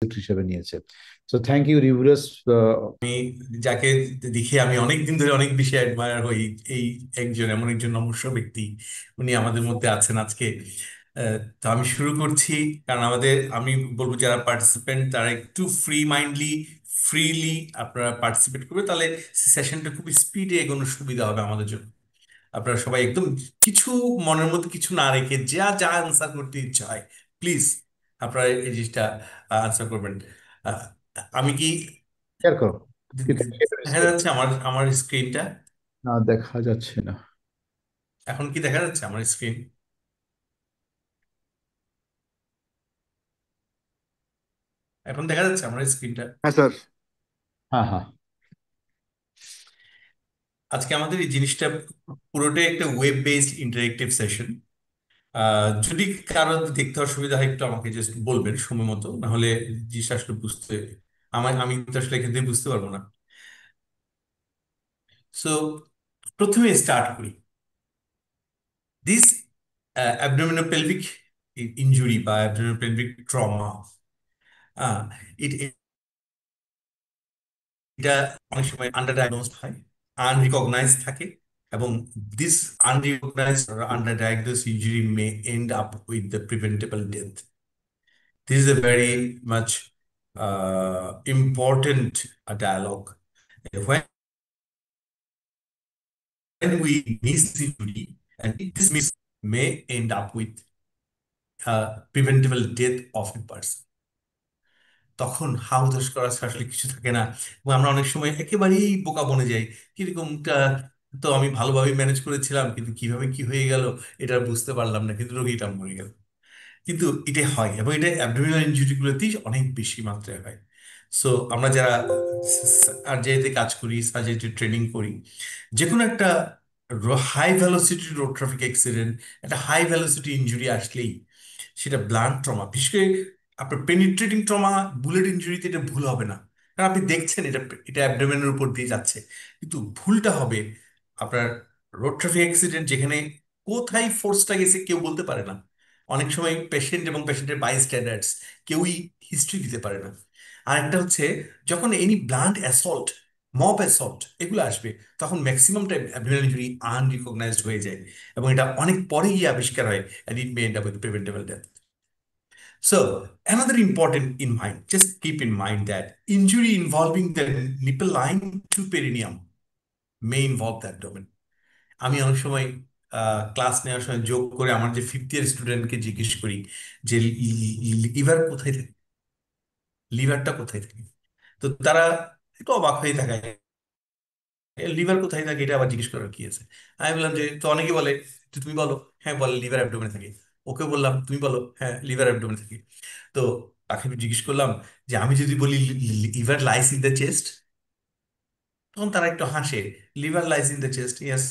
হিসেবে নিয়েছে। So thank you রিভুরাস। আমি যাকে দেখে আমি অনেক দিন ধরে অনেক বেশি অ্যাডমায়ার হই, এই এমন একজন নমস্য ব্যক্তি উনি আমাদের মধ্যে আছেন আজকে। তো আমি শুরু করছি, কারণ আমি বলবো যারা পার্টিসিপেন্ট তারা একটু ফ্রিলি আপনারা পার্টিসিপেট করবে, তাহলে সেশনটা খুব স্পিডে এগোনোর সুবিধা হবে আমাদের জন্য। আপনারা সবাই একদম কিছু মনের মধ্যে কিছু না রেখে যা যা আনসার করতে ইচ্ছা হয়, প্লিজ আপনারা এই জিনিসটা আনসার করবেন। আহ, আমি কি শেয়ার করো, কিন্তু শেয়ার দেখা স্ক্রিন। যাচ্ছে আমার আমার স্ক্রিনটা? না, দেখা যাচ্ছে না। এখন কি দেখা যাচ্ছে আমার স্ক্রিন? এখন দেখা যাচ্ছে আমার স্ক্রিনটা? হ্যাঁ স্যার। হ্যাঁ, হ্যাঁ। আজকে আমাদের এই জিনিসটা পুরোটাই একটা ওয়েব বেসড ইন্টারেক্টিভ সেশন। যদি কারো দেখতে অসুবিধা হয় একটু আমাকে জাস্ট বলবেন সময় মতো, নাহলে জিনিসটা আসলে বুঝতে আমি তো আসলে এখান থেকে বুঝতে পারবো না। সো প্রথমে স্টার্ট করি। দিস অ্যাবডোমিনোপেলভিক ইনজুরি বা অ্যাবডোমিনোপেলভিক ট্রমা, এটা অনেক সময় আন্ডার ডায়াগনোসড হয়, আনরিকগনাইজড থাকে, এবং this unrecognised under diagnosed injury May end up with the preventable death. This is a very much important dialogue. When we miss the injury, and this miss may end up with preventable death of a person, তখন হাউতাশ করা ছাড়া আসলে কিছু থাকে না। এবং আমরা অনেক সময় একেবারেই বোকা বনে যাই, কিরকমটা তো আমি ভালোভাবে ম্যানেজ করেছিলাম, কিন্তু কিভাবে কি হয়ে গেল এটা বুঝতে পারলাম না, কিন্তু রোগীটা মরে গেল। কিন্তু এটা হয়, এবং এটা অ্যাবডোমিনাল ইনজুরিগুলোতেই অনেক বেশি মাত্রায় হয়। সো আমরা যারা সার্জারিতে কাজ করি, সার্জারিতে ট্রেনিং করি, যে কোনো একটা high velocity road traffic accident, একটা হাই ভেলোসিটি ইনজুরি আসলেই সেটা ব্লান্ট ট্রমা, বিশেষ করে আপনার পেনিট্রেটিং ট্রমা, বুলেট ইনজুরিতে এটা ভুল হবে না। কারণ আপনি দেখছেন এটা এটা অ্যাবডোমেনের উপর দিয়ে যাচ্ছে, কিন্তু ভুলটা হবে আপনার রোড ট্রাফিক অ্যাক্সিডেন্ট, যেখানে কোথায় ফোর্সটা গেছে কেউ বলতে পারে না। অনেক সময় পেশেন্ট এবং পেশেন্টের বাই স্ট্যান্ডার্ডস কেউই হিস্ট্রি দিতে পারে না। আর একটা হচ্ছে যখন any blunt assault, mob assault এগুলো আসবে, তখন maximum time abdominal injury unrecognised হয়ে যায়, এবং এটা অনেক পরে গিয়ে আবিষ্কার হয়, and it may end up with preventable death. So, another important in mind, just keep in mind that injury involving the nipple line to perineum may involve the abdomen. আমি অনেক সময় ক্লাস নেওয়ার সময় যোগ করে আমার যে ফিফথ ইয়ার স্টুডেন্টকে জিজ্ঞেস করি যে লিভার কোথায় থাকে, লিভারটা কোথায় থাকে। তো তারা একটু অবাক হয়ে থাকে, লিভার কোথায় থাকে এটা আবার জিজ্ঞেস করার কি আছে। আমি বললাম যে, তো অনেকে বলে তো তুমি বলো, হ্যাঁ বলে লিভার অ্যাবডোমেনে থাকে। ওকে বললাম তুমি বলো, হ্যাঁ লিভার অ্যাবডোমেনে থাকে। তো তাকে আমি জিজ্ঞেস করলাম যে আমি যদি বলি liver lies in the chest, তখন তারা একটু হাসে। Liver lies in the chest, yes,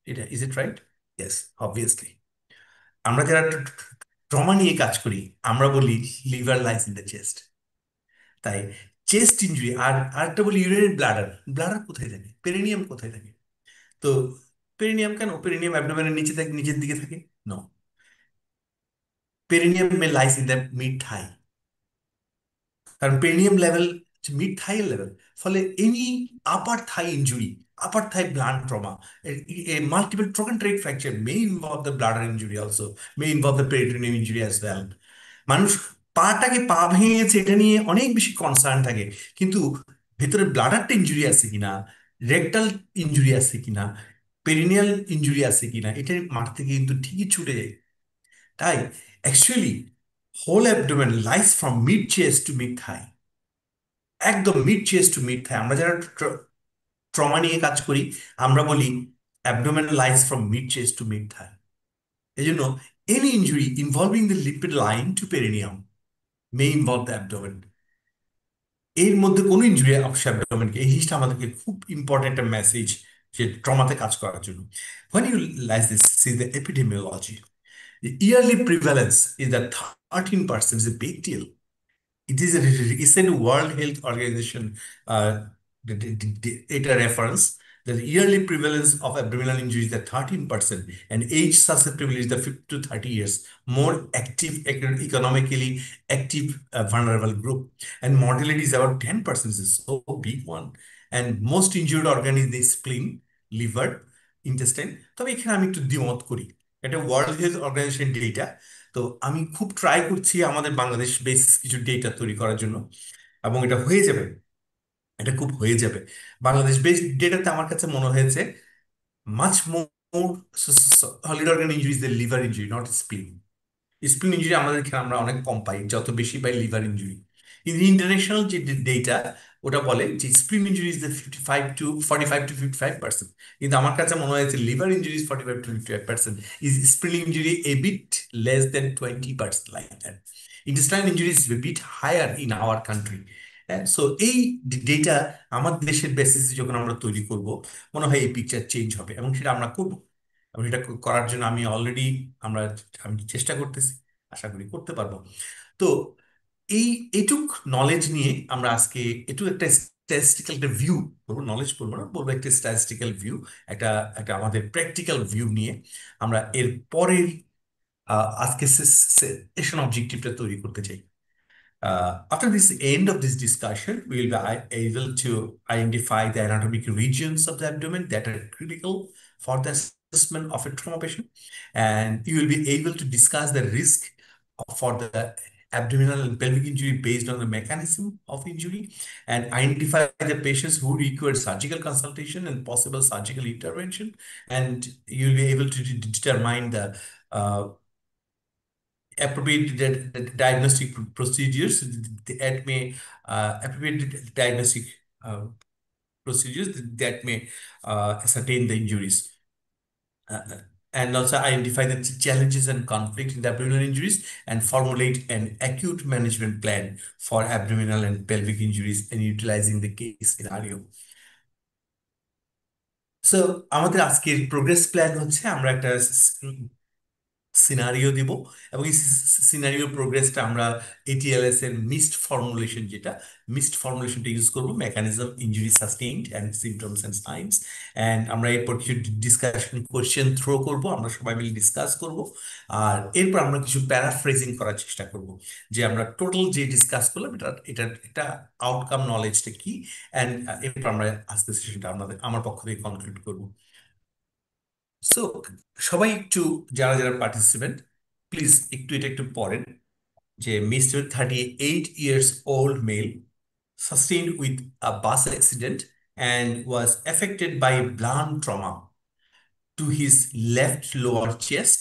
এটা is it right? Yes, obviously. আমরা যারা ট্রমা নিয়ে কাজ করি, আমরা বলি liver lies in the chest. তাই চেস্ট ইনজুরি, আর আরেকটা বলি ইউরিনারি ব্লাডার। ব্লাডার কোথায় থাকে, পেরিনিয়াম কোথায় থাকে? তো পেরিনিয়াম কেন, পেরিনিয়াম অ্যাবডোমেনের নিচে থাকে, নিচের দিকে থাকে? No, perineum may lies in the mid thigh, কারণ perineum level mid thigh level. ফলে any upper thigh injury, upper thigh blunt trauma, multiple trochanteric fracture may involve the bladder injury also, may involve the peritoneum injury as well. মানুষ পা ভেঙে গেছে এটা নিয়ে অনেক বেশি কনসার্ন থাকে, কিন্তু ভেতরে ব্লাডারটা ইনজুরি আছে কিনা, রেকটাল ইনজুরি আছে কিনা, পেরিনিয়াল ইনজুরি আছে কিনা, এটা মাঠ থেকে কিন্তু ঠিকই ছুটে যায়। তাই actually whole abdomen lies from mid chest to mid thigh, একদম mid chest to mid thigh. আমরা যারা ট্রমা নিয়ে কাজ করি, আমরা বলি abdomen lies from mid chest to mid thigh. এই জন্য any injury involving the lipid line to perineum may involve the abdomen. এর মধ্যে কোনো ইনজুরি অবশ্যই অ্যাবডোমেনকে, এই জিনিসটা আমাদেরকে খুব ইম্পর্টেন্ট একটা মেসেজ যে ট্রমাতে কাজ করার জন্য। When you realize this, see the epidemiology. The yearly prevalence is that 13% is a big deal. It is a recent World Health Organization uh, data reference The yearly prevalence of abdominal injury is at 13%, and age susceptibility is the 50 to 30 years, more active, economically active, vulnerable group. And mortality is about 10%, is so big one. And most injured organ is the spleen, liver, intestine. তবে এখানে আমি একটু দ্বিমত করি। এটা world health organisation data. তো আমি খুব ট্রাই করছি আমাদের বাংলাদেশ বেসিস কিছু ডেটা তৈরি করার জন্য, এবং এটা হয়ে যাবে, এটা খুব হয়ে যাবে। বাংলাদেশ বেস ডেটাতে আমার কাছে মনে হয়েছে much more solid organ injury is the liver injury, not spleen. Spleen injury আমাদের এখানে আমরা অনেক কম পাই, যত বেশি পাই লিভার ইঞ্জুরি। কিন্তু ইন্টারন্যাশনাল যে ডেটা ওটা বলে যে spleen injury is the 45 to 55%। কিন্তু আমার কাছে মনে হয়েছে liver injury is 45 to 55%, is spleen injury a bit less than 20%, like that. Intestine injury is a bit higher in our country. So এই ডেটা আমাদের দেশের বেসিসে যখন আমরা তৈরি করব, মনে হয় এই পিকচার চেঞ্জ হবে, এবং সেটা আমরা করব। এবং এটা করার জন্য আমি অলরেডি আমরা আমি চেষ্টা করতেছি, আশা করি করতে পারবো। তো এই এটুক নলেজ নিয়ে আমরা আজকে একটু একটা স্ট্যাটিস্টিক্যাল একটা ভিউ বলবো, নলেজ বলবো না, বলবো একটা স্ট্যাটিস্টিক্যাল ভিউ, একটা একটা আমাদের প্র্যাকটিক্যাল ভিউ নিয়ে আমরা এর পরের আজকে সেশন অবজেক্টিভটা তৈরি করতে চাই। After this end of this discussion, we will be able to identify the anatomic regions of the abdomen that are critical for the assessment of a trauma patient, and you will be able to discuss the risk for the abdominal and pelvic injury based on the mechanism of injury, and identify the patients who require surgical consultation and possible surgical intervention, and you'll be able to determine the appropriate diagnostic procedures that may appropriate diagnostic uh, procedures that may ascertain the injuries, uh, and also identify the challenges and conflict in the abdominal injuries, and formulate an acute management plan for abdominal and pelvic injuries and utilizing the case scenario. So আমাদের আজকের progress plan হচ্ছে আমরা একটা scenario দিব, এবং এই scenario প্রোগ্রেসটা আমরা ATLS এর মিসড ফর্মুলেশন, যেটা মিসড ফর্মুলেশনটা ইউজ করবো, mechanism, injury sustained and symptoms and science. And আমরা এরপর কিছু ডিসকাশন কোয়েশ্চেন থ্রো করব, আমরা সবাই মিলে ডিসকাস করব। আর এরপর আমরা কিছু প্যারাফ্রেজিং করার চেষ্টা করব, যে আমরা টোটাল যে ডিসকাস করলাম এটা এটা এটা আউটকাম নলেজটা কি। অ্যান্ড এরপর আমরা আজকে সেশনটা আমার পক্ষ থেকে কনক্লুড করবো। সো সবাই একটু, যারা যারা পার্টিসিপেন্ট, প্লিজ একটু এটা একটু পড়েন, যে mister 38 years old male sustained with a bus accident and was affected by blunt trauma to his left lower chest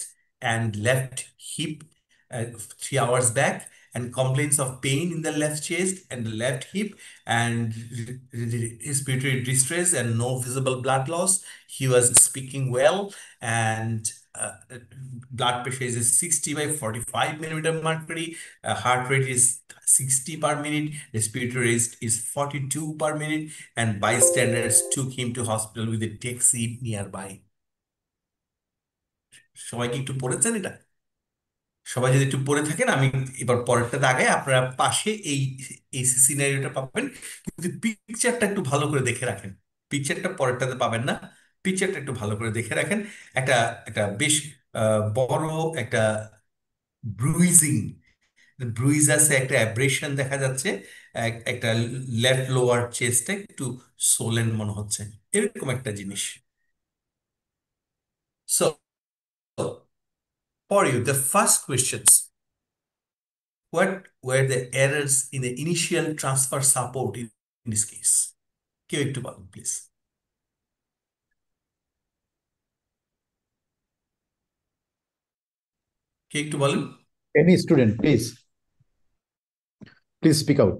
and left hip 3 hours back, and complaints of pain in the left chest and the left hip, and respiratory distress and no visible blood loss. He was speaking well, and blood pressure is 60 by 45 millimeter mercury. Heart rate is 60 per minute. Respiratory rate is 42 per minute, and bystanders took him to hospital with a taxi nearby. সবাই কি একটু পড়েছেন এটা? সবাই যদি একটু পড়ে থাকেন, আমি এবার পরেরটা দাগাই, আপনারা পাশে এই এই সিনারিওটা পাবেন, কিন্তু পিকচারটা একটু ভালো করে দেখে রাখেন। পিকচারটা পরেরটাতে পাবেন না, পিকচারটা একটু ভালো করে দেখে রাখেন। একটা একটা বেশ বড় একটা ব্রুইজিং, ব্রুইজ আছে, একটা অ্যাব্রেশন দেখা যাচ্ছে, একটা লেফট লোয়ার চেস্টে একটু সোলেন মনে হচ্ছে, এরকম একটা জিনিস। So for you, the first questions: what were the errors in the initial transfer support in this case? কেউ একটু বলুন প্লিজ। কে একটু বলুন। Any student, please speak out.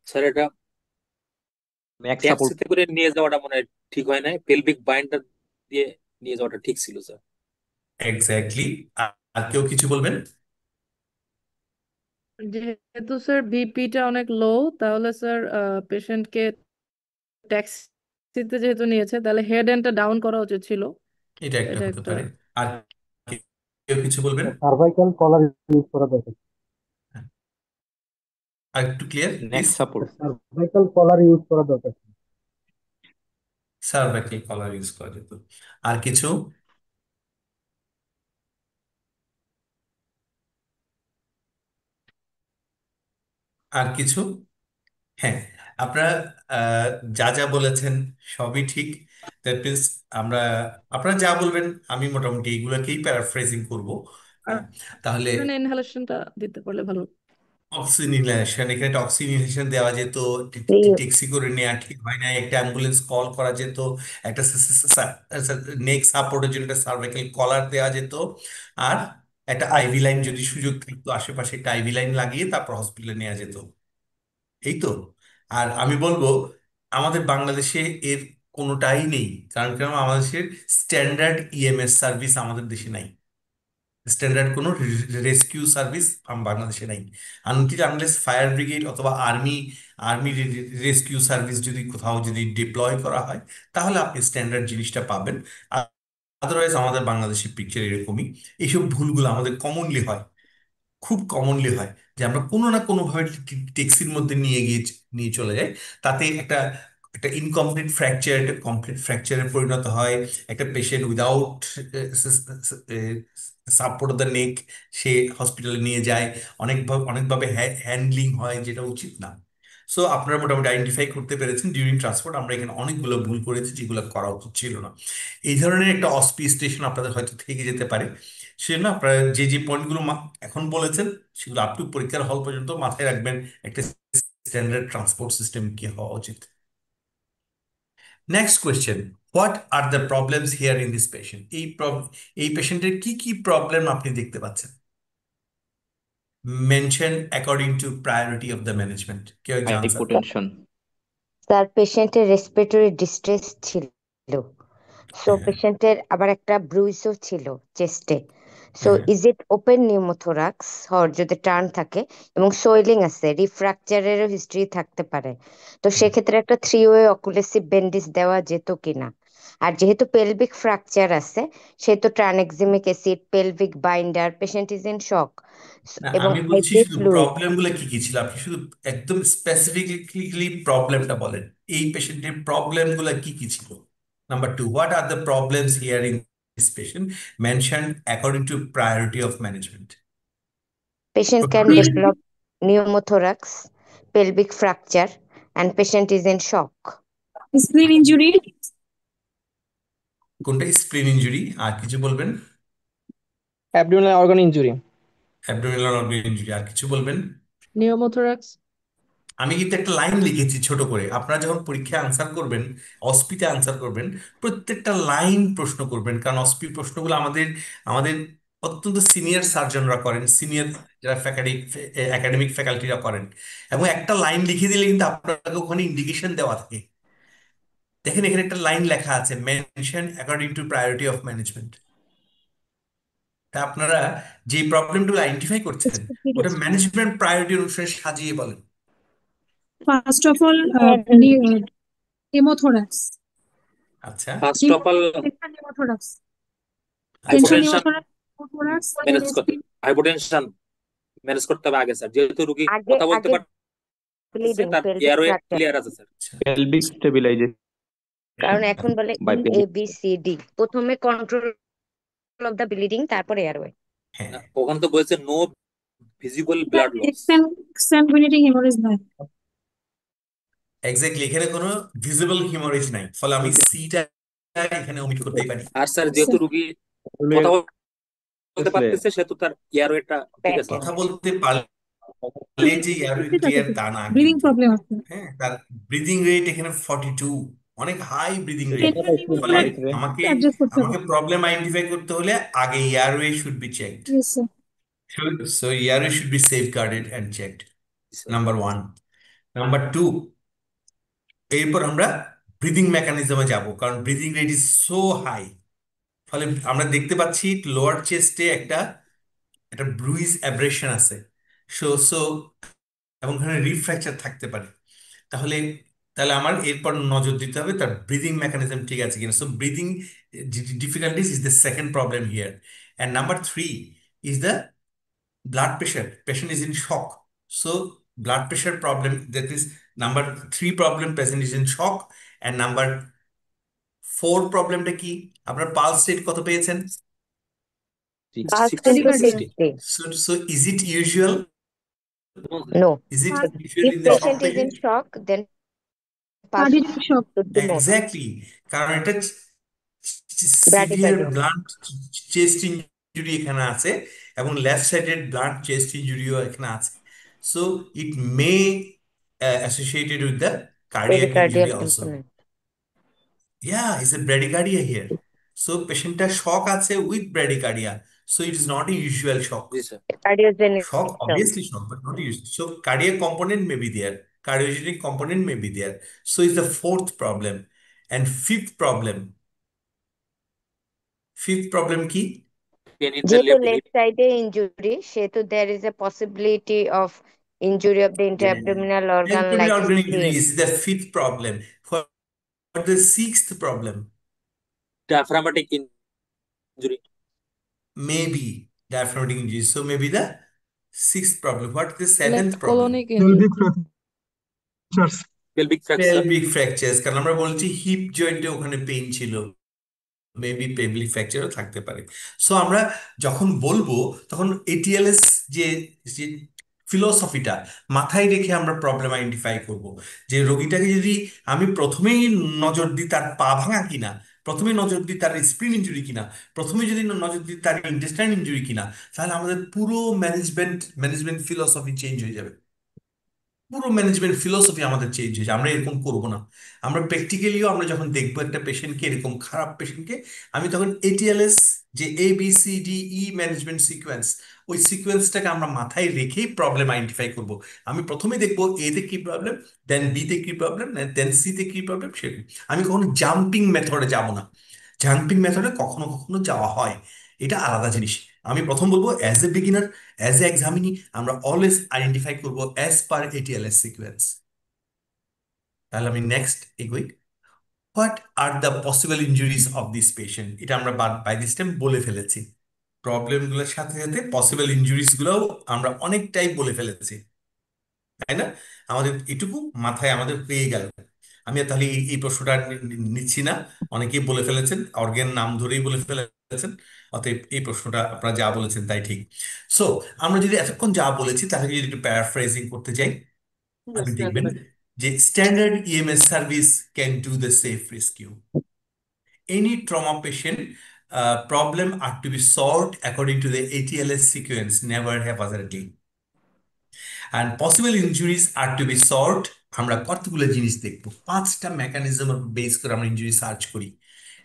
Sir এটা ম্যাক্স সাপোর্ট ট্যাক্সিতে করে নিয়ে যাওয়াটা মনে হয় ঠিক হয় নাই, পেলভিক বাইন্ডার দিয়ে নিয়ে যাওয়াটা ঠিক ছিল স্যার। এক্স্যাক্টলি। আর কেউ কিছু বলবেন? যেহেতু স্যার বিপিটা অনেক লো, তাহলে স্যার পেশেন্টকে ট্যাক্সিতে যেহেতু নিয়েছে, তাহলে হেড এন্ডটা ডাউন করা উচিত ছিল। এটা একটা এটা হতে একটা পারে। আর কেউ কিছু বলবেন? সার্ভাইকাল কলার ইউজ করা দরকার। আর একটু clear neck please. Support cervical collar use করা দরকার। সার্ভাইকাল কলার ইউজ করা যেত। আর কিছু? আর কিছু? হ্যাঁ, আপনারা আহ, যা যা বলেছেন সবই ঠিক। দ্যাট মিনস আমরা, আপনারা যা বলবেন আমি মোটামুটি এগুলোকেই প্যারাফ্রেজিং করব। আর হ্যাঁ, তাহলে ইনহেলেশনটা দিতে পারলে ভালো। অক্সিজেন ইনহেলেশন, এখানে একটা অক্সিজেন ইনহেলেশন দেওয়া যেত, এই ট্যাক্সি করে নেওয়া ঠিক হয় না, একটা অ্যাম্বুলেন্স কল করা যেত, একটা নেক সাপোর্টের জন্য একটা সার্ভাইকাল কলার দেওয়া যেত, আর একটা আইভি লাইন যদি সুযোগ থাকতো আশেপাশে একটা আইভি লাইন লাগিয়ে তারপর হসপিটালে নেওয়া যেত। এই তো। আর আমি বলবো আমাদের বাংলাদেশে এর কোনোটাই নেই, কারণ কেন আমাদের স্ট্যান্ডার্ড ইএমএস সার্ভিস আমাদের দেশে নাই। স্ট্যান্ডার্ড কোনো রেস্কিউ সার্ভিস বাংলাদেশে নাই। আনটিল আনলেস ফায়ার ব্রিগেড অথবা আর্মি আর্মি রেস্কিউ সার্ভিস যদি কোথাও যদি ডিপ্লয় করা হয় তাহলে আপনি স্ট্যান্ডার্ড জিনিসটা পাবেন। আদারওয়াইজ আমাদের বাংলাদেশের পিকচার এরকমই। এইসব ভুলগুলো আমাদের কমনলি হয়, খুব কমনলি হয়, যে আমরা কোনো না কোনোভাবে ট্যাক্সির মধ্যে নিয়ে গিয়ে নিয়ে চলে যাই, তাতে একটা একটা ইনকমপ্লিট ফ্র্যাকচার একটা কমপ্লিট ফ্র্যাকচারে পরিণত হয়। একটা patient without support of the neck সে হসপিটালে নিয়ে যায়, অনেকভাবে হ্যান্ডলিং হয়, যেটা উচিত না। সো আপনারা মোটামুটি আইডেন্টিফাই করতে পেরেছেন ডিউরিং ট্রান্সপোর্ট আমরা এখানে অনেকগুলো ভুল করেছি যেগুলো করা উচিত ছিল না। এই ধরনের একটা অসপি স্টেশন আপনাদের হয়তো থেকে যেতে পারে, সেজন্য আপনারা যে যে পয়েন্টগুলো এখন বলেছেন সেগুলো আপ টু পরীক্ষার হল পর্যন্ত মাথায় রাখবেন, একটা স্ট্যান্ডার্ড ট্রান্সপোর্ট সিস্টেম কি হওয়া উচিত। Next question, what are the problems here in this patient? এই পেশেন্টের কি কি প্রবলেম আপনি দেখতে পাচ্ছেন? Mention according to priority of the management. কেউ একজন আনসার। হাইপোটেনশন। স্যার পেশেন্টের রেসপিরেটরি ডিস্ট্রেস ছিল, সো হ্যাঁ, পেশেন্টের আবার একটা ব্রুইসও ছিল চেস্টে। সো হ্যাঁ, ইজ ইট ওপেন নিউমোথোরাক্স হর যদি টার্ন থাকে এবং সোয়েলিং আছে, রিফ্র্যাকচারেরও হিস্ট্রি থাকতে পারে, তো হ্যাঁ। সেক্ষেত্রে একটা 3 ওয়ে অকুলেসিভ ব্যান্ডেজ দেওয়া যেত কিনা? আর যেহেতু পেলভিক ফ্র্যাকচার আছে সেহেতু tranexamic acid, pelvic binder, patient is in shock না, এবং আমি বলছি হাইপি শুধু ফ্লুইড। প্রবলেম গুলো কি কি ছিল, আপনি শুধু একদম স্পেসিফিকলি প্রবলেমটা বলেন। এই পেশেন্টের প্রবলেম গুলো কি কি ছিল? Number two, what are the problems here in this patient mention according to priority of management? Patient can develop pneumothorax, pelvic fracture, and patient is in shock. Spleen injury, কোনটা? স্প্লিন injury, আর কিছু বলবেন? abdominal organ injury. Abdominal organ injury, আর কিছু বলবেন? Pneumothorax. আমি কিন্তু একটা লাইন লিখেছি ছোট করে, আপনারা যখন পরীক্ষায় আনসার করবেন, অস্পিতে আনসার করবেন, প্রত্যেকটা লাইন প্রশ্ন করবেন, কারণ অস্পি প্রশ্নগুলো আমাদের আমাদের অত্যন্ত সিনিয়র সার্জনরা করেন, সিনিয়র যারা একাডেমিক ফ্যাকাল্টিরা করেন, এবং একটা লাইন লিখে দিলে কিন্তু আপনাকে ওখানে ইন্ডিকেশন দেওয়া থাকে। দেখেন এখানে একটা লাইন লেখা আছে, mention according to priority of management. তা আপনারা যে প্রবলেমগুলো আইডেন্টিফাই করছেন ওটা ম্যানেজমেন্ট প্রায়োরিটি অনুসারে সাজিয়ে বলেন। first of all, pneumothorax. আচ্ছা, first of all Pneumothorax. Hypotension Pneumothorax, manage করতে, spleen হাইপোটেনশন ম্যানেজ করতে হবে আগে স্যার, যেহেতু রুগী আগে কথা বলতে আগে পারতেছে, ব্লিডিং, তার পেলভিক এয়ারওয়ে ফ্র্যাকচার, ক্লিয়ার আছে স্যার। আচ্ছা। পেলভিক স্টেবিলাইজেশন কারণ এখন বলে by E A B C D, প্রথমে কন্ট্রোল অফ দ্য ব্লিডিং তারপরে এয়ারওয়ে। হ্যাঁ, না, ওখানে তো বলছে no visible blood loss. exsanguinating hemorrhage নাই। এক্স্যাক্টলি, এখানে কোনো ভিজিবল হিমোরেজ নাই, ফলে আমি সিটা এখানে ওমিট করতেই পারি। আর স্যার যেহেতু রুগী কথা বলতে পারতেছে সেহেতু তার এয়ারওয়েটা ঠিক আছে। কথা বলতে পারলে যে এয়ারওয়ে ক্লিয়ার তা না ব্রিদিং কিন্তু। প্রবলেম আছে। হ্যাঁ, তার ব্রিদিং রেট এখানে 42, অনেক হাই ব্রিদিং রেট। ফলে আমাকে অ্যাডজাস্ট করতে হবে। আমাকে প্রবলেম আইডেন্টিফাই করতে হলে আগে airway should be checked. Yes, sir. So airway should be safeguarded and checked. Number one. Number two, এরপর আমরা ব্রিদিং মেকানিজমে যাব, কারণ breathing rate is so high. ফলে আমরা দেখতে পাচ্ছি লোয়ার চেস্টে একটা একটা ব্রুইজ অ্যাব্রেশন আছে। সো সো এবং ওখানে রিফ্র্যাকচার থাকতে পারে। তাহলে তাহলে আমার এরপর নজর দিতে হবে তার ব্রিদিং মেকানিজম ঠিক আছে কিনা। So breathing difficulties is the second problem here. And number three is the blood pressure. Patient is in shock. So blood pressure problem, that is number three problem, patient is in shock. And number four প্রবলেমটা কি? আপনার pulse rate কত পেয়েছেন? Pulse rate to Bradycardia. 60. So is it usual? No. Is it Heart- usual If in the shock patient is in patient? shock, then pulse Cardiac shock. should be more. Exactly. কারণ এটা severe Bradycardia. Blunt chest injury এখানে আছে এবং left sided blunt chest ইনজুরিও এখানে আছে। So it May associated with the cardiac Bradycardia injury also. component. Yeah, it's a bradycardia here. So পেশেন্টটা শক আছে with bradycardia. So it is not a usual shock. G sir. Cardiogenic Shock, shock. obviously shock, but not usual. So cardiac component may be there. Cardiogenic component may be there. So it's the fourth problem. And fifth problem কি? Pain in the যেহেতু left hip. left side এ injury, সেহেতু there is a possibility of injury of the Yeah. intra-abdominal organ Abdominal like organ injury spleen. is the fifth problem. For the sixth problem, Diaphragmatic injury. maybe diaphragmatic injury. So maybe the sixth problem. What is the seventh Left problem? colonic injury. Pelvic fracture. Pelvic fractures, কারণ আমরা বলছি heap জয়েন্টে ওখানে pain ছিল, maybe pelvic ফ্র্যাকচারও থাকতে পারে। So আমরা যখন বলবো তখন এটিএলএস যে যে ফিলোসফিটা মাথায় রেখে আমরা প্রবলেম আইডেন্টিফাই করব, যে রোগীটাকে যদি আমি প্রথমেই নজর দিই তার পা ভাঙা কিনা, প্রথমে নজর দিই তার স্প্রিন ইনজুরি কিনা, প্রথমে যদি নজর দিই তার ইন্টেস্টাইন ইনজুরি কিনা, তাহলে আমাদের পুরো ম্যানেজমেন্ট ফিলোসফি চেঞ্জ হয়ে যাবে। পুরো ম্যানেজমেন্ট ফিলোসফি আমাদের চেঞ্জ হয়েছে। আমরা এরকম করব না। আমরা প্র্যাকটিক্যালিও আমরা যখন দেখবো একটা পেশেন্টকে, এরকম খারাপ পেশেন্টকে, আমি তখন এটিএলএস যে ABCDE ম্যানেজমেন্ট সিকোয়েন্স, ওই সিকোয়েন্সটাকে আমরা মাথায় রেখেই প্রবলেম আইডেন্টিফাই করব। আমি প্রথমে দেখবো এতে কি প্রবলেম, দেন বিতে কি প্রবলেম, দেন সিতে কি প্রবলেম। সেরকম আমি কখনো জাম্পিং মেথডে যাব না। জাম্পিং মেথডে কখনো কখনো যাওয়া হয়, এটা আলাদা জিনিস। আমি প্রথম বলবো as a beginner, as a examinee, আমরা অলওয়েজ আইডেন্টিফাই করবো অ্যাজ পার এটিএলএস সিকোয়েন্স। তাহলে আমি নেক্সট এগোই। What are the possible injuries of this patient, এটা আমরা বাই দিস টাইম বলে ফেলেছি। প্রবলেমগুলোর সাথে সাথে পসিবল ইনজুরিজ গুলোও আমরা অনেকটাই বলে ফেলেছি, তাই না? আমাদের এটুকু মাথায় আমাদের পেয়ে গেল। আমি আর তাহলে এই প্রশ্নটা নিচ্ছি না, অনেকেই বলে ফেলেছেন, অর্গেন নাম ধরেই বলে ফেলেছেন, অতএব এই প্রশ্নটা আপনারা যা বলেছেন তাই ঠিক। সো আমরা যদি এতক্ষণ যা বলেছি তাকে যদি একটু প্যারাফ্রেজিং করতে যাই, আপনি দেখবেন যে standard EMS service can do the safe rescue. Any trauma patient problem are to be solved according to the ATLS sequence, never haphazardly. And possible injuries are to be solved, আমরা কতগুলো জিনিস দেখবো, পাঁচটা মেকানিজম বেস করে আমরা injury search করি।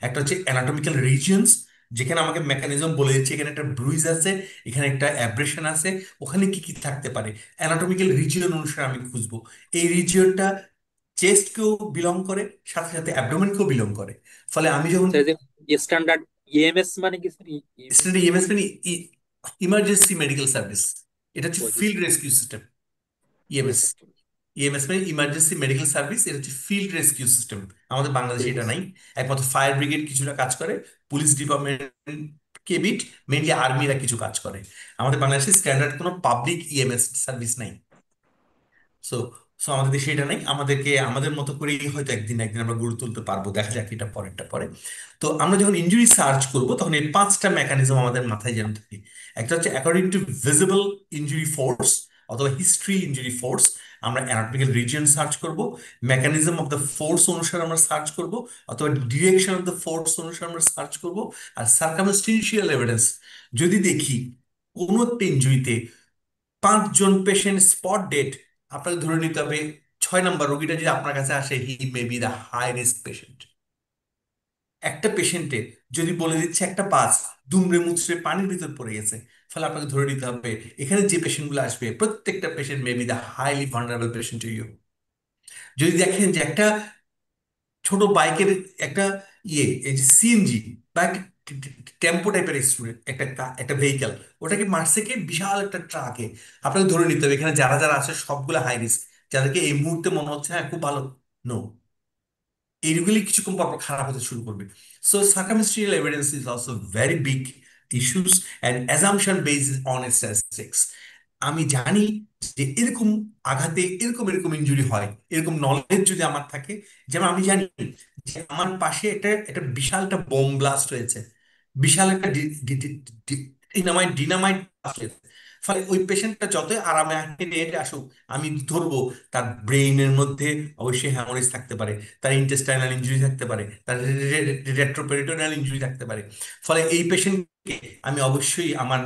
একটা হচ্ছে অ্যানাটমিক্যাল রিজিয়নস, যেখানে আমাকে মেকানিজম বলে দিচ্ছে এখানে একটা ব্রুইজ আছে, এখানে একটা অ্যাব্রেশন আছে, ওখানে কি কি থাকতে পারে, অ্যানাটমিক্যাল রিজিয়ন অনুসারে আমি খুঁজবো। এই রিজিয়নটা চেস্টকেও বিলং করে, সাথে সাথে অ্যাবডোমেনকেও বিলং করে। ফলে আমি যখন স্ট্যান্ডার্ড ইএমএস মানে কি স্যার? স্ট্যান্ডার্ড ইএমএস মানে ইমার্জেন্সি মেডিকেল সার্ভিস, এটা হচ্ছে ফিল্ড রেস্কিউ সিস্টেম। ইএমএস মানে ইমার্জেন্সি মেডিকেল সার্ভিস, এটা হচ্ছে ফিল্ড রেস্কিউ সিস্টেম। আমাদের বাংলাদেশে এটা নাই, একমাত্র ফায়ার ব্রিগেড কিছুটা কাজ করে, পুলিশ ডিপার্টমেন্ট কেবিট, মেনলি আর্মিরা কিছু কাজ করে। আমাদের বাংলাদেশে স্ট্যান্ডার্ড কোনো পাবলিক ইএমএস সার্ভিস নাই। সো সো আমাদের দেশে এটা নেই। আমাদেরকে আমাদের মতো করেই হয়তো একদিন আমরা গড়ে তুলতে পারবো, দেখা যাক এটা পরেরটা পরে। তো আমরা যখন ইনজুরি সার্চ করবো তখন এই পাঁচটা মেকানিজম আমাদের মাথায় যেন থাকে। একটা হচ্ছে according to visible injury force অথবা হিস্ট্রি ইনজুরি ফোর্স, আমরা অ্যানাটমিক্যাল রিজিয়ন সার্চ করব। মেকানিজম অফ দ্য ফোর্স অনুসারে আমরা সার্চ করব, অথবা ডিরেকশন অফ দ্য ফোর্স অনুসারে আমরা সার্চ করব। আর সার্কামস্টেন্সিয়াল এভিডেন্স, যদি দেখি কোনো একটা ইনজুরিতে 5 জন পেশেন্ট স্পট ডেড, আপনাকে ধরে নিতে হবে 6 নম্বর রোগীটা যদি আপনার কাছে আসে, he may be the high risk patient. একটা পেশেন্টে যদি বলে দিচ্ছে একটা পাস দুমড়ে মুচড়ে পানির ভিতর পড়ে গেছে, ফলে আপনাকে ধরে নিতে হবে এখানে যে পেশেন্টগুলো আসবে প্রত্যেকটা patient may be the highly vulnerable patient to you. যদি দেখেন যে একটা ছোট বাইকের একটা এই যে সিএনজি বা একটা টেম্পো টাইপের স্টুডেন্ট, একটা ভেহিকেল, ওটাকে মারছে কি বিশাল একটা ট্রাকে, আপনাকে ধরে নিতে হবে এখানে যারা যারা আছে সবগুলো হাই রিস্ক, যাদেরকে এই মুহূর্তে মনে হচ্ছে হ্যাঁ খুব ভালো, নো, এইগুলি কিছুক্ষণ পর পর খারাপ হতে শুরু করবে। So circumstantial evidence is also very big issues and assumption based on statistics. আমি জানি যে এরকম আঘাতে এরকম এরকম ইনজুরি হয়, এরকম নলেজ যদি আমার থাকে, যেমন আমি জানি যে আমার পাশে একটা বিশাল একটা বোম ব্লাস্ট হয়েছে, বিশাল একটা ডিনামাইট ডিনামাইট ব্লাস্ট হয়েছে। ফলে ওই পেশেন্টটা যতই আরামে নিয়ে আসুক, আমি ধরবো তার ব্রেইনের মধ্যে অবশ্যই হ্যামোরেজ থাকতে পারে, তার ইন্টেস্টাইনাল ইনজুরি থাকতে পারে, তার রেট্রোপেরিটোনিয়াল ইনজুরি থাকতে পারে। ফলে এই পেশেন্টকে আমি অবশ্যই আমার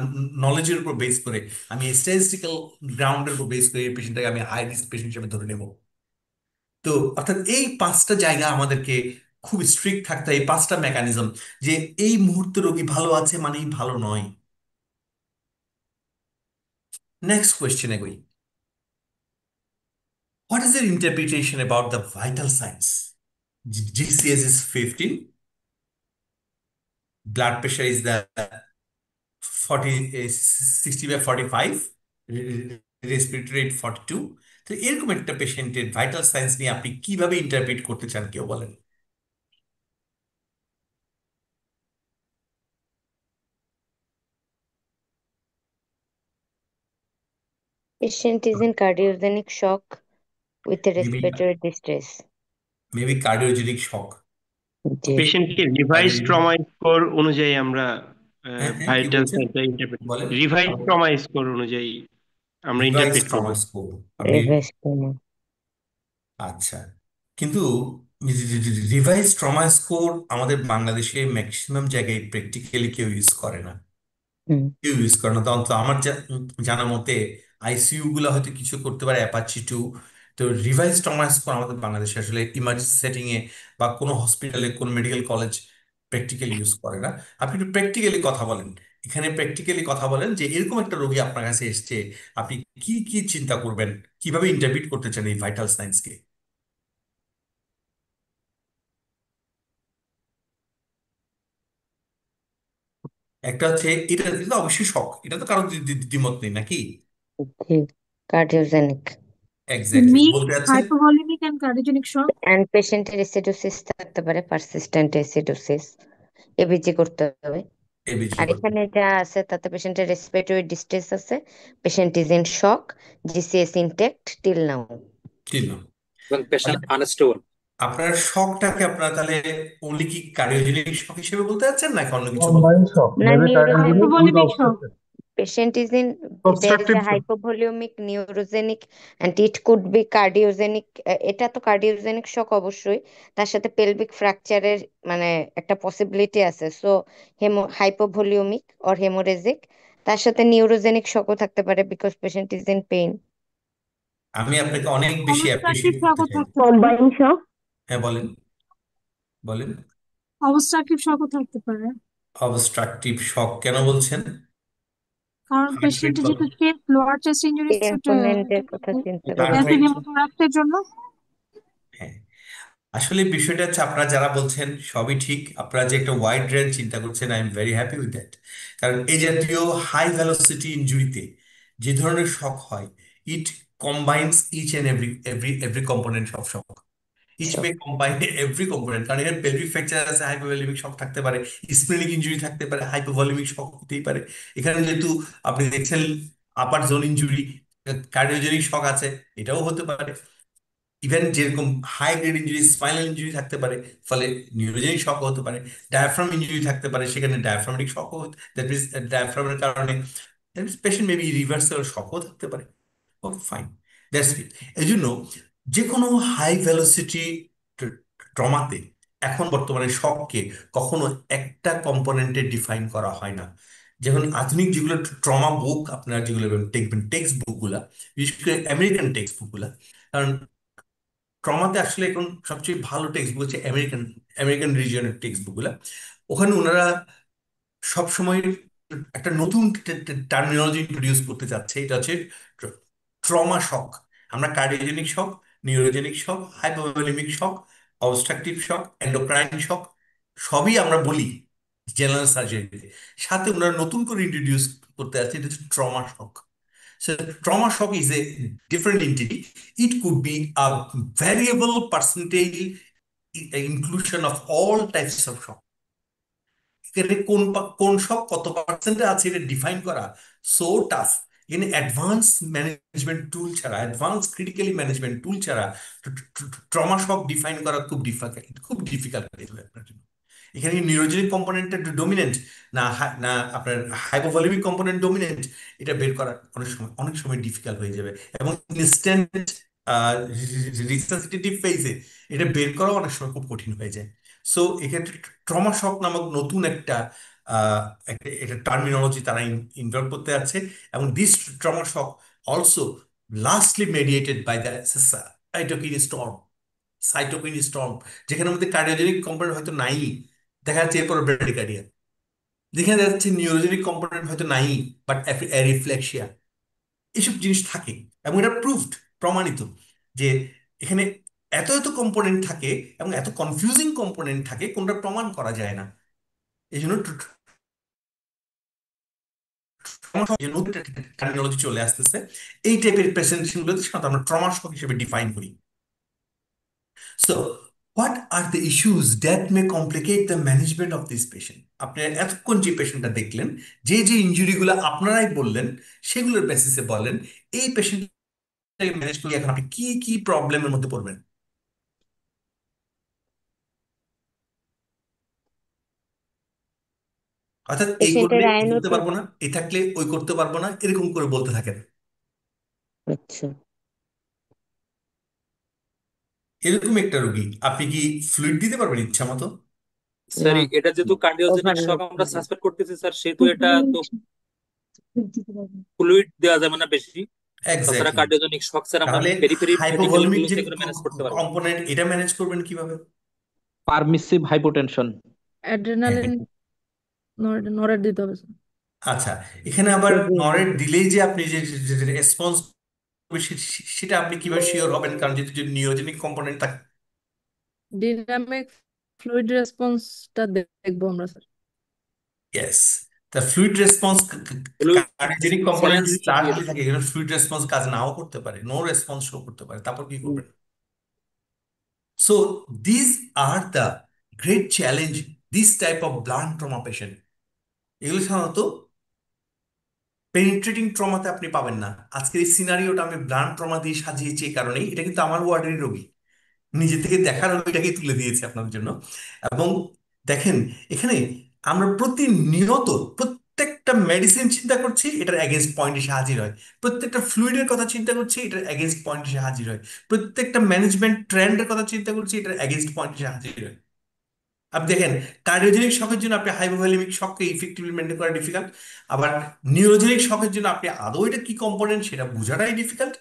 নলেজের উপর বেস করে, আমি স্ট্যাটিস্টিক্যাল গ্রাউন্ডের উপর বেস করে এই পেশেন্টটাকে আমি হাই রিস্ক পেশেন্ট হিসেবে ধরে নেব। তো অর্থাৎ এই পাঁচটা জায়গা আমাদেরকে খুব স্ট্রিক্ট থাকতে হয়, এই পাঁচটা মেকানিজম, যে এই মুহূর্তে রোগী ভালো আছে মানেই ভালো নয়। নেক্সট কোয়েশ্চেনে গই, what is your interpretation about the vital signs? GCS is 15, blood pressure is the 60/45, respiratory rate 42। তো এরকম একটা পেশেন্টের ভাইটাল সাইন্স নিয়ে আপনি কিভাবে ইন্টারপ্রিট করতে চান, কেউ বলেন? Patient is in cardiogenic shock with maybe respiratory distress. Maybe cardiogenic shock. জি পেশেন্টকে রিভাইজ ট্রমা স্কোর অনুযায়ী আমরা হ্যাঁ হ্যাঁ, কি ভাইটাল বলছেন সাইনটা ইন্টারপ্রেট বলেন। রিভাইজ ট্রমা স্কোর অনুযায়ী আমরা রিভাইজ ইন্টারপ্রেট করব। ট্রমা স্কোর আপনি, reverse trauma. আচ্ছা। কিন্তু রিভাইজ ট্রমা স্কোর আমাদের বাংলাদেশে ম্যাক্সিমাম জায়গায় প্র্যাকটিক্যালি কেউ ইউজ করে না, হুম কেউ ইউজ করে না। তখন তো আমার জানা মতে আইসিইউ গুলো হয়তো কিছু করতে পারে, অ্যাপাচি 2। তো রিভাইজ ট্রমা স্কোর আমাদের বাংলাদেশে আসলে ইমার্জেন্সি সেটিং এ বা কোনো হসপিটালে, কোনো মেডিকেল কলেজ প্র্যাকটিক্যালি ইউজ করে না। আপনি একটু প্র্যাকটিক্যালি কথা বলেন, এখানে প্র্যাকটিক্যালি কথা বলেন যে এরকম একটা রোগী আপনার কাছে এসছে, আপনি কি কি চিন্তা করবেন, কিভাবে ইন্টারপ্রিট করতে চান এই ভাইটাল সাইন্সকে। একটা হচ্ছে এটা, এটা তো অবশ্যই শখ, এটা তো কারোর দ্বিমত নেই নাকি? জি cardiogenic এক্স্যাক্টলি Mixed বলতে যাচ্ছেন। hypovolemic and cardiogenic shock. and patient এর acidosis থাকতে পারে, persistent acidosis, এবিজি করতে হবে। এবিজি আর এখানে যা আছে তাতে পেশেন্টের রেসপিরেটরি ডিস্ট্রেস আছে, patient is in shock, GCS intact till now. ঠিক না? এবং পেশেন্ট তাহলে আনস্টেবল। আপনার শখটাকে আপনারা তাহলে অনলি কি কার্ডিওজেনিক শখ হিসেবে বলতে যাচ্ছেন নাকি অন্য কিছু বলতে? Combined shock, না maybe neurogenic, cardiogenic with Hypovolemic shock. obstructive. patient is in, there is Obstructive a shock. hypovolemic, neurogenic and it could be cardiogenic. এটা তো cardiogenic shock অবশ্যই, তার সাথে pelvic fracture-এর মানে একটা পসিবিলিটি আছে। সো hypovolemic or hemorrhagic, তার সাথে নিউরোজেনিক শকও থাকতে পারে because patient is in pain. আমি আপনাকে অনেক বেশি Obstructive অ্যাপ্রিসিয়েট shock করতে ও চাই। থাকতে পারে। কম্বাইন্ড শক, হ্যাঁ বলেন, বলেন। Obstructive shock ও থাকতে পারে। অবস্ট্রাকটিভ শক কেন বলছেন? কারণ হার্ট রেট পেশেন্টের যেহেতু চেস্ট, লোয়ার চেস্ট ইনজুরি, কম্পোনেন্টের কথা চিন্তা করে হার্ট প্যাসিভ রেট, হেমোথোরাক্সের জন্য। হ্যাঁ। আসলে বিষয়টা হচ্ছে আপনারা যারা বলছেন সবই ঠিক, আপনারা যে একটা ওয়াইড রেঞ্জ চিন্তা করছেন, I am very happy with that. কারণ এই জাতীয় হাই ভেলোসিটি ইনজুরিতে যে ধরনের শক হয়, it combines each and every component of shock. Each shock. May combine every component, কারণ এখানে পেলভিক ফ্র্যাকচার আছে, হাইপোভলিমিক শক থাকতে পারে, স্প্লেনিক ইনজুরি থাকতে পারে, হাইপোভলিমিক শক হতেই পারে। এখানে যেহেতু আপনি দেখছেন upper zone injury, cardiogenic shock আছে, এটাও হতে পারে। ইভেন যেরকম high grade injury, spinal injury থাকতে পারে, ফলে নিউরোজেনিক শক হতে পারে। ডায়াফ্রাম ইনজুরি থাকতে পারে, সেখানে ডায়াফ্রামেটিক শক দ্যাট মিনস ডায়াফ্রামের কারণে পেশেন্ট মেবি রিভার্সাল শকও থাকতে পারে। Okay fine, that's it. এই জন্য যে কোনো হাই ভেলোসিটি ট্রমাতে এখন বর্তমানে শককে কখনো একটা কম্পোনেন্টে ডিফাইন করা হয় না। যেমন আধুনিক যেগুলো ট্রমা বুক আপনারা যেগুলো দেখবেন, টেক্সট বুকগুলা, বিশেষ করে আমেরিকান টেক্সট বুকগুলা, কারণ ট্রমাতে আসলে এখন সবচেয়ে ভালো টেক্সট বুক হচ্ছে আমেরিকান আমেরিকান রিজিয়নের টেক্সট বুকগুলা। ওখানে ওনারা সবসময় একটা নতুন টার্মিনোলজি ইন্ট্রোডিউস করতে চাচ্ছে, এটা হচ্ছে ট্রমা শক। আমরা cardiogenic shock, neurogenic shock, hypovolemic shock, obstructive shock, endocrine shock সবই আমরা বলি জেনারেল সার্জারিতে। সাথে ওনারা নতুন করে ইন্ট্রোডিউস করতে যাচ্ছে, এটা হচ্ছে trauma shock. So trauma shock is a different entity. It could be a variable percentage inclusion of all types of shock. এখানে কোন কোন শক কত পার্সেন্টে আছে এটা ডিফাইন করা সো টাফ, এখানে অ্যাডভান্স ম্যানেজমেন্ট টুল ছাড়া, অ্যাডভান্স ক্রিটিক্যালি ম্যানেজমেন্ট টুল ছাড়া ট্রমা শক ডিফাইন করা খুব ডিফিকাল্ট হয়ে যাবে আপনার জন্য। এখানে নিউরোজেনিক কম্পোনেন্টটা ডমিনেন্ট না আপনার হাইপোভলিমিক কম্পোনেন্ট ডমিনেন্ট, এটা বের করা অনেক সময় ডিফিকাল্ট হয়ে যাবে, এবং ইনস্ট্যান্ট রিসাসিটেটিভ ফেজে এটা বের করা অনেক সময় খুব কঠিন হয়ে যায়। সো এক্ষেত্রে ট্রমা শক নামক নতুন একটা এটা টার্মিনোলজি তারা ইনভলভ করতে আছে, এবং this trauma shock also lastly mediated by the cytokine storm, যেখানে মধ্যে কার্ডিওজেনিক কম্পোনেন্ট হয়তো নাই, দেখা যাচ্ছে এরপর ব্র্যাডিকার্ডিয়া, যেখানে দেখা যাচ্ছে নিউরোজেনিক কম্পোনেন্ট হয়তো নাই, বাট রিফ্লেক্সিয়া, এসব জিনিস থাকে। এবং এটা প্রমাণিত যে এখানে এত এত কম্পোনেন্ট থাকে এবং এত কনফিউজিং কম্পোনেন্ট থাকে, কোনটা প্রমাণ করা যায় না। এই জন্য টার্মিনোলজি চলে আসতেছে। এই টাইপের প্রেজেন্টেশনগুলোতে সাধারণত আমরা ট্রমা শক হিসেবে ডিফাইন করি। So what are the issues that may complicate the management of this patient? আপনি এতক্ষণ যে পেশেন্টটা দেখলেন, যে যে ইনজুরিগুলো আপনারাই বললেন, সেগুলোর বেসিসে বলেন এই পেশেন্টটাকে ম্যানেজ করলে এখন আপনি কি কি প্রবলেমের মধ্যে পড়বেন। অর্থাৎ এই করলে পেশেন্টের এই করতে আইনত। পারবো না, এই থাকলে ওই করতে পারবো না, এরকম করে বলতে থাকেন। আচ্ছা, এরকম একটা রোগী আপনি কি ফ্লুইড দিতে পারবেন ইচ্ছা মতো? স্যার না, এটা যেহেতু কার্ডিওজেনিক ওভার শক আমরা সাসপেক্ট করতেছি স্যার, সেহেতু এটা তো ফ্লুইড দেওয়া যাবে না বেশি। তাছাড়া এক্স্যাক্টলি। কার্ডিওজেনিক শক স্যার আমরা তাহলে পেরিফেরি ভেন্টিকুলার হাইপোভলিমিক যে গুলোতে করে ম্যানেজ করতে পারবো। কম্পোনেন্ট, এটা ম্যানেজ করবেন কিভাবে? Permissive hypotension. অ্যাড্রেনালিন নরেট দিতে হবে স্যার। আচ্ছা, এখানে আবার জি, নরেট দিলেই যে আপনি যে রেসপন্স সেটা আপনি কিভাবে শিওর হবেন? কারণ যেহেতু যে নিউরোজেনিক কম্পোনেন্ট থাকে। ডিনামিক ফ্লুইড রেসপন্সটা দেখবো আমরা স্যার। ইয়েস, তা ফ্লুইড রেসপন্স, কার্ডিওজেনিক কম্পোনেন্ট যদি স্যালাইন দিয়ে লার্জলি দিবো। থাকে, এখানে ফ্লুইড রেসপন্স কাজ নাও করতে পারে, নো রেসপন্স শো করতে পারে, তারপর কি করবেন? So this are the great challenge this type of blunt trauma patient. এগুলো সাধারণত পেনিট্রেটিং ট্রমাতে আপনি পাবেন না। আজকের এই সিনারিওটা আমি ব্লান্ট ট্রমা দিয়ে সাজিয়েছি এই কারণেই, এটা কিন্তু আমার ওয়ার্ডেরই রোগী, নিজে থেকে দেখার রোগীটাকে তুলে দিয়েছি আপনার জন্য। এবং দেখেন, এখানে আমরা প্রতিনিয়ত প্রত্যেকটা মেডিসিন চিন্তা করছি, এটার এগেনস্ট পয়েন্ট এসে হাজির হয়। প্রত্যেকটা ফ্লুইডের কথা চিন্তা করছি, এটার এগেনস্ট পয়েন্ট এসে হাজির হয়। প্রত্যেকটা ম্যানেজমেন্ট ট্রেন্ডের কথা চিন্তা করছি, এটার এগেনস্ট পয়েন্ট এসে হাজির হয়। আপনি দেখেন, কার্ডিওজেনিক শকের জন্য আপনি হাইপোভলিমিক শককে ইফেক্টিভলি মেনটেন করা ডিফিকাল্ট, আবার নিউরোজেনিক শকের জন্য আপনি আদৌ এটা কি কম্পোনেন্ট সেটা বোঝাটাই ডিফিকাল্ট।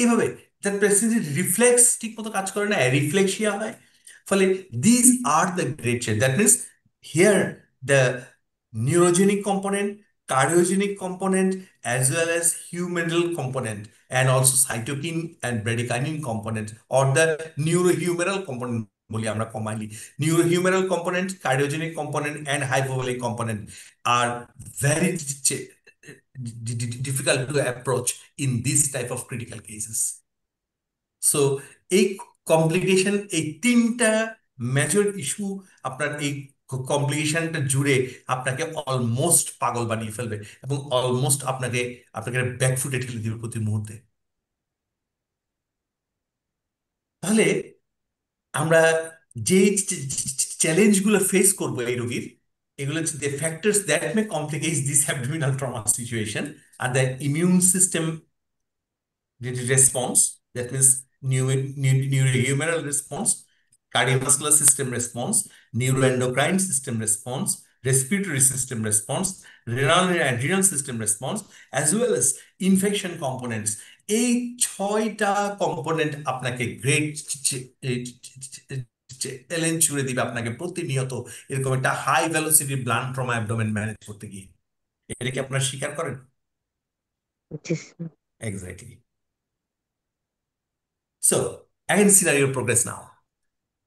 এইভাবে যার প্রেসিডেন্ট রিফ্লেক্স ঠিক মতো কাজ করে না, রিফ্লেক্সিয়া হয়। ফলে this are the great change, that means here the neurogenic component, cardiogenic component, as well as humoral component, and also cytokine and bradykinin component, or the neurohumoral component বলি আমরা কমাইলি। neurohumoral component, cardiogenic component, and hypovolic component are very difficult to approach in this type of critical cases. So এই complication, এই তিনটা major issue আপনার এই কমপ্লিকেশনটা জুড়ে আপনাকে almost পাগল বানিয়ে ফেলবে, এবং অলমোস্ট আপনাকে আপনাকে ব্যাকফুটে ঠেলে দিবে প্রতি মুহূর্তে। তাহলে আমরা যে চ্যালেঞ্জগুলো ফেস করবো এই রোগীর, এগুলো হচ্ছে the factors that may complicate this abdominal trauma situation are the immune system response, that means neurohumoral response, cardiovascular system response, neuroendocrine system response, respiratory system response, renal and adrenal system response, as well as infection components. এই 6টা component আপনাকে great challenge ছুড়ে দিবে আপনাকে প্রতিনিয়ত এরকম একটা high velocity blunt trauma abdomen manage করতে গিয়ে। এটা কি আপনারা স্বীকার করেন? জি sir. Exactly. So, again, scenario progress now.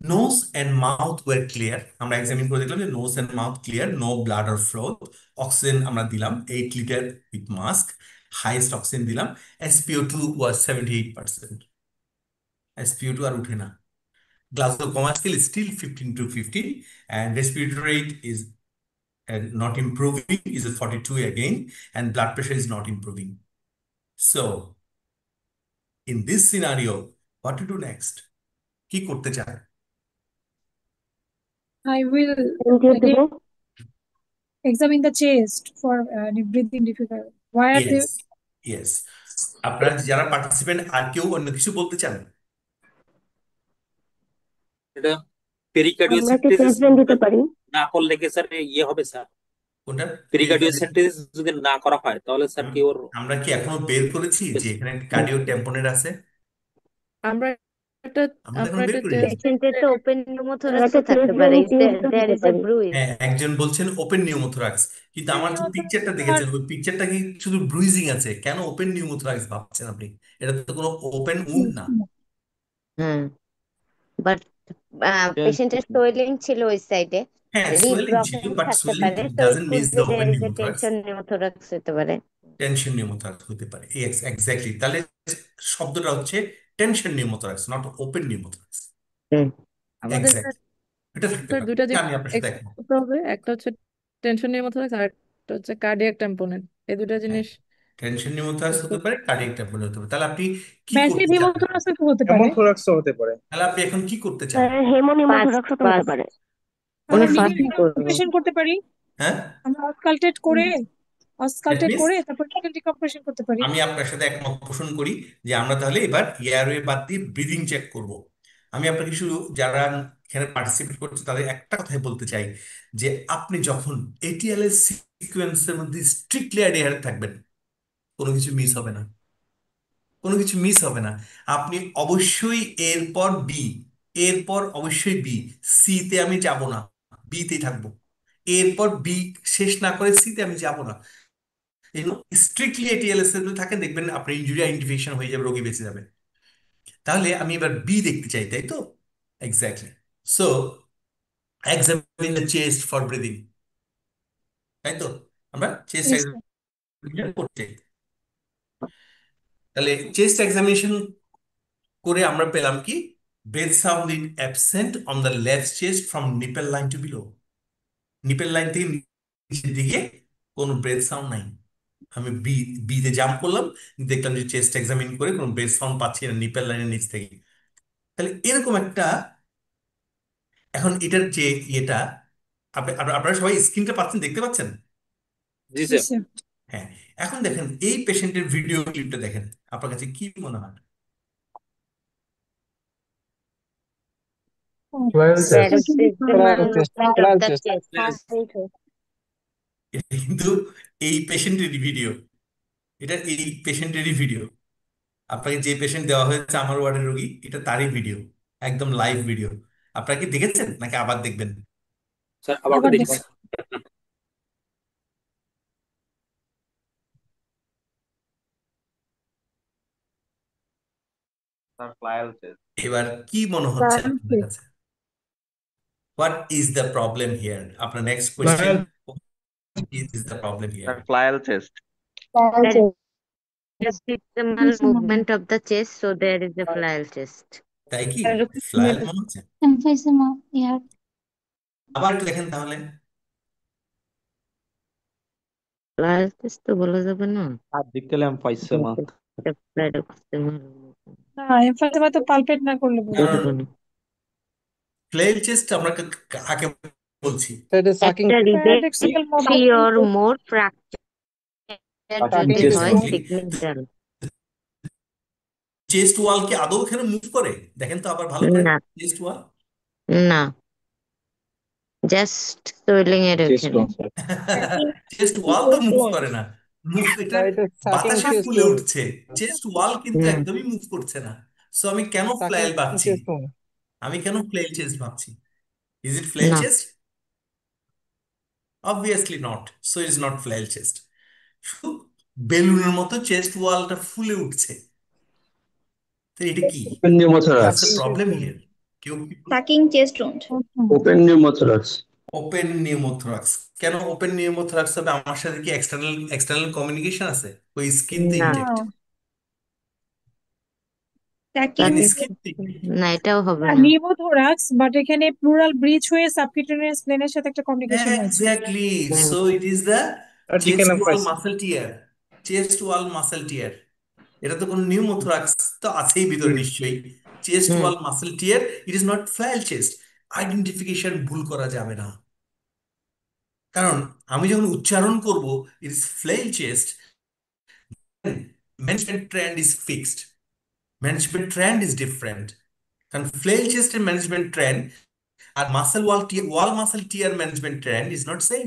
Nose and mouth were clear. আমরা এক্সামিন করে দেখলাম যে nose and mouth clear, no bladder flow. Oxygen আমরা দিলাম 8 litre with mask, highest oxygen দিলাম। SpO2 was 78%. SpO2 আর উঠে না। Glasgow Coma Scale is still 15 to 15, and respiratory rate is not improving, is a 42 again, and blood pressure is not improving. So in this scenario, what to do next? কি করতে চান? I will again examine the chest for breathing difficulty. Why are they? Yes, yes. আপনারা যারা participant আর কেউ অন্য কিছু বলতে চান? এটা পেরিকার্ডিয়াল আমরা কি সেন্টেসিস ট্রান্সলেট দিতে পারি? না করলে কি স্যার ইয়ে হবে স্যার? কোনটা? পেরিকার্ডিয়াল সেন্টেসিস যদি না করা হয় তাহলে স্যার কি ওর আমরা কি এখনো বের করেছি যে এখানে কার্ডিও ট্যাম্পনের আছে? আমরা এটা আমরা এখনো আমরা বের এটা করিনি। পেশেন্টের তো ওপেন নিউমোথোরাক্সও থাকতে পারে, দেয়ার ইজ এ ব্রুইজ। হ্যাঁ, একজন বলছেন ওপেন নিউমোথোরাক্স, কিন্তু আমার যে পিকচারটা দেখেছেন ওই পিকচারটা কি শুধু ব্রুইজিং আছে, কেন ওপেন নিউমোথোরাক্স ভাবছেন আপনি? এটা তো কোনো ওপেন উন্ড না। হ্যাঁ, বাট পেশেন্টের সোয়েলিং ছিল ওই সাইডে, হ্যাঁ, রিব সোয়েলিং ছিল, ব্লকেজ বাট থাকতে সোয়েলিং পারে, so it doesn't could miss be the there open is a pneumothorax. Tension pneumothorax হতে পারে। টেনশন নিউমোথোরাক্স হতে পারে, এক্স্যাক্টলি। তাহলে শব্দটা হচ্ছে tension pneumothorax, not open pneumothorax. Hmm. আমাদের এক্স্যাক্ট, এটা থাকতে স্যার পারে, দুইটা এটা জিনিস আমি আপনার সাথে এক্সপ্লেন একমত। করতে হবে, একটা হচ্ছে টেনশন নিউমোথোরাক্স আর একটা হচ্ছে কার্ডিয়াক টেম্পোনেন্ট। এই দুটা হ্যাঁ, জিনিস টেনশন নিউমোথোরাক্স হতে পারে, কার্ডিয়াক ট্যাম্পন হতে পারে। তাহলে আপনি কি ম্যাসিভ করতে চান? হিমোথোরাক্স তো হতে পারে। হেমোথোরাক্সও হতে পারে। তাহলে আপনি এখন কি করতে চান? হেমোনিউমোথোরাক্সও তো হতে পারে। আমরা উনি লিনিয়ার ফাস্ট করবে। ডিকম্প্রেশন করতে পারি, হ্যাঁ, আমরা অসকালটেট করে দ্যাট মিনস তারপর ডিকম্প্রেশন করতে পারি। আমি আপনার সাথে একমত পোষণ করি যে আমরা তাহলে এবার এয়ারওয়ে বাদ দিয়ে ব্রিদিং চেক করব। আমি আপনাকে শুধু যারা এখানে পার্টিসিপেট করছে তাদের একটা কথাই বলতে চাই যে আপনি যখন এটিএল এর সিকোয়েন্সের মধ্যে স্ট্রিক্টলি অ্যাডায়ার থাকবেন, কোনো কিছু মিস হবে না, কোনো কিছু মিস হবে না। আপনি অবশ্যই এরপর বি, এরপর অবশ্যই বি, সি তে আমি যাব না, বি তেই থাকবো। এরপর বি শেষ না করে সি তে আমি যাব না। স্ট্রিক্টলি এটিএলএস এর মধ্যে থাকেন, দেখবেন আপনার ইনজুরি আইডেন্টিফিকেশন হয়ে যাবে, রোগী বেঁচে যাবে। তাহলে আমি এবার বি দেখতে চাই, তাই তো? Exactly. So examine the chest for breathing, তাই তো? আমরা চেস্ট Yes, sir. এক্সামিনেশন করতে চাই। তাহলে চেস্ট এক্সামিনেশন করে আমরা পেলাম কি? Breath sound in absent on the left chest from nipple line to below. Nipple line থেকে নিচের দিকে কোনো ব্রেথ সাউন্ড নাই। আমি বি তে জাম্প করলাম, দেখলাম যে চেস্ট এক্সামিন করে কোনো ব্রেথ সাউন্ড পাচ্ছি না নিপেল লাইনের নিচ থেকে। তাহলে এরকম একটা, এখন এটার যে ইয়েটা আপনারা সবাই স্ক্রিনটা পাচ্ছেন, দেখতে পাচ্ছেন? জি Yes, স্যার। sir. হ্যাঁ, এখন দেখেন এই পেশেন্টের ভিডিও ক্লিপটা দেখেন, আপনার কাছে কি মনে হয়? There is Trial movement chest, of trial the chest. chest. এটা কিন্তু এই পেশেন্টেরই ভিডিও, এটা এই পেশেন্টেরই ভিডিও। আপনাকে যে পেশেন্ট দেওয়া হয়েছে আমার ওয়ার্ডের রোগী, এটা তারই ভিডিও, একদম লাইভ ভিডিও। আপনারা কি দেখেছেন নাকি আবার দেখবেন? স্যার আবার আবার দেখি দেখি। স্যার। এবার কি মনে হচ্ছে আপনার কাছে? What is the problem here? আপনার next question, is the problem here? Flial chest. There is proximal movement of the chest, so there is a flail chest. তাই কি ফ্লায়াল মনে হচ্ছে? Emphysema, yeah. আবার একটু দেখেন তাহলে। Flail chest তো বলা যাবে না। Radical emphysema. Proximal না, emphysema তো পালপেট না করলে বোঝা যাবে না। ফ্লেল চেস্ট আমরা কাকে বলছি? That is sucking. একটা রিবে Paradoxical 3 movement. or more fracture যদি chest হয় Exactly. সিগমেন্টাল। চেস্ট ওয়াল কি আদৌ এখানে মুভ করে? দেখেন তো আবার ভালো করে না চেস্ট ওয়াল। না, জাস্ট সোয়েলিং এর Chest ওখানে। চেস্ট ওয়াল তো মুভ করে না, মুভ এটা Right, it's sucking বাতাসে chest ফুলে wound. উঠছে, চেস্ট ওয়াল কিন্তু হুম। একদমই মুভ করছে না। সো আমি কেন Sucking ফ্লাইল ভাবছি? chest wound. আমি কেন ফ্লেল চেস্ট ভাবছি? ইজ ইট ফ্লেল না chest? Obviously not. So it is not flail chest. শুধু বেলুনের মতো চেস্ট ওয়ালটা ফুলে উঠছে। তো এটা কি? Open pneumothorax. What's the Sucking problem chest wound. Here? কেউ Sucking chest wound. Open pneumothorax. Open pneumothorax কেন ওপেন নিউমোথোরাক্স হবে? আমার সাথে কি এক্সটার্নাল কমিউনিকেশন আছে? ওই স্কিন তো না ইনটেক্ট, Sucking স্কিন না এটাও হবে না। নিউমোথোরাক্স, বাট এখানে প্লুরাল ব্রিচ হয়ে সাবকিউটেনিয়াস প্লেনের সাথে একটা কমিউনিকেশন হয়েছে। Exactly. Hmm. So it is the Radical chest wall emphysema. Muscle tear, chest wall muscle tear. এটা তো কোনো নিউমোথোরাক্স তো আছেই ভিতরে নিশ্চয়ই। Chest hmm wall muscle tear, it is not flail chest. Identification ভুল করা যাবে না, কারণ আমি যখন উচ্চারণ করব it is flail chest, management trend is fixed, management trend is different. কারণ ফ্লেইল চেস্টের ম্যানেজমেন্ট ট্রেন্ড আর muscle wall muscle tear management trend is not same.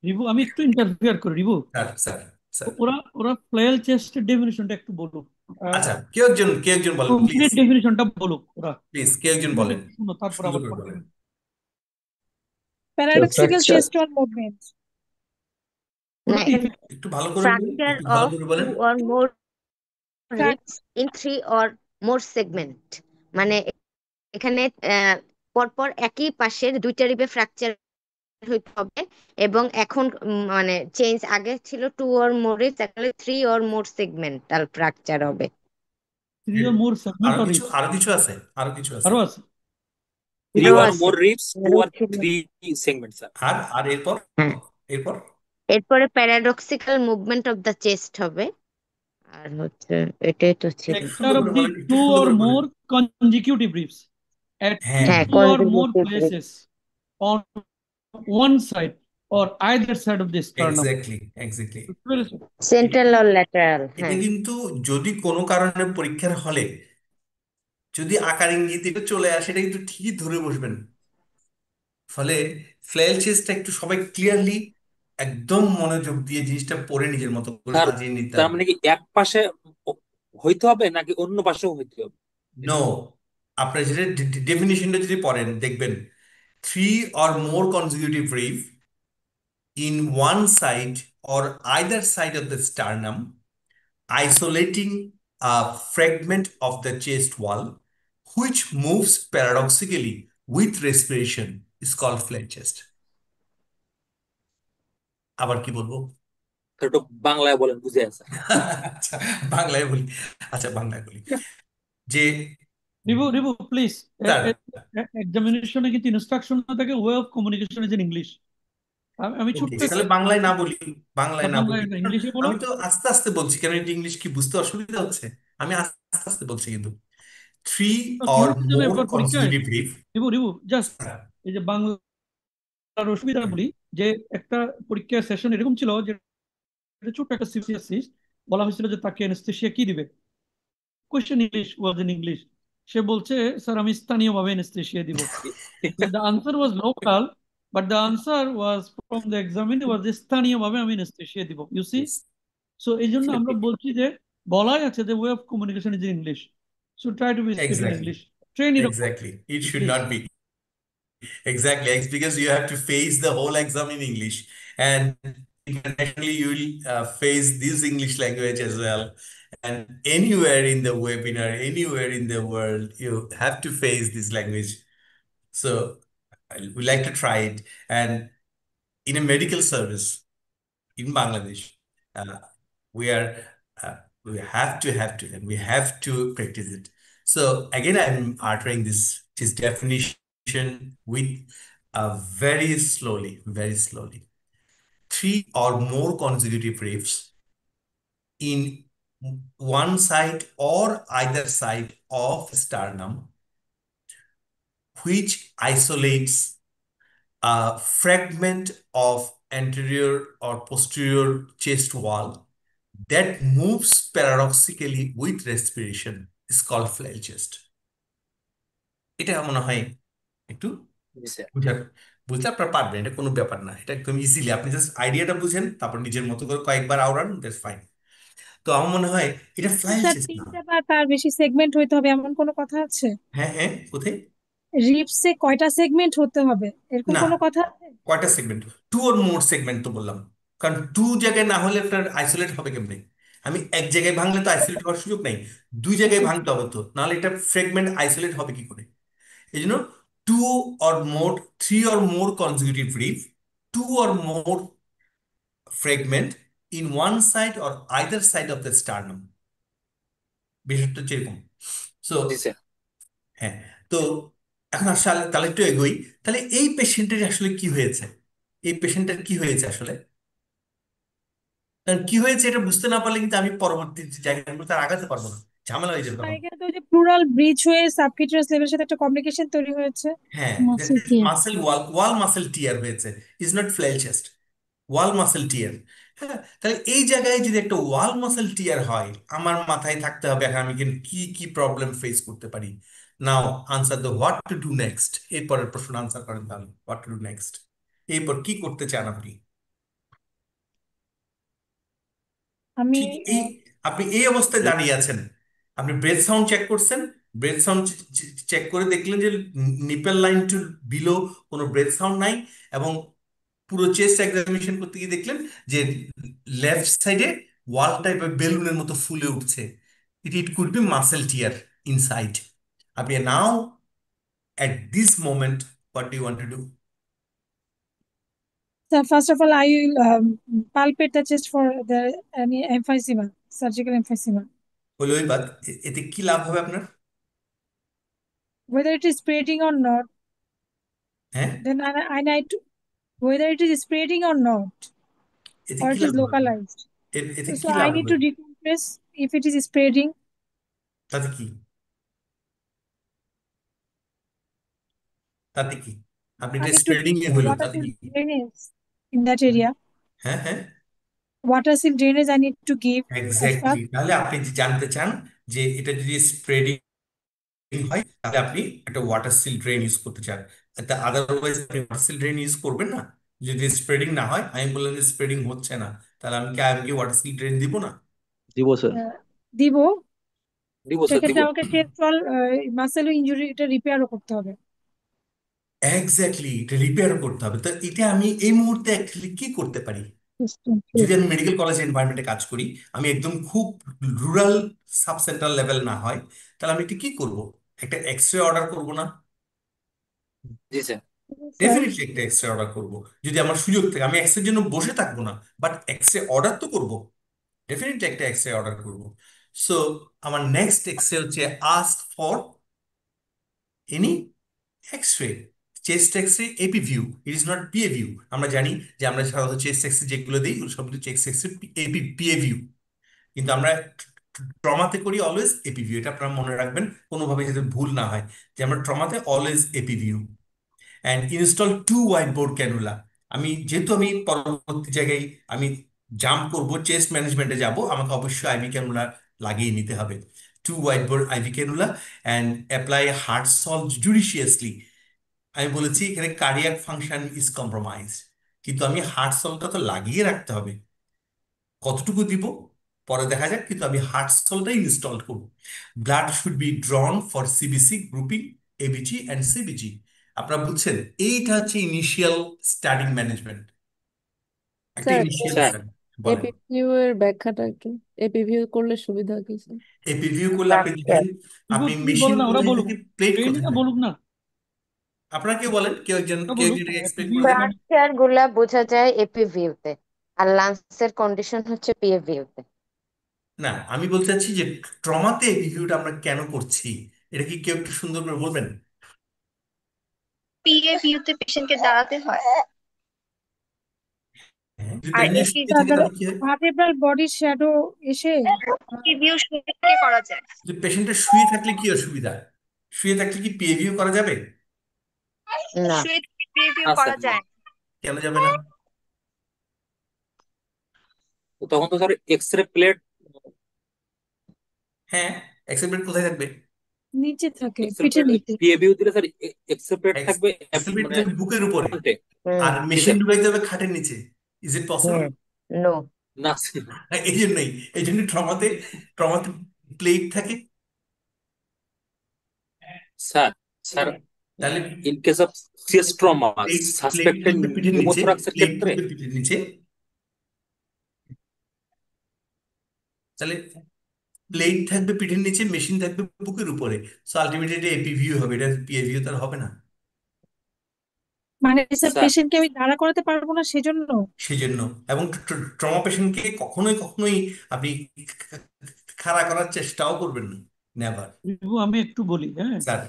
Ribu, আমি একটু ইন্টারফেয়ার করি। রিবু, স্যার স্যার স্যার ওরা ওরা ফ্লেয়ার চেস্টের ডেফিনিশনটা একটু বলুক, আচ্ছা, কেউ একজন বলেন প্লিজ, কমপ্লিট ডেফিনিশনটা বলুক ওরা। প্লিজ কেউ একজন তুমি বলেন, শুনো, তারপর সুন্দর আবার করে কথা বলেন। বলবো। Paradoxical fracture. chest wall movement. না ওটা কি? একটু ভালো করে বলেন, ফ্র্যাকচার একটু ভালো অফ করে 2 বলেন। or more Frac- ribs in 3 or more segment, মানে এখানে পরপর একই পাশের দুইটা রিবে ফ্র্যাকচার হইতে হবে, এবং এখন মানে চেঞ্জ আগে ছিল 2 or more ribs, এখন 3 or more segmental ফ্র্যাকচার হবে। 3 or more segment আরো or কিছু ribs? আরো কিছু আছে, আরো কিছু আছে। আরো আছে? 3 আরো or আছে, more ribs, 2 আরো or ছিল। 3 segments, স্যার। আর আর এরপর হ্যাঁ, এরপর এরপরে paradoxical movement of the chest হবে, আর হচ্ছে এটাই তো ছিল। একটু Fracture সুন্দর of করে the বলেন, একটু 2 সুন্দর or করে বলেন। more consecutive ribs at হ্যাঁ হ্যাঁ, 2 or more consecutive rib, places on one side or either side of the sternum. Exactly. বুঝতে পেরেছো? Central or lateral. এটা হ্যাঁ, কিন্তু যদি কোনো কারণে পরীক্ষার হলে যদি আকার ইঙ্গিত এটা চলে আসে, এটা কিন্তু ঠিকই ধরে বসবেন। ফলে ফ্লেল চেস্টটা একটু সবাই ক্লিয়ারলি একদম মনোযোগ দিয়ে জিনিসটা পড়ে নিজের মতো করে স্যার, সাজিয়ে নিতে তার হবে। মানে কি এক পাশে হইতে হবে নাকি অন্য পাশেও হইতে হবে? নো, আপনার যেটা ডেফিনিশনটা যদি পড়েন দেখবেন, 3 or more consecutive rib in one side or either side of the sternum, isolating a fragment of the chest wall, which moves paradoxically with respiration, is called flat chest. আবার কি বলবো? স্যার, একটু বাংলায় বলেন, বুঝে আছে। আচ্ছা, বাংলায় বলি। আচ্ছা, বাংলায় বলি যে রিবু প্লিজ, স্যার, এক্সামিনেশনে কিন্তু ইনস্ট্রাকশন থাকে way of communication is in English. আমি ওকে, ছোট্ট তাহলে বাংলায় না বলি, বাংলায় না বলি, কারণ ইংলিশে বলো। আমি তো আস্তে আস্তে বলছি, কেন এটা ইংলিশ কি বুঝতে অসুবিধা হচ্ছে? আমি আস্তে আস্তে বলছি কিন্তু। 3 or more পরীক্ষায় consecutive rib. রিবু জাস্ট এই যে বাংলার অসুবিধা বলি, যে একটা পরীক্ষার সেশন এরকম ছিল যে একটা ছোট্ট একটা সিপিএসসি বলা হয়েছিল যে তাকে অ্যানেস্থেসিয়া কি দিবে। Question English was in English. সে বলছে, স্যার আমি স্থানীয়ভাবে অ্যানেস্থেসিয়া দিব। The answer was local, but the answer was from the examine was স্থানীয়ভাবে আমি অ্যানেস্থেসিয়া দিব। You C? Yes. সো এই জন্য আমরা বলছি যে বলাই আছে যে way of communication is in English, so try to be speak in Exactly. English, train it up, Exactly. It should please. not be. Exactly. It's because you have to face the whole exam in English, and internationally you will face this English language as well. And anywhere in the webinar, anywhere in the world, you have to face this language. So we like to try it. And in a medical service in Bangladesh, uh, we are and we have to practice it. So again, I'm altering this definition with very slowly. 3 or more consecutive ribs in one side or either side of sternum, which isolates a fragment of anterior or posterior chest wall that moves paradoxically with respiration, is called flail chest. এটা মনে হয় একটু জি sir. বুঝতে আপনারা পারবেন, এটা কোনো ব্যাপার না, এটা একদম ইজিলি আপনি জাস্ট আইডিয়াটা বুঝেন, তারপর নিজের মতো করে কয়েকবার আওড়ান, দ্যাটস ফাইন। তো আমার মনে হয় এটা ফ্লাইল স্যার, চেস্ট না। 3টা বা তার বেশি সেগমেন্ট হইতে হবে এমন কোনো কথা আছে? হ্যাঁ হ্যাঁ, কোথায়? রিবসে কয়টা সেগমেন্ট হতে হবে এরকম না, কোনো কথা আছে? কয়টা সেগমেন্ট? 2 or more সেগমেন্ট তো বললাম, কারণ 2 জায়গায় না হলে আপনার আইসোলেট হবে কেমনে? আমি এক জায়গায় ভাঙলে তো আইসোলেট হওয়ার সুযোগ নাই, 2 জায়গায় ভাঙতে হবে তো, নাহলে এটা ফ্রেগমেন্ট আইসোলেট হবে কি করে? এই জন্য 2 or more, 3 or more consecutive rib, 2 or more fragment in one side or either side of the sternum. বিষয়টা হচ্ছে এরকম। সো জি স্যার। হ্যাঁ, তো এখন আসলে তাহলে একটু এগোই। তাহলে এই পেশেন্টের আসলে কি হয়েছে? এই পেশেন্টের কি হয়েছে আসলে? কারণ কি হয়েছে এটা বুঝতে না পারলে কিন্তু আমি পরবর্তী জায়গাগুলোতে আর আগাতে পারবো না, ঝামেলা হয়ে যাবে মানে তখন। এখানে তো ওই যে প্লুরাল ব্রিজ হয়ে সাবকিউটারাস লেভেলের সাথে একটা কমিউনিকেশন তৈরি হয়েছে হ্যাঁ, muscle tear. Muscle wall muscle tear হয়েছে, is not flail chest, wall muscle tear. হ্যাঁ, তাহলে এই জায়গায় যদি একটা ওয়াল মাসেল টিয়ার হয়, আমার মাথায় থাকতে হবে এখন আমি কি কি প্রবলেম ফেস করতে পারি। Now answer the what to do next, এরপরের প্রশ্ন আনসার করেন তাহলে, হোয়াট টু ডু নেক্সট, এরপর কি করতে চান আপনি। আমি ঠিক এই আপনি এই অবস্থায় দাঁড়িয়ে আছেন, আপনি ব্রেথ সাউন্ড চেক করছেন, ব্রেথ সাউন্ড চেক করে দেখলেন যে নিপেল লাইন টু বিলো কোনো ব্রেথ সাউন্ড নাই, এবং পুরো চেস্ট এক্সামিনেশন করতে গিয়ে দেখলেন যে লেফট সাইডে ওয়াল টাইপের বেলুনের মতো ফুলে উঠছে, it could be muscle tear inside. আপনি নাও at this moment what do you want to do? So first of all, I will palpate the chest for the any emphysema, surgical emphysema. হলো ওই বাদ, এতে কি লাভ হবে আপনার? Whether it is spreading or not, হ্যাঁ, then I need to, whether it is spreading or not, এতে or কি it is লাভ হবে? localized. এতে So কি I লাভ need হবে? to decompress if it is spreading. তাতে কি, তাতে কি আপনি I এটা need to spreading A give হলো, water তাতে seal কি? drainage in that area. হ্যাঁ হ্যাঁ, Water seal drainage I need to give at exactly. first. তাহলে আপনি যে জানতে চান যে এটা যদি স্প্রেডিং হয় তাহলে আপনি একটা ওয়াটার সিল ড্রেন ইউজ করতে চান, আদারওয়াইজ আপনি ওয়াটার সিল ড্রেন ইউজ করবেন না। যদি স্প্রেডিং না হয়, আমি বললাম যে স্প্রেডিং হচ্ছে না, তাহলে আমি কি ওয়াটার সিল ড্রেন দিব না? দিব স্যার। দিব, দিব স্যার, দিব। সেক্ষেত্রে আমাকে চেস্ট ওয়াল মাসেল ইনজুরি এটা রিপেয়ারও করতে হবে। এক্স্যাক্টলি, এটা রিপেয়ার করতে হবে। তো এটা আমি এই মুহূর্তে অ্যাকচুয়ালি কি করতে পারি? যদি Yes. আমি মেডিকেল কলেজ এনভায়রনমেন্টে কাজ করি, আমি একদম খুব রুরাল সাব সেন্ট্রাল লেভেল না হয়, তাহলে আমি এটা কি করব? একটা এক্সরে অর্ডার করব না? জি স্যার। Sir, ডেফিনেটলি একটা এক্সরে অর্ডার করব, যদি আমার সুযোগ থাকে। আমি এক্সরের জন্য বসে থাকবো না, বাট এক্সরে অর্ডার তো করব, ডেফিনেটলি একটা এক্সরে অর্ডার করব। সো আমার নেক্সট এক্সরে হচ্ছে ask for any x-ray, chest x-ray AP view, it is not PA view. আমরা জানি যে আমরা সাধারণত চেস্ট এক্স-রে যেগুলো দিই ওগুলো সব কিন্তু চেস্ট এক্স-রে পিএ ভিউ, কিন্তু আমরা ট্রমাতে করি অলওয়েজ এপি ভিউ। এটা আপনারা মনে রাখবেন, কোনোভাবে যাতে ভুল না হয়, যে আমরা ট্রমাতে always AP view. And install 2 wide bore cannula. যেহেতু আমি পরবর্তী জায়গায় আমি জাম্প করব, চেস্ট ম্যানেজমেন্টে যাব, আমাকে অবশ্যই আইভি ক্যানুলা লাগিয়ে নিতে হবে। 2 wide bore IV cannula and apply heart solve judiciously. আমি বলেছি এখানে কার্ডিয়াক ফাংশন ইজ কম্প্রোমাইজ, কিন্তু আমি হার্ট সলটা তো লাগিয়ে রাখতে হবে। কতটুকু দিব পরে দেখা যাক, কিন্তু আমি হার্ট সলটা ইনস্টল করব। Blood should be ড্রন for CBC grouping, ABG and CBG. আপনারা বুঝছেন, এইটা হচ্ছে ইনিশিয়াল স্টাডিং ম্যানেজমেন্ট, একটা স্যার ইনিশিয়াল স্যার বলেন। এপিভিউ এর ব্যাখ্যাটা একটু, এপিভিউ করলে সুবিধা কি স্যার? এই প্রিভিউ করলে আপনি দেখেন, আপনি তুমি মেশিন বলো না, ওরা কোথায় বলুক, থাকে, প্লেট কোথায় ট্রেনিংটা থাকে। বলুক না, আপনারা কেউ বলেন, কেউ একজন ওরা কেউ বলুক একজন এক্সপ্লেন রিভিউ করে দেন। মানে ফ্র্যাকচার গুলা বোঝা যায় এপি ভিউতে, আর লাংসের কন্ডিশন হচ্ছে পিএ ভিউতে। না, আমি বলতে চাচ্ছি যে ট্রমাতে রিভিউটা আমরা কেন করছি, এটা কি কেউ একটু সুন্দর করে বলবেন? পিএ ভিউতে পেশেন্টকে দাঁড়াতে হয়, হ্যাঁ, যদি আর পেশেন্ট এপি শুয়ে থাকে তাহলে কি হয়? ভার্টেব্রাল বডি শ্যাডো এসে ভিউ শুয়ে থেকে করা যায়। যদি পেশেন্টটা শুয়ে থাকলে কি অসুবিধা? শুয়ে থাকলে কি পিএ ভিউ করা যাবে? না, শুয়ে থেকে পিএ ভিউ না করা স্যার, যায়। কেন যাবে না? তো তখন তো স্যার এক্সরে প্লেট, হ্যাঁ, এক্সেপ্ট কোথায় থাকবে? নিচে থাকে, এক্সরে পিঠের প্লেট নিচে। পিএভিউ দিলে স্যার এক্সরে প্লেট থাকবে এক্সেপ্ট মানে থাকবে বুকের উপরে, ফ্রন্টে। আর হুম, জি মেশিন স্যার। ঢুকাইতে হবে খাটের নিচে। Is it possible? নো। না স্যার, এই জন্যই, এই জন্য ট্রমাতে ট্রমাতে প্লেট থাকে। স্যার স্যার তাহলে in case of CS trauma plate suspected থাকবে পিঠের নিচে, নিউমোথোরাক্সের প্লেট ক্ষেত্রে থাকবে পিঠের নিচে। তাহলে প্লেট থাকবে পিঠের নিচে, মেশিন থাকবে বুকের উপরে। সো আলটিমেটলি এটা এপিভিউ হবে, এটা পিএভিউ তার হবে না। মানে স্যার স্যার পেশেন্টকে আমি দাঁড়া করাতে পারবো না সেজন্য। সেই জন্য, এবং ট্রমা পেশেন্টকে কখনোই কখনোই আপনি খাড়া করার চেষ্টাও করবেন না, নেভার। রিভু আমি একটু বলি, হ্যাঁ, স্যার,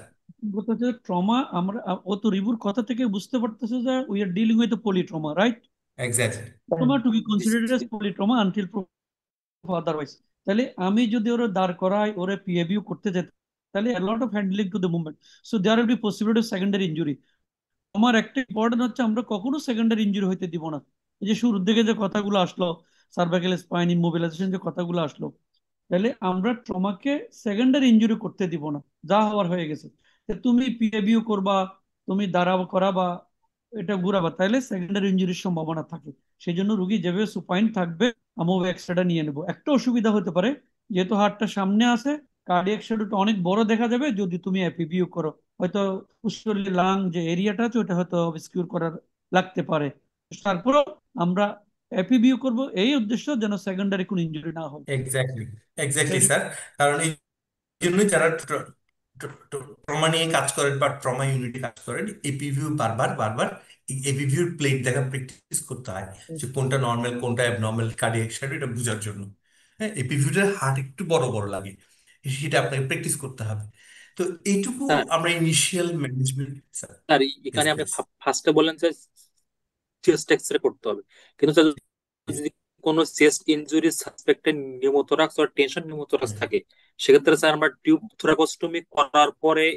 কথা হচ্ছে ট্রমা, আমরা ও তো রিভুর কথা থেকে বুঝতে পারতেছে যে we are dealing with polytrauma, right? Exactly trauma to be considered as polytrauma until proved otherwise. তাহলে আমি যদি ওরা দাঁড় করাই ওরে পিএবিউ করতে যেত, তাহলে a lot of handling to the movement, so there will be possibility of secondary injury. আমার একটা ইম্পর্টেন্ট হচ্ছে আমরা কখনো সেকেন্ডারি ইনজুরি হইতে দিব না। এই যে শুরুর দিকে যে কথাগুলো আসলো, সার্ভাইকাল স্পাইন ইমোবিলাইজেশন যে কথাগুলো আসলো, তাহলে আমরা ট্রমাকে সেকেন্ডারি ইনজুরি করতে দিব না, যা হওয়ার হয়ে গেছে। তুমি পিএবিউ করবা, তুমি দাঁড়াবা করাবা, এটা ঘুরাবা, তাহলে সেকেন্ডারি ইনজুরির সম্ভাবনা থাকে। সেই জন্য রুগী যেভাবে সুপাইন থাকবে আমি এক্সট্রাটা নিয়ে নেবো। একটা অসুবিধা হতে পারে, যেহেতু হাড়টা সামনে আছে, কার্ডিয়াক শ্যাডোটা অনেক বড় দেখা যাবে যদি তুমি এপিবিউ করো। হয়তো ফুসফুসের লাং যে এরিয়াটা আছে ওটা হয়তো অবস্কিউর করার লাগতে পারে। তারপরও আমরা এপিবিউ করব এই উদ্দেশ্য যেন সেকেন্ডারি কোনো ইনজুরি না হয়। এক্স্যাক্টলি এক্স্যাক্টলি স্যার, কারণ এই জন্যই যারা ট্রমা নিয়ে কাজ করেন বা ট্রমা ইউনিটে কাজ করেন, এপিভিউ বারবার বারবার এপিভিউর প্লেট দেখা প্র্যাকটিস করতে হয়, যে কোনটা নর্মাল কোনটা অ্যাবনর্মাল কার্ডিয়াক শ্যাডো, এটা বোঝার জন্য। হ্যাঁ, এপিভিউটার হার্ট একটু বড় বড় লাগে, সেটা আপনাকে প্র্যাকটিস করতে হবে। তো এইটুকু স্যার আমরা initial management. Sir sir yes এখানে আপনি প্লিজ। ফার্স্টে বললেন যে চেস্ট এক্সরে করতে হবে, কিন্তু স্যার যদি কোনো চেস্ট ইনজুরি সাসপেক্টেড নিউমোথোরাক্স বা টেনশন নিউমোথোরাক্স থাকে, সেক্ষেত্রে স্যার আমরা টিউব থোরাকোস্টমি করার পরে,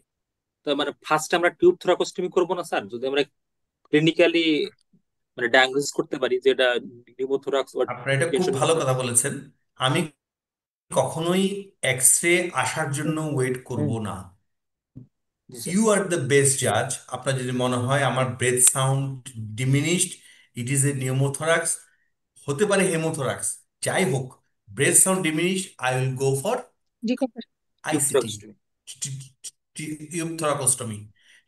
মানে ফার্স্ট আমরা টিউব থোরাকোস্টমি করবো না স্যার, যদি আমরা ক্লিনিক্যালি মানে ডায়াগনোসিস করতে পারি যে এটা নিউমোথোরাক্স বা আপনার এটা খুব টেনশন ভালো কথা নিউমোথোরাক্স। বলেছেন। আমি কখনোই এক্সরে আসার জন্য ওয়েট করব না। জি sir. You are the best জাজ। আপনার যদি মনে হয় আমার breath sound diminished, it is a pneumothorax, হতে পারে হেমোথোরাক্স, যাই হোক, breath sound diminished, I will go for decompress tube ICT, thoracostomy. Tube thoracostomy.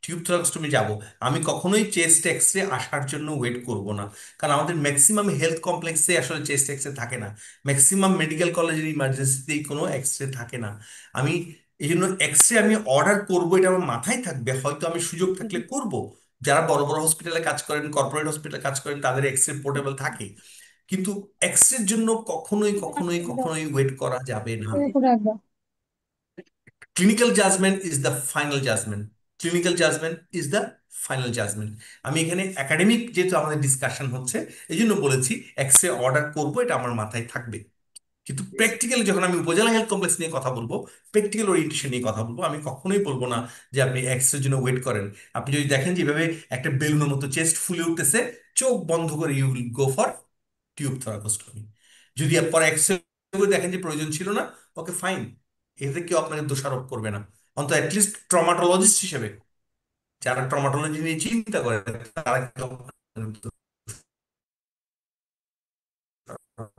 Tube thoracostomy যাব। আমি কখনোই চেস্ট এক্সরে আসার জন্য ওয়েট করব না, কারণ আমাদের ম্যাক্সিমাম হেলথ কমপ্লেক্সে আসলে চেস্ট এক্সরে থাকে না, ম্যাক্সিমাম মেডিকেল কলেজের ইমার্জেন্সিতেই কোনো এক্সরে থাকে না। আমি এই জন্য এক্সরে আমি অর্ডার করব, এটা আমার মাথায় থাকবে, হয়তো আমি সুযোগ থাকলে করব। যারা বড় বড় হসপিটালে কাজ করেন, কর্পোরেট হসপিটালে কাজ করেন, তাদের এক্সরে পোর্টেবল থাকে, কিন্তু এক্সরের জন্য কখনোই কখনোই কখনোই ওয়েট করা যাবে না। একবার clinical judgement is the final judgement. Clinical judgement is the final judgement. আমি এখানে একাডেমিক যেহেতু আমাদের ডিসকাশন হচ্ছে, এই জন্য বলেছি এক্সরে অর্ডার করবো, এটা আমার মাথায় থাকবে। কিন্তু প্র্যাকটিক্যালি যখন আমি উপজেলা হেলথ কমপ্লেক্স নিয়ে কথা বলবো, প্র্যাকটিক্যাল ওরিয়েন্টেশন নিয়ে কথা বলবো, আমি কখনোই বলবো না যে আপনি এক্সরের জন্য ওয়েট করেন। আপনি যদি দেখেন যেভাবে একটা বেলুনের মতো চেস্ট ফুলে উঠতেছে, চোখ বন্ধ করে you will go for tube thoracostomy. যদি পরে এক্সরে দেখেন যে প্রয়োজন ছিল না, ওকে ফাইন, এতে কেউ আপনাকে দোষারোপ করবে না। অন্তত অ্যাটলিস্ট ট্রমাটোলজিস্ট হিসেবে, যারা ট্রমাটোলজি নিয়ে চিন্তা করে, তারা কেউ আপনাকে দোষারোপ করবে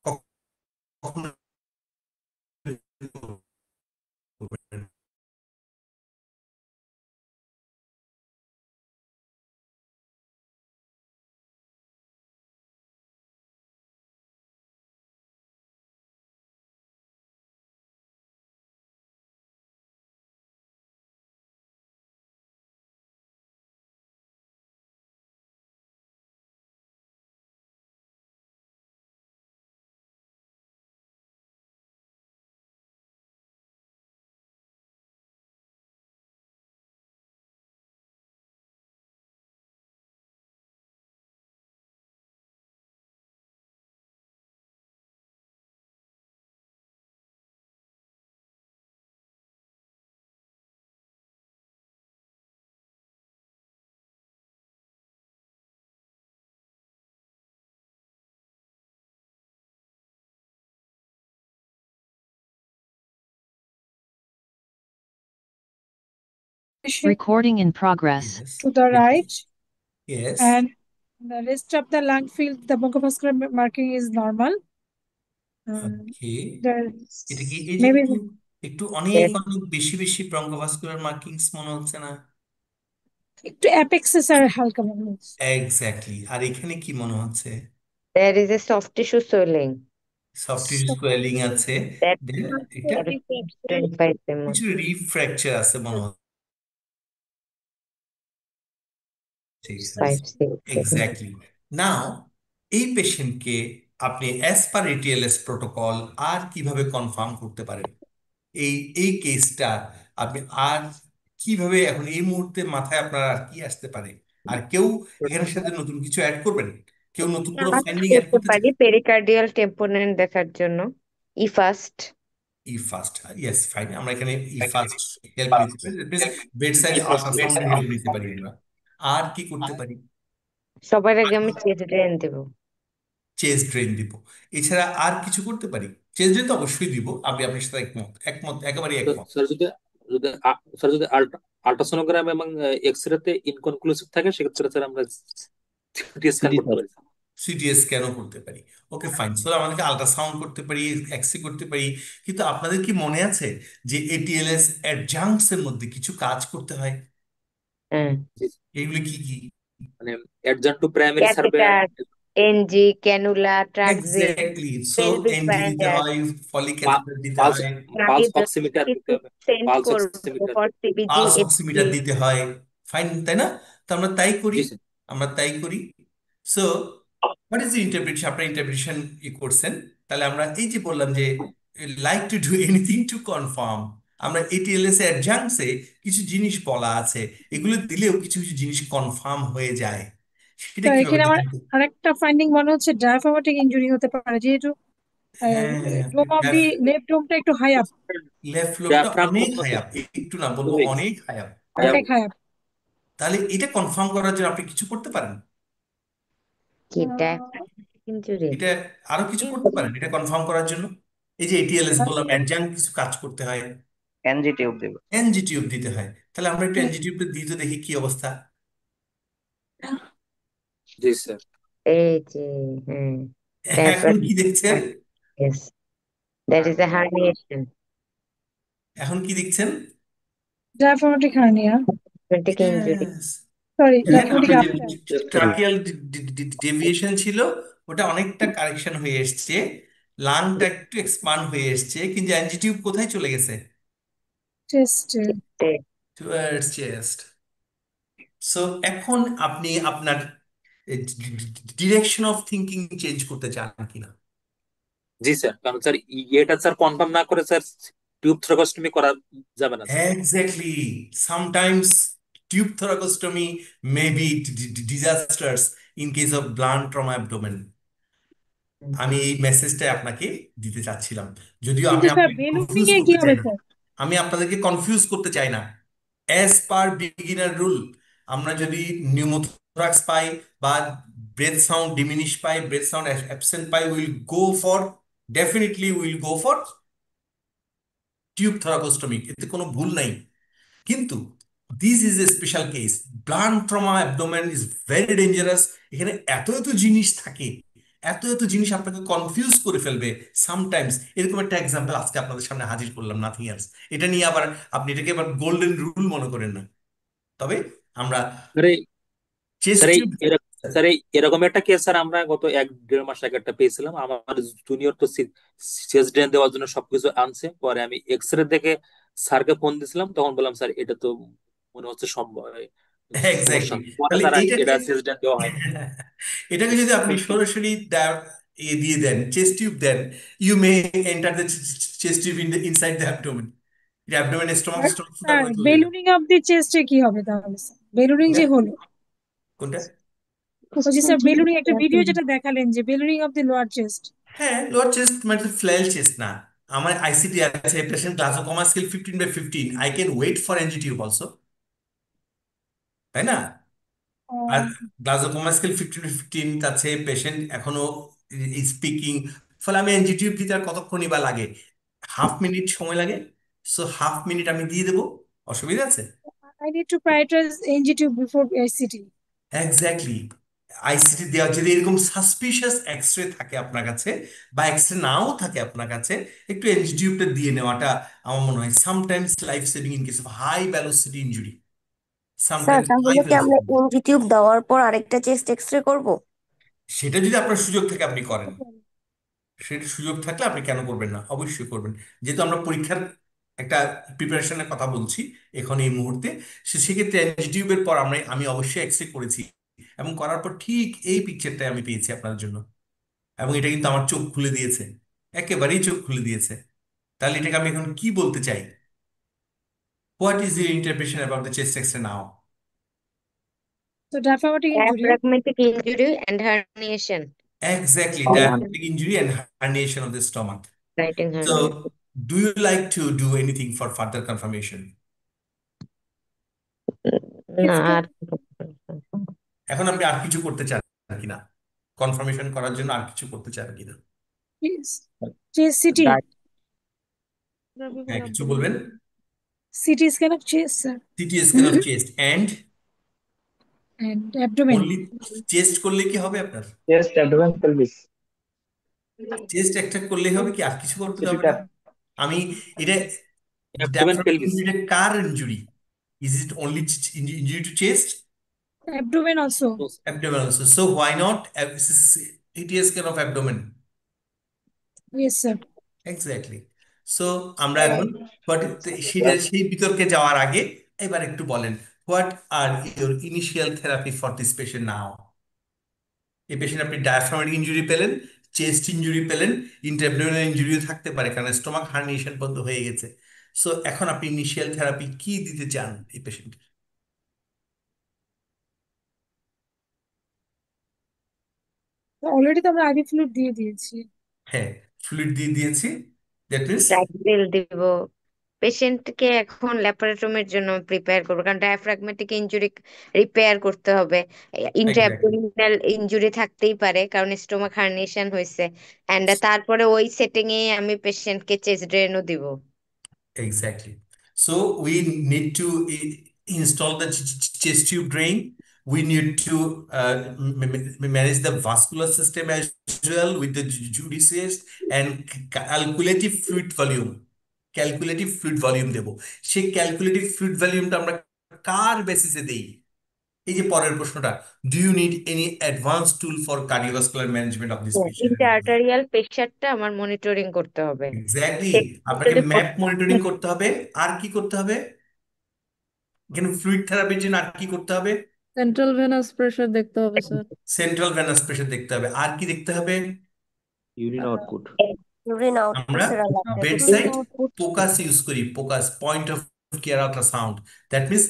না। কখনো করবে না। Recording in progress. To the right, Yes. and the rest of the lung field, the bronchoscopy marking is normal. Okay, There's এটা কি এই যে maybe একটু একটু অনেক অনেক বেশি বেশি ব্রঙ্কোভাস্কুলার মার্কিংস মনে হচ্ছে না? একটু অ্যাপেক্সেস আর হালকা মনে হচ্ছে। এক্স্যাক্টলি। আর এখানে কি মনে হচ্ছে? There is a soft tissue swelling. Soft tissue swelling আছে, That দেন এটা 25 mm. কিছু রিফ্র্যাকচার আছে মনে হচ্ছে 5, 6, 7. এক্স্যাক্টলি। নাও এই পেশেন্টকে আপনি অ্যাজ পার এটিএলএস প্রোটোকল আর কিভাবে কনফার্ম করতে পারেন? এই এই কেসটা আপনি আর কিভাবে এখন এই মুহূর্তে মাথায় আপনার আর কি আসতে পারে? আর কেউ এখানের সাথে নতুন কিছু অ্যাড করবেন? কেউ নতুন কোনো কাজ ফাইন্ডিং অ্যাড করতে করতে পারি চান? পেরিকার্ডিয়াল টেম্পোনেন্ট দেখার জন্য ফার্স্ট। ই ফার্স্ট, ইয়েস ফাইন, আমরা এখানে ই ফার্স্ট হেল্প নিতে পারি, বেড সাইড আল্ট্রাসাউন্ডের হেল্প নিতে পারি আমরা। আর কি করতে পারি? সবার আগে আমি চেস্ট ড্রেন দেব। চেস্ট ড্রেন দিব। এছাড়া আর কিছু করতে পারি? চেস্ট ড্রেন তো অবশ্যই দিব, আমি আপনার সাথে একমত, একেবারে একমত। স্যার যদি যদি স্যার যদি আল্ট্রাসোনোগ্রাম এবং এক্সরে তে ইনকনক্লুসিভ থাকে সেক্ষেত্রে স্যার আমরা সিটি স্ক্যান করতে পারি। সিটি স্ক্যানও করতে পারি। ওকে ফাইন, সো আমাদেরকে আল্ট্রাসাউন্ড করতে পারি, এক্সরে করতে পারি, কিন্তু আপনাদের কি মনে আছে যে এটিএলএস অ্যাডজাংক্টস এর মধ্যে কিছু কাজ করতে হয়? হ্যাঁ, এগুলি কি কি? মানে adjunct to primary survey, catheter, NG, cannula, ট্রাকজিন, এক্স্যাক্টলি, সো পেলভিক এনজি দিতে বাইন্ডার, হয়, ফলিক ক্যাথেটার দিতে পালস হয়, পালস আমি যদি অক্সিমিটার দিতে কিছু হবে, সেন্ড পালস করবো অক্সিমিটার। ফর সিবিজি, পালস এফজি। অক্সিমিটার দিতে হয়, ফাইন, তাই না? তো আমরা তাই করি, জি স্যার। আমরা তাই করি। So what is the interpretation? আপনার ইন্টারপ্রিটেশন করছেন, তাহলে আমরা এই যে বললাম যে like to do anything to confirm, আমরা এটিএলএস এর অ্যাডজাংসে কিছু জিনিস বলা আছে, এগুলো দিলেও কিছু কিছু জিনিস কনফার্ম হয়ে যায়। সেটা স্যার কিভাবে এখানে আমার দিবেন? আরেকটা ফাইন্ডিং মনে হচ্ছে ডায়াফ্রাগমেটিক ইনজুরি হতে পারে, যেহেতু হ্যাঁ, ডোম অফ দি লেফট ডোমটা একটু হাই আপ, লেফট লোবটা ডায়াফ্রাম অনেক হাই আপ, একটু না বলবো অনেক হাই আপ। অনেক হাই আপ। তাহলে এটা কনফার্ম করার জন্য আপনি কিছু করতে পারেন? কি ইনজুরি? এটা আরো কিছু করতে পারেন এটা কনফার্ম করার জন্য? এই যে এটিএলএস বললাম, অ্যাডজাংক্ট কিছু কাজ করতে হয়, এনজি টিউব দেব। এনজি টিউব দিতে হয়। তাহলে আমরা একটু এনজি টিউবটা দিই তো, দেখি কি অবস্থা। জি স্যার। এই যে হ্যাঁ, এখন কি দেখছেন? yes, that is a herniation. এখন কি দেখছেন? Diaphragmatic hernia, Traumatic injury. Yes. Sorry দেখেন ডায়াফ্রাগমেটিক আপনার যে আপটার। ট্রাকিয়াল ডেভিয়েশন ছিল ওটা অনেকটা কারেকশন হয়ে এসছে, লাংটা একটু এক্সপান্ড হয়ে এসছে, কিন্তু এনজি টিউব কোথায় চলে গেছে? চেস্টে। Towards chest. সো এখন আপনি আপনার ডিরেকশন অফ থিঙ্কিং চেঞ্জ করতে চান কিনা? জি স্যার, কারণ স্যার এটা স্যার কনফার্ম না করে স্যার টিউব থ্রাকোস্টমি করা যাবে না sir. Exactly. Sometimes tube thoracostomy may be disasters in case of blunt trauma abdomen. আমি এই মেসেজটা আপনাকে দিতে চাচ্ছিলাম, যদিও কিন্তু আমি স্যার আপনাকে বেলুনিং কনফিউজ এ কি করতে চাই হবে না, স্যার? আমি আপনাদেরকে কনফিউজ করতে চাই না। অ্যাজ পার বিগিনার রুল, আমরা যদি নিউমোথোরাক্স পাই বা ব্রেথ সাউন্ড ডিমিনিশ পাই, ব্রেথ সাউন্ড অ্যাবসেন্ট পাই, will go for, definitely will go for tube thoracostomy, এতে কোনো ভুল নাই। কিন্তু this is a special case, blunt trauma abdomen is very dangerous. এখানে এত এত জিনিস থাকে, এত এত জিনিস আপনাকে কনফিউজ করে ফেলবে সামটাইমস। এরকম একটা এক্সাম্পল আজকে আপনাদের সামনে হাজির করলাম, নাথিং এলস। এটা নিয়ে আবার আপনি এটাকে আবার গোল্ডেন রুল মনে করেন না। তবে আমরা চেস্ট স্যার টিউব, স্যার এরকম একটা কেস স্যার আমরা গত 1-1.5 মাস আগে একটা পেয়েছিলাম। আমার জুনিয়র তো চেস্ট ড্রেন দেওয়ার জন্য সবকিছু আনছে, পরে আমি এক্সরে দেখে স্যারকে ফোন দিয়েছিলাম, তখন বললাম স্যার এটা তো মনে হচ্ছে সমস্যা, এক্স্যাক্টলি। পরে তাহলে স্যার এইটাকে এটা চেস্ট ড্রেন দেওয়া হয়নি। এটাকে যদি আপনি সরাসরি দিয়ে দেন, চেস্ট টিউব দেন, you may enter the chest tube in the inside the abdomen, abdomen stomach stomach ফুটা স্যার করে চলে যাবে। বেলুনিং অফ দি চেস্টে কি হবে তাহলে স্যার? বেলুনিং যে হলো, কোনটা? বলছি স্যার বেলুনিং একটা ভিডিও যেটা দেখালেন যে ballooning of the lower chest. হ্যাঁ, লোয়ার চেস্ট মানে ফ্ল্যাল চেস্ট না। আমার আইসিটি আছে, patient Glasgow coma scale 15/15, I can wait for NG tube also, তাই না? আর গ্লাসোকোমা স্কেল 15/15 আছে, পেশেন্ট এখনো স্পিকিং, ফলে আমি এনজি টিউব দিতে আর কতক্ষণই বা লাগে? হাফ মিনিট সময় লাগে। সো হাফ মিনিট আমি দিয়ে দেবো, অসুবিধা আছে? I need to prioritize NG tube before ICT. Exactly. ICT দেওয়া যদি এরকম সাসপিশিয়াস এক্সরে থাকে আপনার কাছে, বা এক্সরে নাও থাকে আপনার কাছে, একটু এনজি টিউবটা দিয়ে নেওয়াটা আমার মনে হয় sometimes life saving in case of high velocity injury, sir sometimes high তাহলে কি আমরা ভ্যালোসিটি। এনজি টিউব দেওয়ার পর আরেকটা চেস্ট এক্সরে করব? সেটা যদি আপনার সুযোগ থাকে আপনি করেন, সেটা সুযোগ থাকলে আপনি কেন করবেন না? অবশ্যই করবেন। যেহেতু আমরা পরীক্ষার একটা প্রিপারেশনের কথা বলছি এখন এই মুহূর্তে, সেক্ষেত্রে এনএসডিউবের পর আমি অবশ্যই এক্সপেক্ট করেছি, এবং করার পর ঠিক এই পিকচারটাই আমি পেয়েছি আপনার জন্য। এবং এটা কিন্তু আমার চোখ খুলে দিয়েছে, একেবারেই চোখ খুলে দিয়েছে। তাহলে এটাকে আমি এখন কি বলতে চাই? What is your interpretation about the chest x-ray now? So diaphragmatic injury. Diaphragmatic injury and herniation. Exactly, Oh, diaphragmatic injury and herniation of the stomach. writing herniation. So, do you like to do anything for further confirmation? না If আর এখন আপনি আর কিছু করতে চান কিনা? Confirmation করার জন্য আর কিছু করতে চান কিনা? chest CT. হ্যাঁ, কিছু বলবেন? CT scan of chest, sir, city scan of chest and abdomen. Only chest করলে কি হবে আপনার? চেস্ট অ্যাবডোমেন পেলভিস চেস্ট একটা করলেই হবে কি, আর কিছু করতে হবে সিটিটা না? আমি এটা abdomen diaphragmatic pelvis. injury car injury? Is it only injury to chest? Abdomen also. Abdomen also. So why not CT scan of abdomen? Yes, sir. Exactly. So আমরা এখন সেই বিতর্কে যাওয়ার আগে এবার একটু বলেন, what are your initial therapy for this patient now? এই পেশেন্ট আপনি ডায়াফ্রামেটিক ইনজুরি পেলেন, চেস্ট ইনজুরি পেলেন, ইন্টারঅ্যাবডোমিনাল ইনজুরিও থাকতে পারে কারণ স্টোমাক হার্নিয়েশন পর্যন্ত হয়ে গেছে। সো এখন আপনি ইনিশিয়াল থেরাপি কি দিতে চান এই পেশেন্টের? অলরেডি তো আমরা আইভি ফ্লুইড দিয়ে দিয়েছি। হ্যাঁ, ফ্লুইড দিয়ে দিয়েছি, দ্যাট মিনস ট্রাইক্সিল দিব। পেশেন্টকে এখন ল্যাপারেটমির জন্য প্রিপেয়ার করবো, কারণ ডায়াফ্রাগমেটিক ইনজুরি রিপেয়ার করতে হবে। এক্স্যাক্টলি ইন্ট্রাঅ্যাবডোমিনাল ইনজুরি থাকতেই পারে কারণ স্টোমাক হার্নিয়েশন হয়েছে, এন্ড তারপরে ওই সেটিং এ আমি পেশেন্টকে চেস্ট ড্রেনও দিব। Exactly. So we need to install the chest tube drain. We need to manage the vascular system as well with the judicious and calculative fluid volume. Calculative fluid volume দেব। সেই calculative fluid ভলিউমটা আমরা কার বেসিসে দেই? এই যে পরের প্রশ্নটা, do you need any advance tool for cardiovascular management of this patient? Interarterial প্রেশারটা আমার মনিটরিং করতে হবে। এক্স্যাক্টলি, আপনাকে সেক্ষেত্রে ম্যাপ মনিটরিং করতে হবে। আর কি করতে হবে? এখানে ফ্লুইড থেরাপির জন্য আর কি করতে হবে? সেন্ট্রাল ভেনাস প্রেশার দেখতে হবে স্যার। সেন্ট্রাল ভেনাস প্রেশার দেখতে হবে। আর কি দেখতে হবে? Urine output. ইউরিন আমরা আউটপুট বেডসাইড পোকাস ইউজ করি, POCUS point of care ultrasound. That means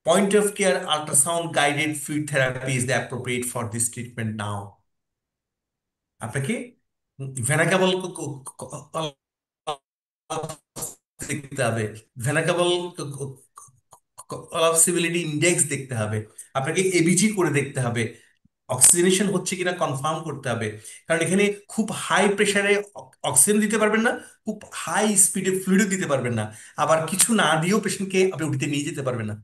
point of care ultrasound guided fluid therapy is the appropriate for this treatment now. আপনাকে ভেনাকেবল দেখতে হবে, ভেনাকেবল কলাপসিবিলিটি ইন্ডেক্স দেখতে হবে, আপনাকে এবিজি করে দেখতে হবে, অক্সিজেনেশন হচ্ছে কিনা কনফার্ম করতে হবে। কারণ এখানে খুব হাই প্রেসারে অক্সিজেন দিতে পারবেন না, খুব হাই স্পিডে ফ্লুইডও দিতে পারবেন না, আবার কিছু না দিয়েও পেশেন্টকে আপনি উঠিতে নিয়ে যেতে পারবেন না।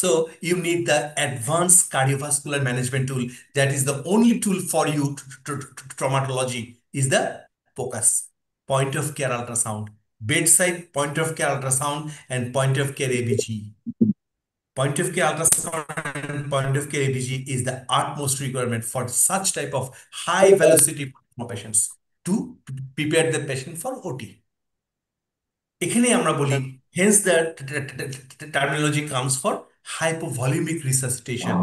So you need the advanced cardiovascular management tool. That is the only tool for you to traumatology is the POCUS, point of care ultrasound, bedside point of care ultrasound and point of care ABG. Point of care ultrasound and point of care ABG is the utmost requirement for such type of high velocity patients to prepare the patient for OT. এখানে আমরা বলি, hence the terminology comes for hypovolemic resuscitation,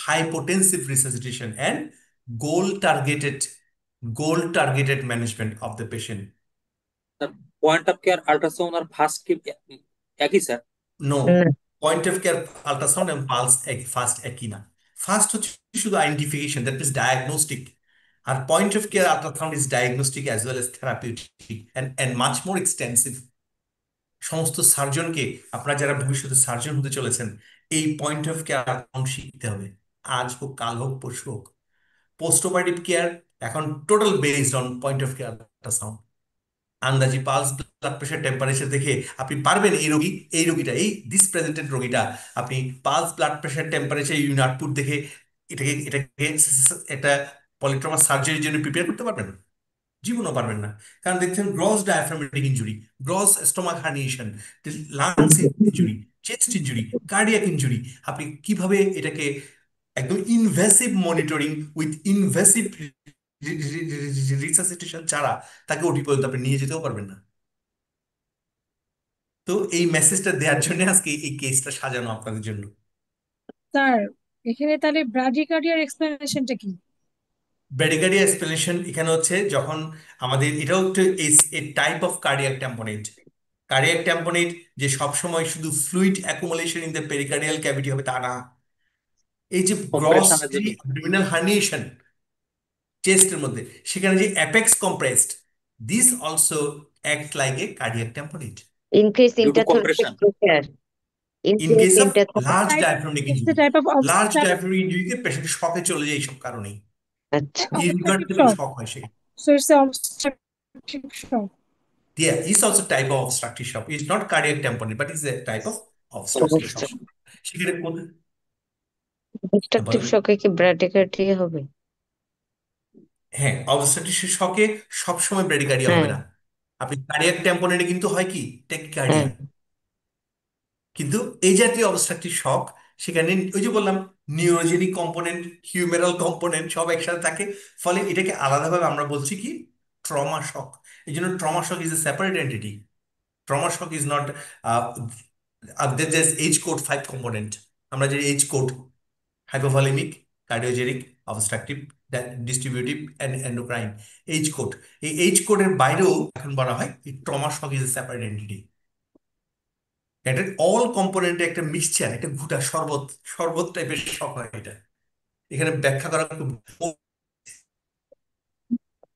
hypotensive resuscitation and goal targeted management of the patient. Point of care ultrasound আর FAST কি একই sir? No, point of care ultrasound and pulse fast একই না। FAST হচ্ছে শুধু identification, that means diagnostic, আর point of care ultrasound is diagnostic as well as therapeutic and much more extensive. সমস্ত সার্জনকে, আপনারা যারা ভবিষ্যতে সার্জন হতে চলেছেন, এই পয়েন্ট অফ কেয়ার আল্ট্রাসাউন্ড শিখতে হবে, আজ হোক কাল হোক পরশু হোক। পোস্ট অপারেটিভ কেয়ার এখন total based on point of care ultrasound. আন্দাজি পালস, ব্লাড প্রেশার, টেম্পারেচার দেখে আপনি পারবেন এই রোগীটা, এই ডিসপ্রেজেন্টেড রোগীটা, আপনি pulse, blood pressure, temperature, urine output দেখে এটাকে একটা পলিট্রমা সার্জারির জন্য প্রিপেয়ার করতে পারবেন? জীবনও পারবেন না। কারণ দেখছেন gross diaphragmatic injury, gross stomach herniation, lungs injury, chest injury, cardiac injury, আপনি কিভাবে এটাকে একদম invasive monitoring with invasive resuscitation ছাড়া তাকে ওটি পর্যন্ত আপনি নিয়ে যেতেও পারবেন না। তো এই মেসেজটা দেওয়ার জন্য আজকে এই কেসটা সাজানো আপনাদের জন্য। স্যার এখানে তাহলে ব্রাডিকার্ডিয়ার এক্সপ্লেনেশনটা কি? ব্র্যাডিকার্ডিয়া এক্সপ্লেনেশন এখানে হচ্ছে যখন আমাদের এটাও একটা a type of cardiac tamponade. Cardiac tamponade যে সবসময় শুধু fluid accumulation in the pericardial cavity হবে তা না। এই যে কম্প্রেশনের গ্রসলি জন্য অ্যাবডোমিনাল হার্নিয়েশন চেস্টের মধ্যে, সেখানে যে apex compressed, this also act like a cardiac tamponade increase due to interthoracic compression. Pressure, in increase case of large interthoracic. Diaphragmatic it's a injury. Type of large diaphragmatic ইনজুরিতে patient শকে চলে যায় এইসব কারণেই, আচ্ছা, obstructive ইররিভার্সিবল shock. শক হয় সে। So it's a obstructive shock. Yeah, is also type of obstructive shock. It's not cardiac tamponade, but it's a type of obstructive shock. সেখানে কোন অবস্ট্রাকটিভ বলেন? শকে কি ব্র্যাডিকার্ডিয়া হবে? হ্যাঁ, অবস্ট্রাকটিভ শকে সবসময় ব্র্যাডিকার্ডিয়া হ্যাঁ হবে না। আপনি কার্ডিয়াক ট্যাম্পোনেডে কিন্তু হয় কি হ্যাঁ ট্যাকিকার্ডিয়া। কিন্তু এই জাতীয় অবস্ট্রাকটিভ শক সেখানে ওই যে বললাম নিউরোজেনিক কম্পোনেন্ট, হিউমেরাল কম্পোনেন্ট সব একসাথে থাকে, ফলে এটাকে আলাদাভাবে আমরা বলছি কি ট্রমা শক। এই জন্য trauma shock is a separate entity. Trauma shock is not H code 5 component. আমরা যে H code hypovolaemic, cardiogenic, obstructive, distributive and endocrine, H code, এই এইচ কোডের বাইরেও এখন বলা হয় trauma shock is a separate entity. এটা অল কম্পোনেন্টে একটা মিক্সচার, একটা ঘুটা শরবত শরবত টাইপের শক হয় এটা। এখানে ব্যাখ্যা করা খুব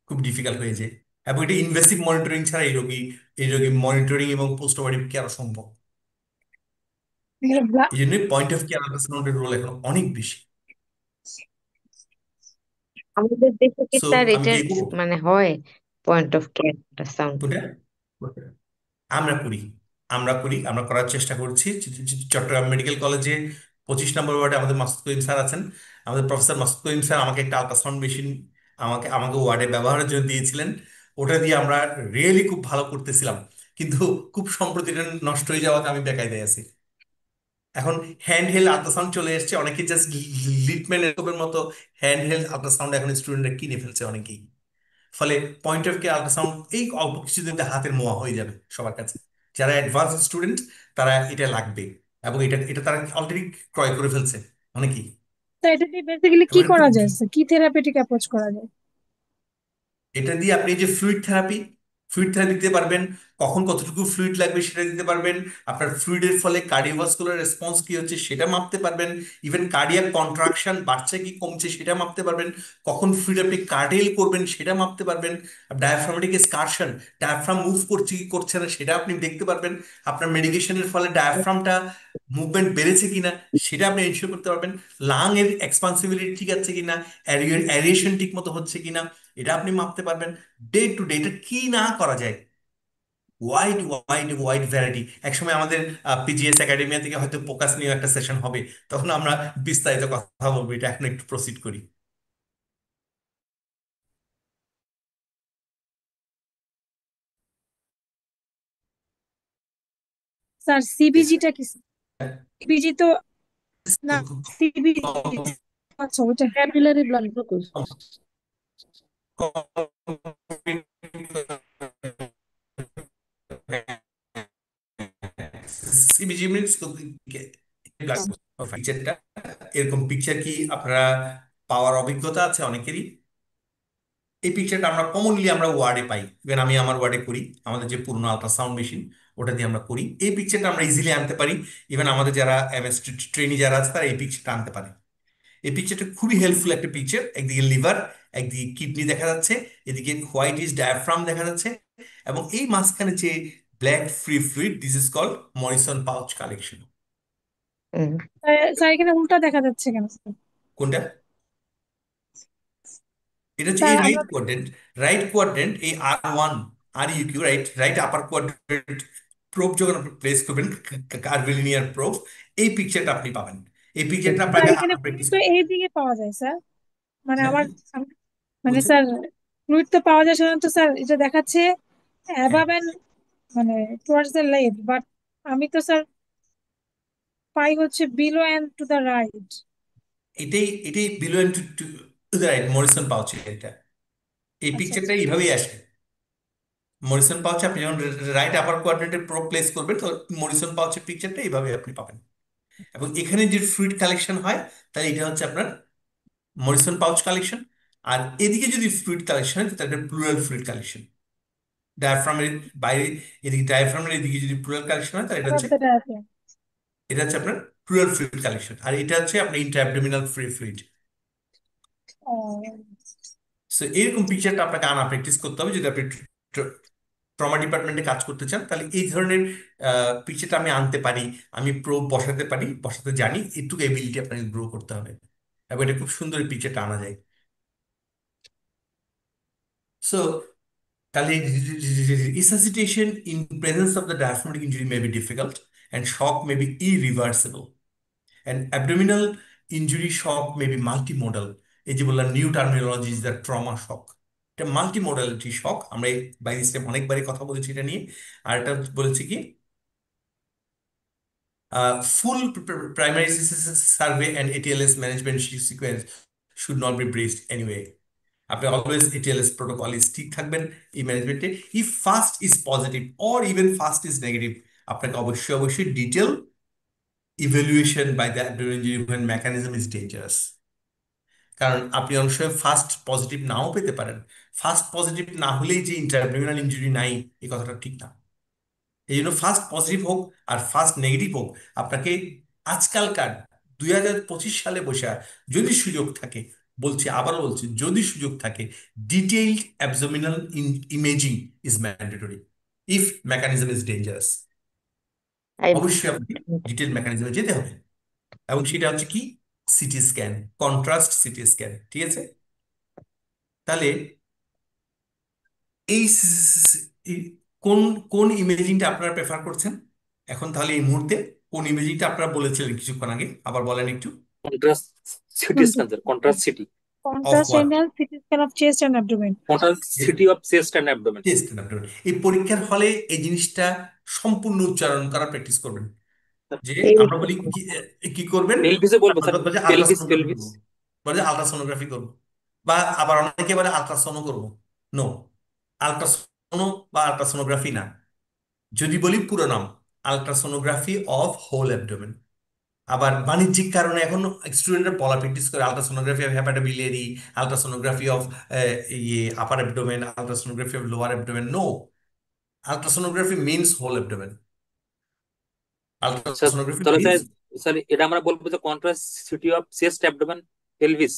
খুব ডিফিকাল্ট হয়ে যায়, এবং এটা ইনভেসিভ মনিটরিং ছাড়া এই রোগী মনিটরিং এবং পোস্ট অপারেটিভ কেয়ার অসম্ভব। এই জন্য পয়েন্ট অফ কেয়ার আল্ট্রাসাউন্ডের রোল এখন অনেক বেশি। আমাদের দেশে কি সো স্যার আমি এটা কি করবো মানে হয় পয়েন্ট অফ কেয়ার সাউন্ড? ওটা আমরা করি, আমরা করার চেষ্টা করছি। চট্টগ্রাম মেডিকেল কলেজে 25 নম্বর ওয়ার্ডে আমাদের মাসুদ করিম স্যার আছেন। আমাদের প্রফেসর মাসুদ করিম স্যার আমাকে একটা আল্ট্রাসাউন্ড মেশিন আমাকে আমাকে ওয়ার্ডে ব্যবহারের জন্য দিয়েছিলেন। ওটা দিয়ে আমরা রিয়েলি খুব ভালো করতেছিলাম, কিন্তু খুব সম্প্রতি এটা নষ্ট হয়ে যাওয়াতে আমি বেকায়দায় আছি। এখন হ্যান্ড হেল্ড আল্ট্রাসাউন্ড চলে এসেছে, অনেকে জাস্ট লিটম্যান এর মতো হ্যান্ড হেল্ড আল্ট্রাসাউন্ড এখন স্টুডেন্টরা কিনে ফেলছে অনেকেই। ফলে পয়েন্ট অফ কেয়ার আল্ট্রাসাউন্ড এই অল্প কিছুদিন হাতের মোয়া হয়ে যাবে সবার কাছে। যারা অ্যাডভান্স স্টুডেন্ট তারা এটা লাগবে, এবং এটা এটা তারা অলরেডি ক্রয় করে ফেলছে অনেকেই। তো এটা দিয়ে বেসিক্যালি এবং কি এটা করা খুব যায় স্যার? কি থেরাপিউটিক অ্যাপ্রোচ করা যায়? এটা দিয়ে আপনি যে ফ্লুইড থেরাপি দিতে পারবেন, কখন কতটুকু ফ্লুইড লাগবে সেটা দিতে পারবেন। আপনার ফ্লুইডের ফলে কার্ডিওভাস্কুলার রেসপন্স কি হচ্ছে সেটা মাপতে পারবেন। ইভেন কার্ডিয়াক কন্ট্রাকশন বাড়ছে কি কমছে সেটা মাপতে পারবেন। কখন ফ্লুইড আপনি কার্টেল করবেন সেটা মাপতে পারবেন। ডায়াফ্রামেটিক স্কারশন, ডায়াফ্রাম মুভ করছে কি করছে না সেটা আপনি দেখতে পারবেন। আপনার মেডিকেশনের ফলে ডায়াফ্রামটা মুভমেন্ট বেড়েছে কিনা সেটা আপনি এনশিওর করতে পারবেন। লাং এর এক্সপান্সিবিলিটি ঠিক আছে কিনা, অ্যারিয়েশন ঠিক মতো হচ্ছে কিনা এটা আপনি মাপতে পারবেন। ডে টু ডে এটা কি না করা যায়, ওয়াইড ওয়াইড ওয়াইড ভ্যারাইটি। একসময় আমাদের পিজিএস একাডেমিয়া থেকে হয়তো ফোকাস নিয়ে একটা সেশন হবে, তখন আমরা বিস্তারিত কথা বলবো। এটা এখন একটু প্রসিড করি। স্যার সিবিজিটা কি? সিবিজি তো না, সিবিজি আচ্ছা ওটা capillary blood glucose. CBG means পিকচারটা এরকম পিকচার কি আপনারা পাওয়ার অভিজ্ঞতা আছে অনেকেরই? এই পিকচারটা আমরা কমনলি আমরা ওয়ার্ডে পাই, ইভেন আমি আমার ওয়ার্ডে করি, আমাদের যে পুরনো আল্ট্রাসাউন্ড মেশিন ওটা দিয়ে আমরা করি। এই পিকচারটা আমরা ইজিলি আনতে পারি, ইভেন আমাদের যারা এমএস ট্রেনি যারা আছে তারা এই পিকচারটা আনতে পারে। এই পিকচারটা খুবই হেল্পফুল একটা পিকচার। একদিকে লিভার, একদিকে কিডনি দেখা যাচ্ছে, এদিকে হোয়াইট ইজ ডায়াফ্রাম দেখা যাচ্ছে, এবং এই মাঝখানে যে black free fluid, this is called Morrison pouch collection. Sir এখানে উল্টা দেখা যাচ্ছে কেন স্যার? কোনটা? এটা হচ্ছে স্যার এই আমরা রাইট কোয়াড্রেন্ট, এই R1 RUQ, right right upper quadrant probe যখন আপনি প্লেস করবেন, কার্ভিলিনিয়ার প্রোব, এই পিকচারটা আপনি পাবেন। এই পিকচারটা স্যার আপনাকে এখানে ফ্লুইড প্র্যাকটিস তো এই দিকে পাওয়া যায় স্যার, মানে হ্যাঁ মানে বলছেন স্যার ফ্লুইড তো পাওয়া যায় সাধারণত স্যার, এটা দেখাচ্ছে হ্যাঁ অ্যাবাভ এন্ড মানে টুয়ার্ডস দ্য লেফট, বাট আমি তো স্যার পাই হচ্ছে below and to the right. এটাই এটাই below to to the right Morrison pouch এটা। এই আচ্ছা পিকচারটা আচ্ছা এইভাবেই আসে। মরিসন পাউচে আপনি যখন রাইট আপার কোয়াড্রেন্টে প্লেস করবেন তো মরিসন পাউচের পিকচারটা এইভাবে আপনি পাবেন। এবং এখানে যে ফ্লুইড কালেকশন হয় তাহলে এটা হচ্ছে আপনার মরিসন পাউচ কালেকশন। আর এদিকে যদি ফ্লুইড কালেকশন হয় তাহলে এটা প্লুরাল ফ্লুইড কালেকশন। ডায়াফ্রামের বাইরে এদিকে ডায়াফ্রামের এদিকে যদি প্লুরাল কালেকশন হয় তাহলে above the diaphragm. এটা হচ্ছে আপনার প্লুরাল ফ্লুইড কালেকশন। আর এটা হচ্ছে আপনার ইন্ট্রাঅ্যাবডোমিনাল ফ্রি ফ্লুইড। Oh, সো এরকম পিকচারটা আপনাকে আনা প্র্যাকটিস করতে হবে যদি আপনি ট্রমা ডিপার্টমেন্টে কাজ করতে চান। তাহলে এই ধরনের পিকচারটা আমি আনতে পারি, আমি বসাতে পারি, বসাতে জানি, এইটুকু এবিলিটি আপনাকে গ্রো করতে হবে এবং এটা খুব সুন্দর পিকচারটা আনা যায়। সো তাহলে resuscitation in presence of the diaphragmatic injury may be difficult and shock may be irreversible. And abdominal injury shock may be multimodal. এই যে বললাম new terminology is the trauma shock. এটা মাল্টিমোডালিটি শক। আমরা বাই স্টেপ অনেকবারই কথা বলেছি এটা নিয়ে। আর এটা বলেছি কি full primary survey and ATLS management sequence should not be breached anyway. আপনি অলওয়েজ ATLS প্রোটোকল ঠিক থাকবেন এই ম্যানেজমেন্টে। If FAST is positive or even FAST is negative, আপনাকে অবশ্যই detail evaluation by the abdominal injury when mechanism is dangerous। কারণ আপনি অনেক সময় ফার্স্ট পজিটিভ নাও পেতে পারেন। ফার্স্ট পজিটিভ না হলেই যে ইন্ট্রাঅ্যাবডোমিনাল ইনজুরি নাই এই কথাটা ঠিক না। এই জন্য ফার্স্ট পজিটিভ হোক আর ফার্স্ট নেগেটিভ হোক, আপনাকে আজকালকার 2025 সালে বসে যদি সুযোগ থাকে, বলছি আবারও বলছি, যদি সুযোগ থাকে detailed abdominal imaging is mandatory if mechanism is dangerous. I অবশ্যই আপনি ডিটেইল মেকানিজমে যেতে হবে এবং সেটা হচ্ছে কি CT scan, contrast CT scan. ঠিক আছে? তাহলে এই এই কোন কোন ইমেজিংটা আপনারা প্রেফার করছেন এখন? তাহলে এই মুহূর্তে কোন ইমেজিংটা আপনারা বলেছিলেন কিছুক্ষণ আগে, আবার বলেন একটু। Contrast CT scan, contrast CT of contrast what? anal CT scan of chest and abdomen. Contrast CT of chest and abdomen. Chest and এই পরীক্ষার হলে এই জিনিসটা সম্পূর্ণ উচ্চারণ করা প্র্যাকটিস করবেন। যে আমরা বলি কি করবেন, পেলভিসে বলবো স্যার, আমরা বলি পেলভিস আলট্রাসোনোগ্রাফি পেলভিস করবো, বলে আলট্রাসোনোগ্রাফি করবো, বা আবার অনেকে বলে আলট্রাসোনো করবো। নো, আলট্রাসোনো বা আলট্রাসোনোগ্রাফি না। যদি বলি পুরো নাম আলট্রাসোনোগ্রাফি অফ হোল অ্যাবডোমেন। আবার বাণিজ্যিক কারণে এখন স্টুডেন্টরা বলা প্র্যাকটিস করে ultrasonography of hepatobiliary, ultrasonography of ইয়ে upper abdomen, ultrasonography of lower abdomen. No, ultrasonography means whole abdomen. Ultrasonography তাহলে মিনস স্যার এটা আমরা বলবো যে contrast CT of chest abdomen pelvis.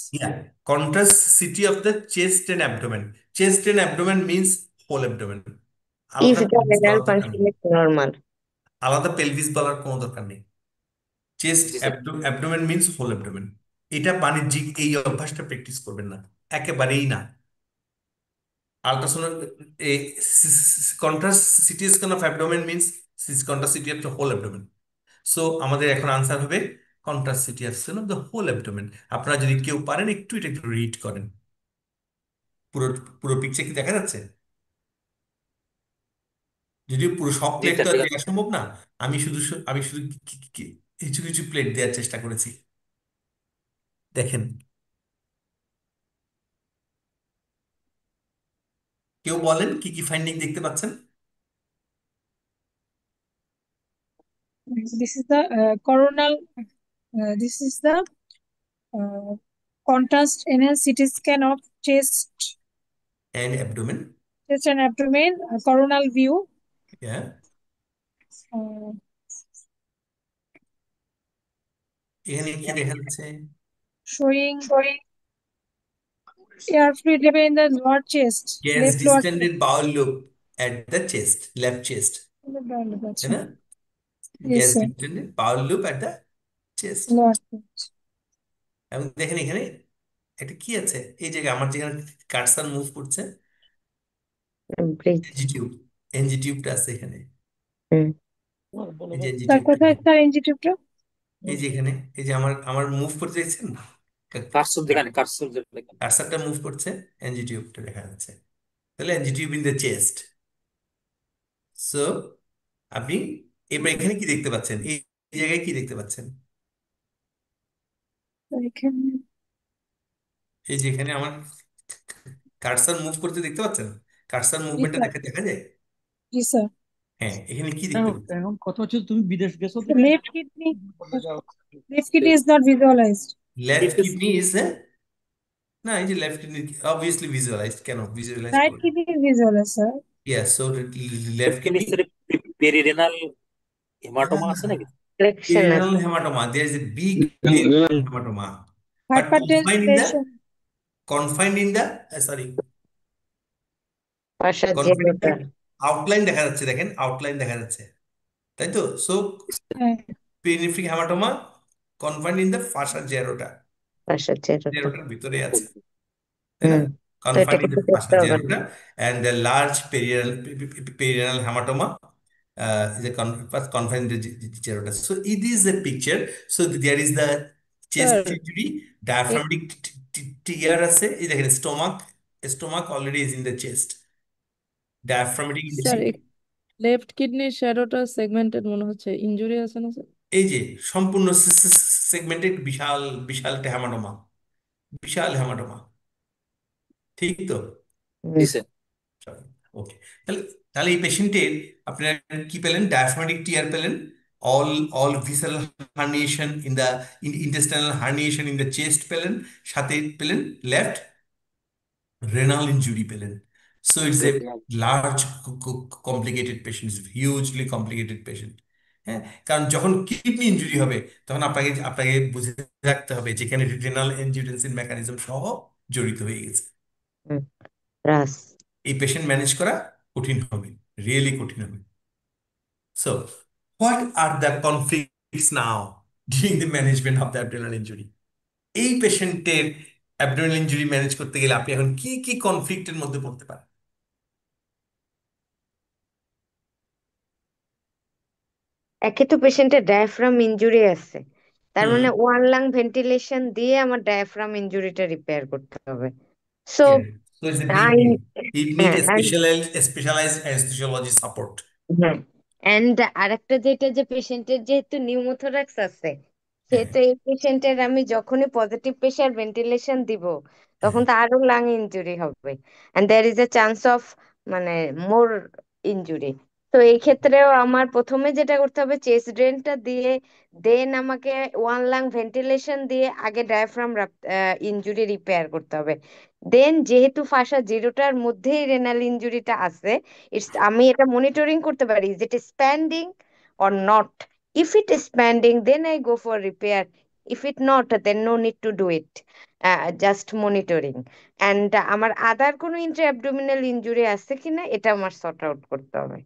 contrast city of the chest and abdomen. Chest and abdomen means whole abdomen. if আলাদা the pelvis renal বলার দরকার function নেই, is normal. আলাদা পেলভিস বলার কোনো দরকার নেই। চেস্ট জি sir. Abdomen means whole abdomen. এটা বাণিজ্যিক এই অভ্যাসটা প্র্যাকটিস করবেন না, একেবারেই না। Ultrasono contrast CT scan of abdomen means contrast CT of the whole abdomen. So আমাদের এখন আনসার হবে contrast CT scan of the whole abdomen. আপনারা যদি কেউ পারেন এটা একটু রিড করেন। পুরো পুরো পিকচার কি দেখা যাচ্ছে? যদিও পুরো সব জি প্লেট স্যার তো আর ঠিক আছে। দেওয়া সম্ভব না, আমি শুধু কিছু কিছু প্লেট দেওয়ার চেষ্টা করেছি। দেখেন, কেউ বলেন কি কি ফাইন্ডিং দেখতে পাচ্ছেন? This is the coronal. This is the contrast anal CT scan of chest and abdomen. and abdomen, coronal view. হ্যাঁ, Uh, এখানে কি দেখা যাচ্ছে? showing air fluid level in the lower chest, gas left lower chest. Distended Baul loop at the chest, left chest, তাই না? Yes, gas sir. Distended Baul loop at the chest. Lower chest. এবং দেখেন এখানে একটা কি আছে, এই জায়গায় আমার যেখানে কার্সার মুভ করছে, Bridge. এনজি টিউব, এনজি টিউবটা আছে এখানে। হুম। এই যে এনজি Sir, টিউবটা, কোথায় স্যার এনজি টিউবটা? এই যে এখানে, এই যে আমার আমার মুভ করতে দেখছেন, কার্সর দেখানে, কার্সর দেখানে। কার্সারটা মুভ করছে, এনজি টিউবটা দেখা যাচ্ছে। তাহলে NG tube in the chest. So আপনি এবার এখানে কি দেখতে পাচ্ছেন? এই জায়গায় কি দেখতে পাচ্ছেন? এখানে এই যে এখানে আমার কার্সার মুভ করতে দেখতে পাচ্ছেন? কার্সার জি মুভমেন্টটা স্যার, দেখা যায়? জি স্যার। হ্যাঁ, এখানে কি দেখতে পাচ্ছেন? এখন কথা হচ্ছে তুমি বিদেশ গেছো দেখে লেফট কিডনি, বলে যাও। Left kidney is not visualised. Left kidney is, না, এই যে লেফট কিডনি অবভিয়াসলি ভিজুয়ালাইজড, কেন ভিজুয়ালাইজ রাইট করবে? Kidney is visualised sir. Yes, so left left kidney kidney, perirenal haematoma আছে নাকি? ফ্লেকশন renal আছে, hematoma, there is a big perirenal hematoma, but hypertension, confined in the sorry, Pasha confined in জেরোটা, the outline দেখা যাচ্ছে, দেখেন outline দেখা যাচ্ছে, তাই তো? সো হ্যাঁ perinephric haematoma confined in the fascia gyrota, পাশা জেরোটা। জেরোটার ভিতরে আছে, তাই না? হুম, তো confined এটাকে in the তো fascia করতে হবে না। gyrota, and the large perirenal hematoma is a first confined in the gyrota. So it is a picture. So there is the chest sir injury, diaphragmatic tear আছে, এই দেখেন stomach already is in the chest, diaphragmatic sir injury, left kidney শ্যাডোটা segmented মনে হচ্ছে, injury আছে না sir? এই যে সম্পূর্ণ সেগমেন্টেড বিশাল বিশাল একটা হেমাটোমা, বিশাল হেমাটোমা, ঠিক তো? জি হুম, স্যার। ওকে, তাহলে তাহলে এই পেশেন্টের আপনারা কি পেলেন? ডায়াফ্রাগমেটিক টিয়ার পেলেন, all all visceral herniation in the intestinal herniation in the chest পেলেন, সাথে পেলেন লেফট রেনাল ইনজুরি পেলেন। So it's a large complicated patient, hugely complicated patient. হ্যাঁ, কারণ যখন কিডনি ইনজুরি হবে তখন আপনাকে আপনাকে বুঝে রাখতে হবে যেখানে রেনাল এনজিওটেন্সিন মেকানিজম সহ জড়িত হয়ে গেছে। হুম, রাস। এই পেশেন্ট ম্যানেজ করা কঠিন হবে, রিয়েলি কঠিন হবে। So what are the conflicts now during the management of the abdominal injury? এই পেশেন্টের অ্যাবডোমিনাল ইনজুরি ম্যানেজ করতে গেলে আপনি এখন কি কি কনফ্লিক্টের মধ্যে পড়তে পারেন? একে তো পেশেন্টের ডায়াফ্রাম ইনজুরি আছে, তার হুম, মানে ওয়ান লাং ভেন্টিলেশন দিয়ে আমার ডায়াফ্রাম ইনজুরিটা রিপেয়ার করতে হবে। So yeah. So it's a big deal. You need a specialized anesthesiology support. হ্যাঁ, এন্ড আরেকটা যেটা, যে পেশেন্টের যেহেতু নিউমোথোরাক্স আছে, হ্যাঁ, সেহেতু এই পেশেন্টের আমি যখনই পজিটিভ প্রেশার ভেন্টিলেশন দিব তখন হ্যাঁ, তো আরো লাং ইনজুরি হবে, and there is a chance of মানে মোর ইনজুরি। তো এই ক্ষেত্রেও আমার প্রথমে যেটা করতে হবে, চেস্ট ড্রেনটা দিয়ে দেন আমাকে ওয়ান লাং ভেন্টিলেশন দিয়ে আগে ডায়াফ্রাম ইনজুরি রিপেয়ার করতে হবে। দেন যেহেতু ফাঁসা জিরোটার মধ্যেই রেনাল ইনজুরিটা আছে, আমি এটা মনিটরিং করতে পারি, is it expanding or not. If it expanding then I go for repair, if it not then no need to do it, just monitoring. And আমার আদার কোনো ইন্ট্রা অ্যাবডোমিনাল ইনজুরি আছে কিনা এটা আমার সর্ট আউট করতে হবে।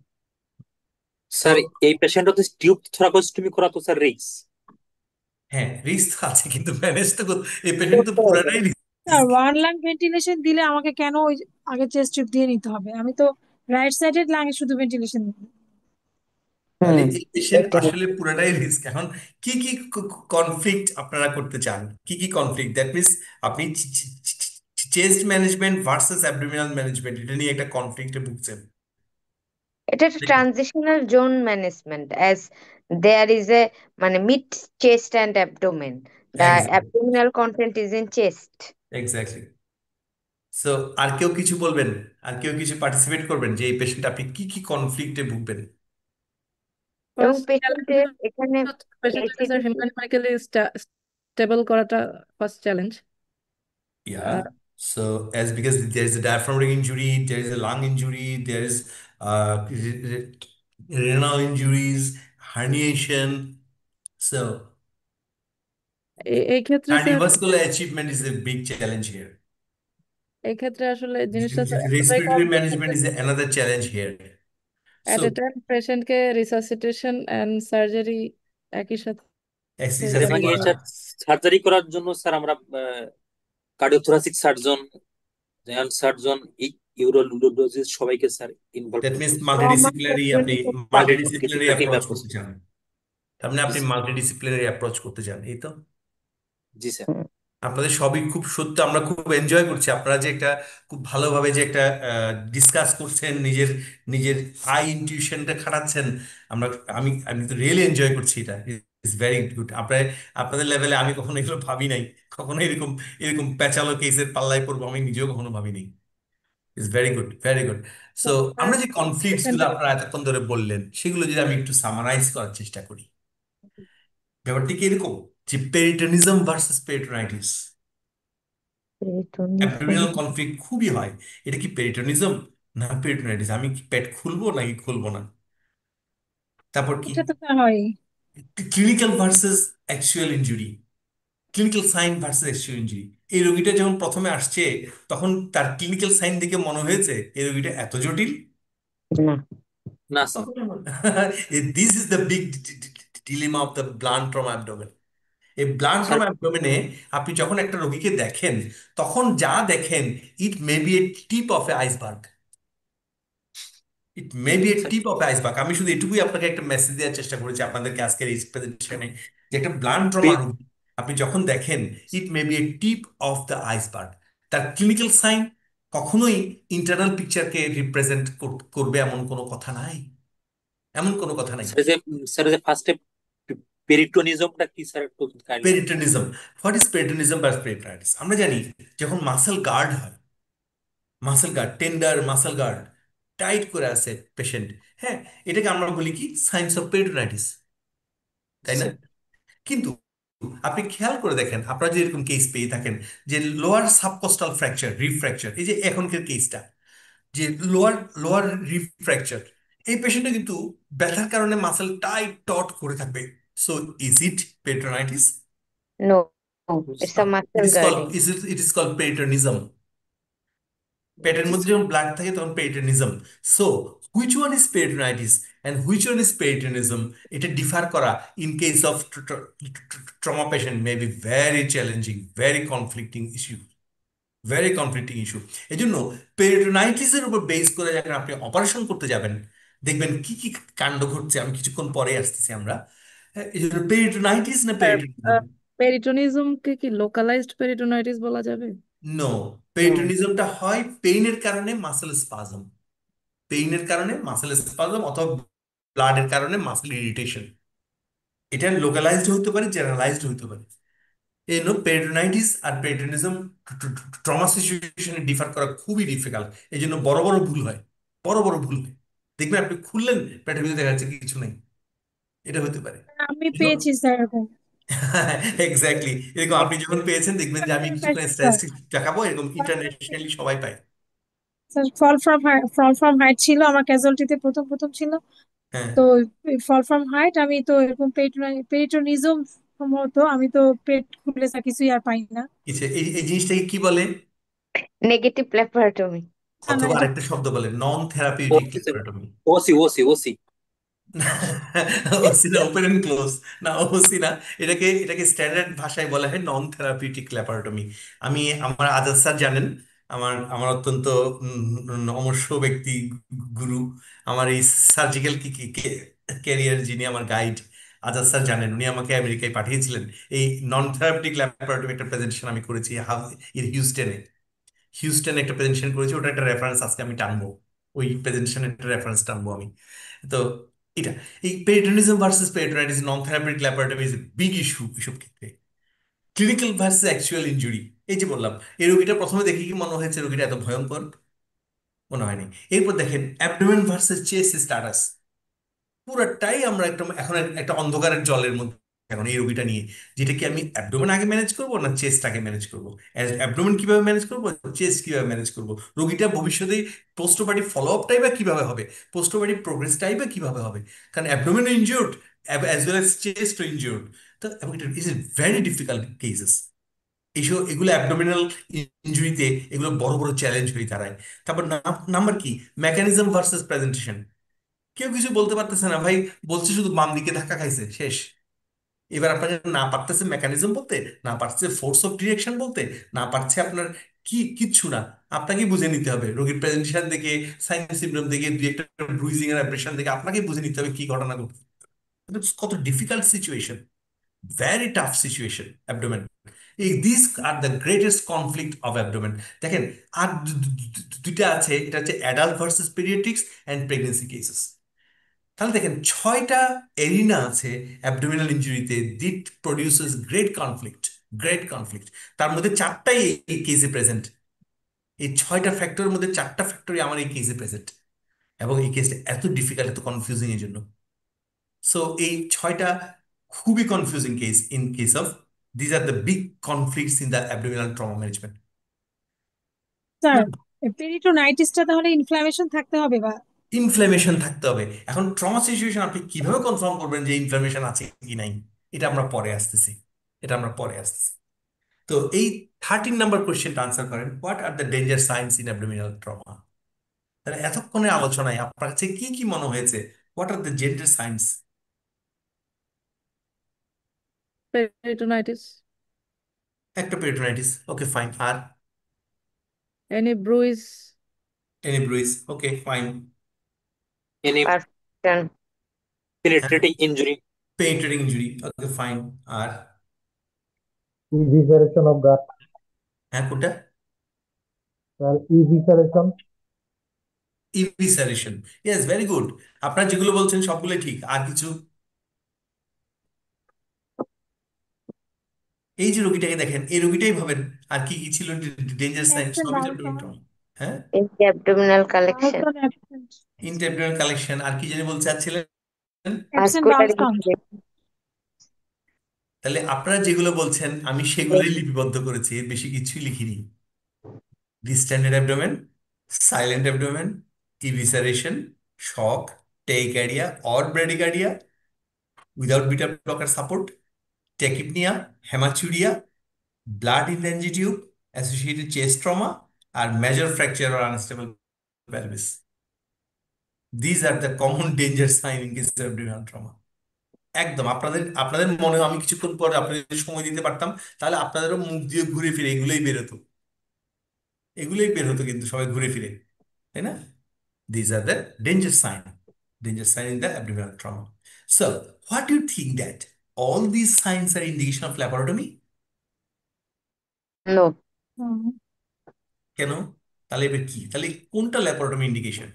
Sir তো এই পেশেন্ট তো টিউব থোরাকোস্টমি করা তো স্যার রিস্ক। হ্যাঁ, রিস্ক আছে, কিন্তু ম্যানেজ তো এই পেশেন্ট তো করতে হবে। পুরাটাই sir risk. One lung ventilation দিলে আমাকে কেন ওই আগে চেস্ট টিউব দিয়ে নিতে হবে? আমি তো রাইট সাইডেড লাঙে শুধু ভেন্টিলেশন দিব। তাহলে হুম, এই পেশেন্ট এটাই। আসলে পুরাটাই রিস্ক। এখন কি কি কনফ্লিক্ট আপনারা করতে চান? কি কি কনফ্লিক্ট? দ্যাট মিনস আপনি chest management versus abdominal management, এটা নিয়ে একটা কনফ্লিক্টে ভুগছেন, এটা একটা তাই তো? Transitional zone management, as there is a মানে mid chest and abdomen, the exactly, abdominal content is in chest. Exactly. So আর কেউ কিছু বলবেন? আর কেউ কিছু পার্টিসিপেট করবেন যে এই পেশেন্ট আপনি কি কি কনফ্লিক্টে ভুগবেন? এবং ফার্স্ট চ্যালেঞ্জ পেশেন্টের এখানে পেশেন্টটাকে স্যার acidity, হেমাটোমেটিক্যালি স্টেবল করাটা first challenge. Yeah. So as because there is a diaphragmatic injury, there is a lung injury, there is renal injuries, herniation. So এই ক্ষেত্রে sir, cardiovascular achievement is a big challenge here. এই ক্ষেত্রে আসলে জিনিসটা sir এতটাই Respiratory management complicated, is another challenge here. At So A time পেশেন্টকে resuscitation and surgery একই সাথে স্যার exercise এবং চালিয়ে করা, এটা সার্জারি করার জন্য স্যার আমরা cardiothoracic surgeon, general surgeon, urologist সবাইকে স্যার ইনভলভ that করতে means হবে। ট্রমা multidisciplinary আপনি সার্জরি, কিছু multidisciplinary ট্র্যাকিং approach ব্যবস্থা। করতে চান, তার মানে জি আপনি স্যার, multidisciplinary approach করতে চান, এই তো? জি স্যার। আপনাদের সবই খুব সত্য, আমরা খুব এনজয় করছি। আপনারা যে একটা খুব ভালোভাবে যে একটা ডিসকাস করছেন, নিজের নিজের আই ইনটিউশনটা খাটাচ্ছেন, আমরা আমি আমি তো রিয়েলি এনজয় করছি, এটা ইজ ভেরি গুড। আপনাদের লেভেলে আমি কখনো এগুলো ভাবি নাই, কখনো এরকম এরকম প্যাচালো কেসের পাল্লায় পড়বো আমি নিজেও কখনো ভাবি নাই। Is very good, very good. So আমরা যে কনফ্লিক্টস গুলো আপনারা এতক্ষণ ধরে বললেন সেগুলো যদি আমি একটু সামারাইজ করার চেষ্টা করি, ব্যাপারটি কি এরকম যে পেরিটোনিজম ভার্সেস পেরিটোনাইটিস, অ্যাবডোমিনাল কনফ্লিক্ট খুবই হয়। এটা কি পেরিটোনিজম না পেরিটোনাইটিস, আমি কি পেট খুলবো নাকি খুলবো না? তারপর কি এটা তো হয়। Clinical versus actual injury, clinical sign versus actual injury. এই রোগীটা যখন প্রথমে আসছে তখন তার ক্লিনিক্যাল সাইন দেখে মনে হয়েছে এই রোগীটা এত জটিল? না। না sir. This is the big dilemma of the blunt trauma abdomen. এই ব্লান্ট স্যার ট্রমা অ্যাবডোমেনে আপনি যখন একটা রোগীকে দেখেন তখন যা দেখেন it may be a tip of a iceberg, it may be a tip of iceberg. আমি শুধু এটুকুই আপনাকে একটা মেসেজ দেওয়ার চেষ্টা করেছি আপনাদেরকে আজকের এই প্রেজেন্টেশনে, যে একটা ব্লান্ট ট্রমা রোগী আপনি যখন দেখেন it may be a tip of the iceberg. তার ক্লিনিক্যাল সাইন কখনোই ইন্টারনাল পিকচারকে রিপ্রেজেন্ট করবে এমন কোনো কথা নাই, এমন কোনো কথা নাই। স্যার যে ফার্স্টে পেরিটোনিজমটা কি স্যার একটু kindly. Peritonism, what is peritonism বা পেরিটোনাইটিস? আমরা জানি যখন মাসেল গার্ড হয়, muscle guard, tender muscle guard tight করে আছে পেশেন্ট, হ্যাঁ, এটাকে আমরা বলি কি সাইন্স অফ পেরিটোনাইটিস, তাই না? কিন্তু আপনি খেয়াল করে দেখেন, আপনারা যদি এরকম কেস পেয়ে থাকেন যে lower subcostal fracture, rib fracture, এই যে এখনকার কেসটা যে লোয়ার লোয়ার রিব ফ্র্যাকচার, এই পেশেন্টটা কিন্তু ব্যথার কারণে মাসেল টাইট টট করে থাকবে। So is it peritonitis? No, it's a It muscle is called, girding. it is called peritonism. পেটের মধ্যে যখন ব্লাড থাকে তখন peritonism. So which one is peritonitis and which one is peritonism, এটা ডিফার করা in case of trauma patient may be very challenging, very conflicting issue, very conflicting issue. এই জন্য পেরিটোনাইটিসের উপর বেস করে যখন আপনি অপারেশন করতে যাবেন দেখবেন কি কি কাণ্ড ঘটছে, আমি কিছুক্ষণ পরে আসতেছি আমরা। এই জন্য পেরিটোনাইটিস না পেরিটোনিজম? পেরিটোনিজমকে কি লোকালাইজড পেরিটোনাইটিস বলা যাবে? নো, পেরিটোনিজমটা হয় পেইনের কারণে মাসেল স্পাজম, পেইনের কারণে মাসেল স্পাজম অথবা ব্লাডের কারণে মাসেল ইরিটেশন। এটা লোকালাইজড হতে পারে, জেনারেলাইজড হতে পারে। এই জন্য পেরিটোনাইটিস আর পেরিটোনিজম ট্রমা সিচুয়েশনে ডিফার করা খুবই ডিফিকাল্ট। এই জন্য বড় বড় ভুল হয়, বড় বড় ভুল হয়। দেখবেন আপনি খুললেন পেটের ভিতরে দেখা যাচ্ছে কিছু নেই, এটা হতে পারে। আমি পেয়েছি স্যার এরকম। এক্স্যাক্টলি, এরকম আপনি যখন পেয়েছেন দেখবেন যে আমি কিছুক্ষণ স্ট্যাটিস্টিক্স দেখাবো, এরকম ইন্টারন্যাশনালি সবাই পায়। স্যার ফল ফ্রম হাইট ছিল আমার ক্যাজুয়ালিটিতে প্রথম প্রথম ছিল। হ্যাঁ, তো ফল ফ্রম হাইট আমি তো এরকম পেরিটোনিজম সম্ভবত, আমি তো পেট খুলে স্যার কিছুই আর পাই না। কিছু এই এই জিনিসটাকে কি বলে? Negative laparotomy. না অথবা এটা আরেকটা শব্দ বলে non therapeutic laparotomy. OC OC OC OC না, ওপেন এন্ড ক্লোজ না, ওসি না, এটাকে স্ট্যান্ডার্ড ভাষায় বলা হয় নন থেরাপিউটিক ল্যাপারোটমি। আমি আমার আজাদ স্যার জানেন, আমার আমার অত্যন্ত নমস্য ব্যক্তি, গুরু, আমার এই সার্জিক্যাল ক্যারিয়ার যিনি আমার গাইড, আজাদ স্যার জানেন, উনি আমাকে আমেরিকায় পাঠিয়েছিলেন এই নন থেরাপিউটিক ল্যাপারোটমি একটা প্রেজেন্টেশন আমি করেছি হিউস্টনে। হিউস্টনে একটা প্রেজেন্টেশন করেছি, ওটা একটা রেফারেন্স আজকে আমি টানবো, ওই প্রেজেন্টেশনের একটা রেফারেন্স টানবো আমি। তো এটা এই peritonism versus peritonitis, non therapeutic laparotomy is a big issue এসব ক্ষেত্রে। ক্লিনিক্যাল ভার্সেস অ্যাকচুয়াল ইনজুরি, এই যে বললাম এই রোগীটা প্রথমে দেখে কি মনে হয়েছে রোগীটা এত ভয়ঙ্কর? মনে হয়নি। এরপর দেখেন অ্যাবডোমেন ভার্সেস চেস্ট স্ট্যাটাস, পুরোটাই আমরা একটা এখন একটা অন্ধকারের জলের মধ্যে এখন এই রোগীটা নিয়ে, যেটা কি আমি অ্যাবডোমেন আগে ম্যানেজ করবো না চেস্ট আগে ম্যানেজ করবো, অ্যাবডোমেন কিভাবে ম্যানেজ করবো, চেস্ট কিভাবে ম্যানেজ করবো, রোগীটা ভবিষ্যতে পোস্ট অপারেটিভ ফলো আপটাই বা কিভাবে হবে, পোস্ট অপারেটিভ প্রোগ্রেসটাই বা কিভাবে হবে, কারণ abdomen injured as well as chest injured. তো এবং ইট is a very difficult cases. এইসব এগুলো অ্যাবডোমিনাল ইনজুরিতে এগুলো বড় বড় চ্যালেঞ্জ হয়ে দাঁড়ায়। তারপর নাম্বার কি মেকানিজম ভার্সেস প্রেজেন্টেশন, কেউ কিছু বলতে পারতেছে না ভাই, বলছে শুধু বাম দিকে ধাক্কা খাইছে শেষ। এবার আপনাকে না পারতেছে মেকানিজম বলতে, না পারছে ফোর্স অফ ডিরেকশন বলতে, না পারছে আপনার কিচ্ছু না, আপনাকে বুঝে নিতে হবে রোগীর প্রেজেন্টেশন দেখে, সাইন সিমটম দেখে, দুই একটা ব্রুইজিং এর অ্যাব্রেশন দেখে আপনাকে বুঝে নিতে হবে কি ঘটনা ঘটছে। কত difficult situation, very tough situation abdomen. এই this are the greatest conflict of abdomen. দেখেন আর দুইটা আছে, এটা হচ্ছে adult versus paediatrics and pregnancy cases. তাহলে দেখেন 6টা এরিনা আছে অ্যাবডোমিনাল ইনজুরিতে, that produces great conflict, great conflict. তার মধ্যে 4টাই এই কেসে প্রেজেন্ট। এই 6টা ফ্যাক্টরের মধ্যে 4টা ফ্যাক্টরই আমার এই কেসে প্রেজেন্ট, এবং এই কেসটা এত ডিফিকাল্ট, এত কনফিউজিং এর জন্য। সো এই 6টা খুবই confusing case in case of these are the big conflicts in the abdominal trauma management. Sir পেরিটোনাইটিসটা তাহলে ইনফ্লামেশন থাকতে হবে বা ইনফ্লামেশন থাকতে হবে। এখন ট্রমা সিচুয়েশন আপনি কিভাবে কনফার্ম করবেন যে ইনফ্লামেশন আছে কি নাই, এটা আমরা পরে আসতেছি, এটা আমরা পরে আসতেছি। তো এই 13 নাম্বার কোয়েশ্চেনটা আনসার করেন, what are the danger signs in abdominal trauma. তাহলে এতক্ষণে আলোচনায় আপনার কাছে কি কি মনে হয়েছে? What are the danger signs? peritonitis, একটা পেরিটোনাইটিস, ওকে ফাইন। আর any bruise, any bruise, okay fine. Any perforation, penetrating injury, penetrating injury, okay fine. আর Evisceration of gut. হ্যাঁ, কোনটা? Evisceration. Evisceration, yes, very good. আপনার যেগুলো বলছেন সবগুলো ঠিক। আর কিছু? এই যে রোগীটাকে দেখেন, এই রোগীটাই ভাবেন। আর কি কি ছিল ডেঞ্জার সাইন? অ্যাবসেন্ট সবই তো বাউল abdominal trauma। হ্যাঁ, abdominal collection, count absent interabdominal collection. আর কি জানি বলতে চাচ্ছিলেন? Absent vascular bowel count. তাহলে আপনারা যেগুলো বলছেন আমি সেগুলোই লিপিবদ্ধ করেছি, এর বেশি কিছুই লিখিনি। Distended abdomen, silent abdomen, evisceration, shock, tachycardia or bradycardia without beta blocker support, tachypnoea, haematuria, blood in the angiotuben, associated chest trauma, আর major fracture or unstable pelvis. These are the common danger sign in case of abdominal trauma. একদম আপনাদের আপনাদের মনে আমি কিছুক্ষণ পরে আপনাদের যদি সময় দিতে পারতাম, তাহলে আপনাদেরও মুখ দিয়ে ঘুরে ফিরে এগুলোই বেরোতো, এগুলোই বের হতো কিন্তু সবাই ঘুরে ফিরে, তাই না? These are the danger sign in the abdominal trauma. So, what do you think that all these signs are indication of laparotomy? No, কেন? তাহলে এবার কি? তাহলে কোনটা laparotomy indication?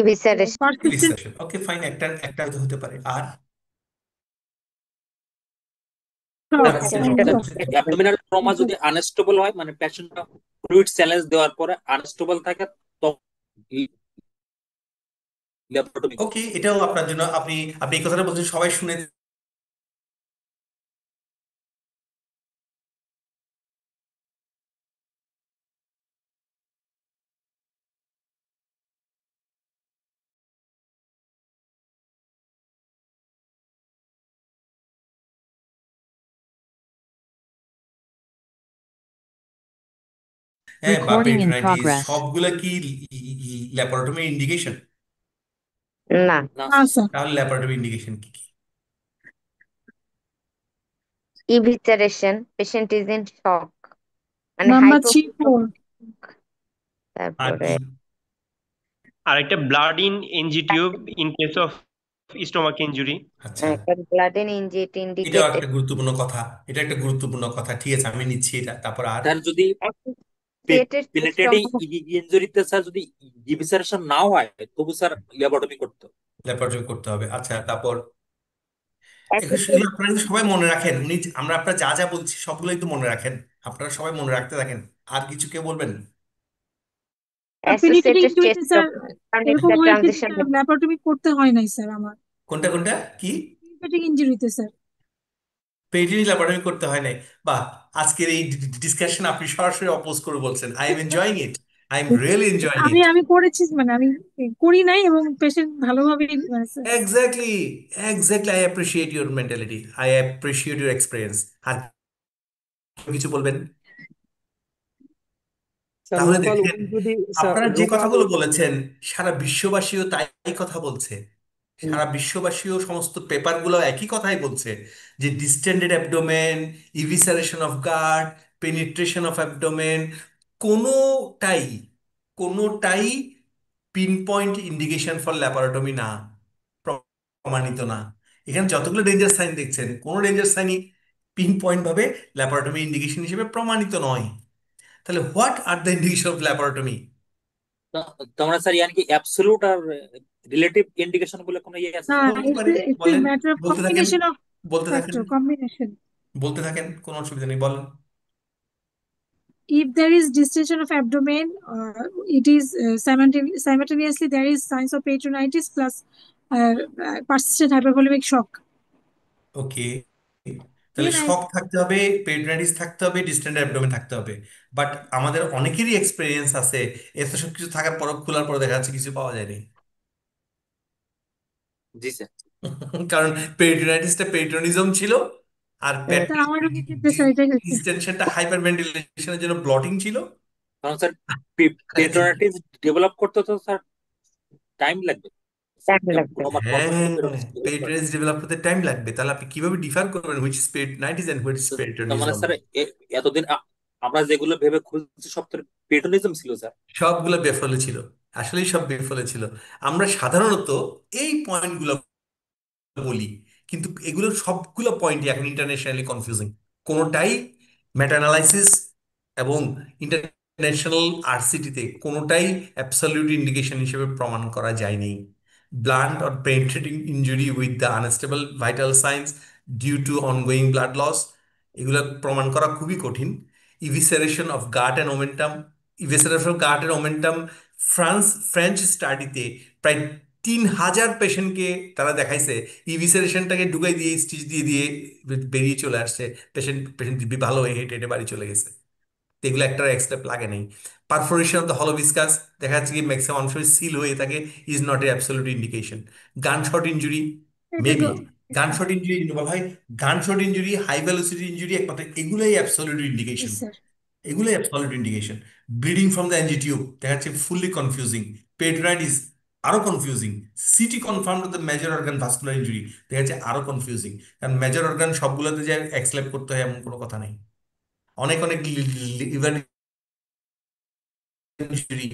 Evisceration, persistent okay fine, একটা একটা হতে পারে। আর অ্যাবডোমিনাল ট্রমা যদি আনস্টেবল হয়, মানে পেশেন্টটা ফ্লুইড চ্যালেঞ্জ দেওয়ার পরে আনস্টেবল থাকে, তখন ল্যাপারোটমি। ওকে, এটাও আপনার জন্য, আপনি আপনি এই কথাটা বলছেন সবাই শুনে হ্যাঁ, বা Recording in পেরিটোনাইটিস progress. সবগুলা কি ল্যাপারোটমি ইন্ডিকেশন? না, না না স্যার। তাহলে ল্যাপারোটমি ইন্ডিকেশন কি কি? Evisceration, patient is in shock, মানে নাম্বার 3-4 আর তারপরে কি? আরেকটা blood in NG tube in case of stomach injury. আচ্ছা, ব্লাড এন্ড ইনজেক্ট এটাও ইন্ডিকেট একটা গুরুত্বপূর্ণ কথা, এটা একটা গুরুত্বপূর্ণ কথা, ঠিক আছে আমি নিচ্ছি এটা। তারপর আর স্যার যদি অ্যাসোসিয়েটেড পেনিট্রেটিং ইনজুরিতে স্যার যদি ইভিসারেশন নাও হয়, তবু স্যার ল্যাপারোটমি করতে হবে। ল্যাপারোটমি করতে হবে। আচ্ছা, তারপর এগুলো আপনারা কিন্তু সবাই মনে রাখেন। আমরা আপনারা যা যা বলছি সবগুলোই তো মনে রাখেন, আপনারা সবাই মনে রাখতে থাকেন। আর কিছু কে বলবেন? পেনিট্রেটিং অ্যাসোসিয়েটেড ইনজুরিতে চেস্ট স্যার এরকম একটা হয়েছে যে ট্রানজিশন ল্যাপারোটমি করতে হয় নাই স্যার আমার। কোনটা কোনটা কি? পেনিট্রেটিং ইনজুরিতে স্যার পেডিগ্রি ল্যাপারটমি করতে হয় নাই? বাহ, আজকের এই ডিসকাশন আপনি সরাসরি অপোজ করে বলছেন। I am enjoying it, I am really enjoying আমি ইট। আমি করেছি, মানে আমি করি নাই এবং পেশেন্ট ভালোভাবে exactly, exactly, I appreciate your mentality, I appreciate your experience. আর কিছু বলবেন? তাহলে লোকাল দেখেন, উইন্ড যদি স্যার আপনারা যে লোকাল কথাগুলো বলেছেন সারা বিশ্ববাসীও তাই কথা বলছে। সারা বিশ্ববাসীও সমস্ত পেপারগুলো একই কথাই বলছে যে distended abdomen, evisceration of gut, penetration of abdomen, কোনোটাই কোনোটাই pinpoint indication for laparotomy না, প্রমাণিত না। এখানে যতগুলো ডেঞ্জার সাইন দেখছেন, কোনো ডেঞ্জার সাইনই পিন পয়েন্ট ভাবে ল্যাপারোটমি ইন্ডিকেশন হিসেবে প্রমাণিত নয়। তাহলে what are the indication of laparotomy? তোমরা স্যার ইয়ানি কি অ্যাবসলিউট আর রিলেটিভ ইন্ডিকেশন বলে কোনো ইয়ে আছে? হ্যাঁ, বলতে পারি, it's a বলেন, matter of বলতে থাকেন। combination of বলতে থাকেন factor combination. বলতে থাকেন, কোনো অসুবিধা নেই, বলেন। If there is distension of abdomen, it is simultaneously there is signs of peritonitis plus persistent hypervolemic shock. ওকে, তাহলে Then I শক থাকতে হবে, পেরিটোনাইটিস থাকতে হবে, ডিস্টেন্ট অ্যাবডোমেন থাকতে হবে। বাট আমাদের অনেকেরই এক্সপিরিয়েন্স আছে এত সব কিছু থাকার পর খোলার পর দেখা যাচ্ছে কিছু পাওয়া যায়নি। জি স্যার। কারণ পেরিটোনাইটিসটা পেরিটোনিজম ছিল, আর হুম। তা আমার রোগীর ক্ষেত্রে স্যার এটাই হচ্ছে। ডিস্টেনশনটা হাইপারভেন্টিলেশনের জন্য ব্লটিং ছিল। কারণ স্যার পেরিটোনাইটিস ডেভেলপ করতে তো স্যার টাইম লাগবে। টাইম লাগবে। হ্যাঁ, পেরিটোনাইটিস পেরিটোনাইটিস ডেভেলপ করতে টাইম লাগবে, তাহলে আপনি কিভাবে ডিফার করবেন which is peritonitis and which is তার মানে পেরিটোনিজম? স্যার এতদিন আমরা যেগুলো ভেবে খুঁজছি সব তো পেরিটোনিজম ছিল স্যার। সবগুলো বেফলে ছিল, আসলেই সব বেফলে ছিল। আমরা সাধারণত এই পয়েন্টগুলো বলি, কিন্তু এগুলো সবগুলো পয়েন্টই এখন ইন্টারন্যাশনালি কনফিউজিং। কোনোটাই মেটা অ্যানালাইসিস এবং ইন্টারন্যাশনাল আরসিটিতে কোনোটাই অ্যাবসলিউট ইন্ডিকেশন হিসেবে প্রমাণ করা যায়নি। Blunt or penetrating injury with the unstable vital signs due to ongoing blood loss, এগুলো প্রমাণ করা খুবই কঠিন। Evisceration of gut and omentum, evisceration of gut and omentum, French স্টাডিতে প্রায় 3,000 পেশেন্টকে তারা দেখাইছে, ইভিসেরেশনটাকে ঢুকাই দিয়ে স্টিচ দিয়ে দিয়ে বেরিয়ে চলে আসছে, পেশেন্ট দিব্যি ভালো হয়ে হেঁটে হেঁটে বাড়ি চলে গেছে। তো এগুলো একটা এক্সটেপ লাগে নাই। পারফোরেশন অফ দ্য হলো ভিসকাস দেখা যাচ্ছে কি ম্যাক্সিমাম অংশ সিল হয়ে থাকে, is not a absolute indication. Gunshot injury এটা তো মেবি, গানশট ইঞ্জুরি বলা হয়, gunshot injury, high velocity injury, একমাত্র এগুলোই অ্যাবসলিউট ইন্ডিকেশন, স্যার। এগুলোই absolute indication. Bleeding from the NG tube দেখা যাচ্ছে ফুললি কনফিউজিং, পেরিটোনাইটিস আরো confusing, CT confirm the major organ vascular injury দেখা যাচ্ছে আরো কনফিউজিং। কারণ মেজর অর্গান সবগুলোতে যে এক্সলেপ করতে হয় এমন কোনো কথা নেই। অনেক অনেক লিভার ইঞ্জুরি,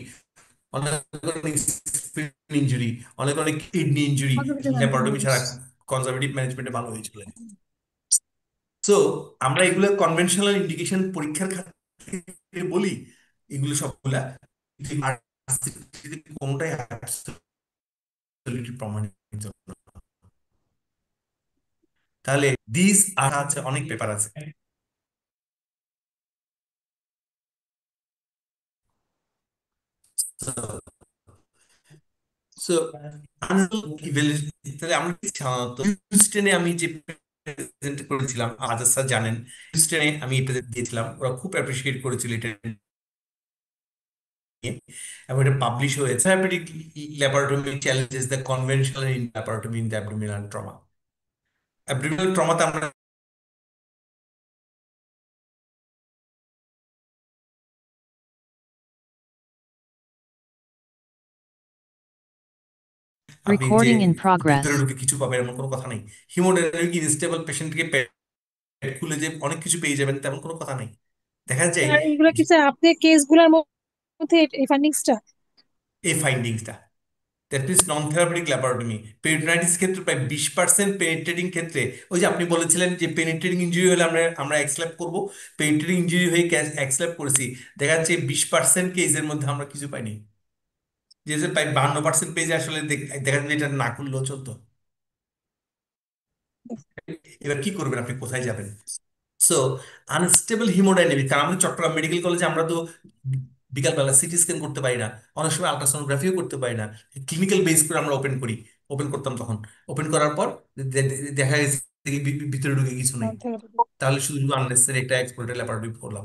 অনেক অনেক ইঞ্জুরি, অনেক অনেক কিডনি ইঞ্জুরি Conservative ল্যাপারোটমি ছাড়া antibiotics. কনজারভেটিভ ম্যানেজমেন্টে ভালো হয়ে চলে। সো আমরা এগুলো কনভেনশনাল ইন্ডিকেশন পরীক্ষার ক্ষেত্রে বলি, এগুলো সবগুলা কোনটাই absolutely প্রমাণিত না। তাহলে দিস আর আছে, অনেক পেপার আছে। সো তাহলে আমরা সাধারণত হিউস্টনে আমি যে প্রেজেন্ট করেছিলাম, আজাদ স্যার জানেন, হিউস্টনে আমি প্রেজেন্ট দিয়েছিলাম, ওরা খুব অ্যাপ্রিসিয়েট করেছিল এটা নিয়ে, এবং এটা পাবলিশ হয়েছে। Therapeutic laparotomy challenges the conventional in laparotomy in the abdominal trauma. Abdominal ট্রমাতে আমরা আপনি যে Recording in progress. ভিতরে ঢুকে কিছু পাবেন এমন কোনো কথা নেই। হিমোডাইনামিক ইনস্টেবল পেশেন্টকে পেট খুলে যে অনেক কিছু পেয়ে যাবেন তেমন কোনো কথা নেই। দেখা যায় স্যার এগুলো কি স্যার আপনার কেসগুলোর মধ্যে এই ফাইন্ডিংসটা? এই ফাইন্ডিংসটা, that means non therapeutic laparotomy peritonitis ক্ষেত্রে প্রায় 20% পেনিট্রেটিং ক্ষেত্রে, ওই যে আপনি বলেছিলেন যে পেনিট্রেটিং ইনজুরি হলে আমরা আমরা এক্সল্যাপ করবো, পেনিট্রেটিং ইনজুরি হয়ে এক্সল্যাপ করেছি, দেখা যাচ্ছে 20% কেসের মধ্যে আমরা কিছু পাইনি, যে যে প্রায় 52% পেজে আসলে দেখা যাবে এটা না করলেও চলতো। এবার কি করবেন, আপনি কোথায় যাবেন? সো আনস্টেবল হিমোডাইনামিক, কারণ আমাদের চট্টগ্রাম মেডিকেল কলেজে আমরা তো বিকালবেলা সিটি স্ক্যান করতে পারি না, অনেক সময় আলট্রাসোনোগ্রাফিও করতে পারি না, ক্লিনিক্যাল বেস করে আমরা ওপেন করি, ওপেন করতাম তখন। ওপেন করার পর দেখা গেছে ভিতরে ঢুকে কিছু নেই, তাহলে শুধু শুধু আননেসেসারি একটা এক্সপ্লোরেটরি ল্যাপারোটমি করলাম।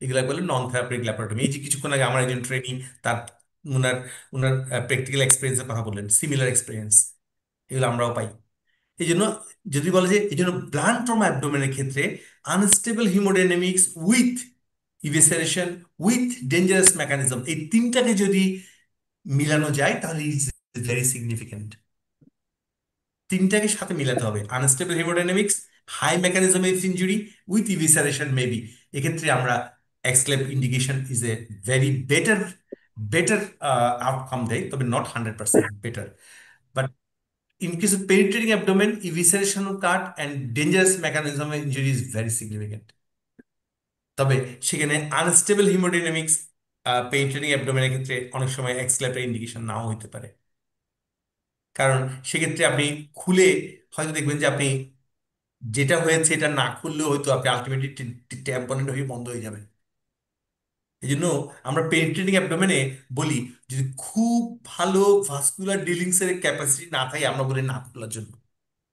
এগুলা বলে নন থেরাপিউটিক ল্যাপারোটমি। এই যে কিছুক্ষণ আগে আমার একজন ট্রেনিং, তার উনার উনার প্র্যাকটিক্যাল এক্সপিরিয়েন্সের কথা বললেন, সিমিলার এক্সপিরিয়েন্স, এগুলো আমরাও পাই। এই জন্য যদি বলে যে এই জন্য ব্লান্ট ট্রমা অ্যাবডোমেনের ক্ষেত্রে unstable haemodynamics with evisceration with dangerous mechanism, এই তিনটাকে যদি মিলানো যায় তাহলে ইজ ভেরি সিগনিফিক্যান্ট। তিনটাকে সাথে মিলাতে হবে, unstable haemodynamics, high mechanism of injury with evisceration maybe. এক্ষেত্রে আমরা ex lap indication is a very better better outcome দেয়, তবে not 100% better. But in case of penetrating abdomen, evisceration of cut and dangerous mechanism of injury is very significant. তবে সেখানে unstable haemodynamics penetrating অ্যাবডোমেনের ক্ষেত্রে অনেক সময় এক্সক্লেপের indication নাও হইতে পারে, কারণ সেক্ষেত্রে আপনি খুলে হয়তো দেখবেন যে আপনি যেটা হয়েছে এটা না করলেও হয়তো আপনি আলটিমেটলি ট্যাম্পনেট হয়ে বন্ধ হয়ে যাবে। এই জন্য আমরা পেনিট্রেটিং অ্যাবডোমেনে বলি যদি খুব ভালো ভাস্কুলার ডিলিংস এর ক্যাপাসিটি না থাকে আমরা বলি না খোলার জন্য।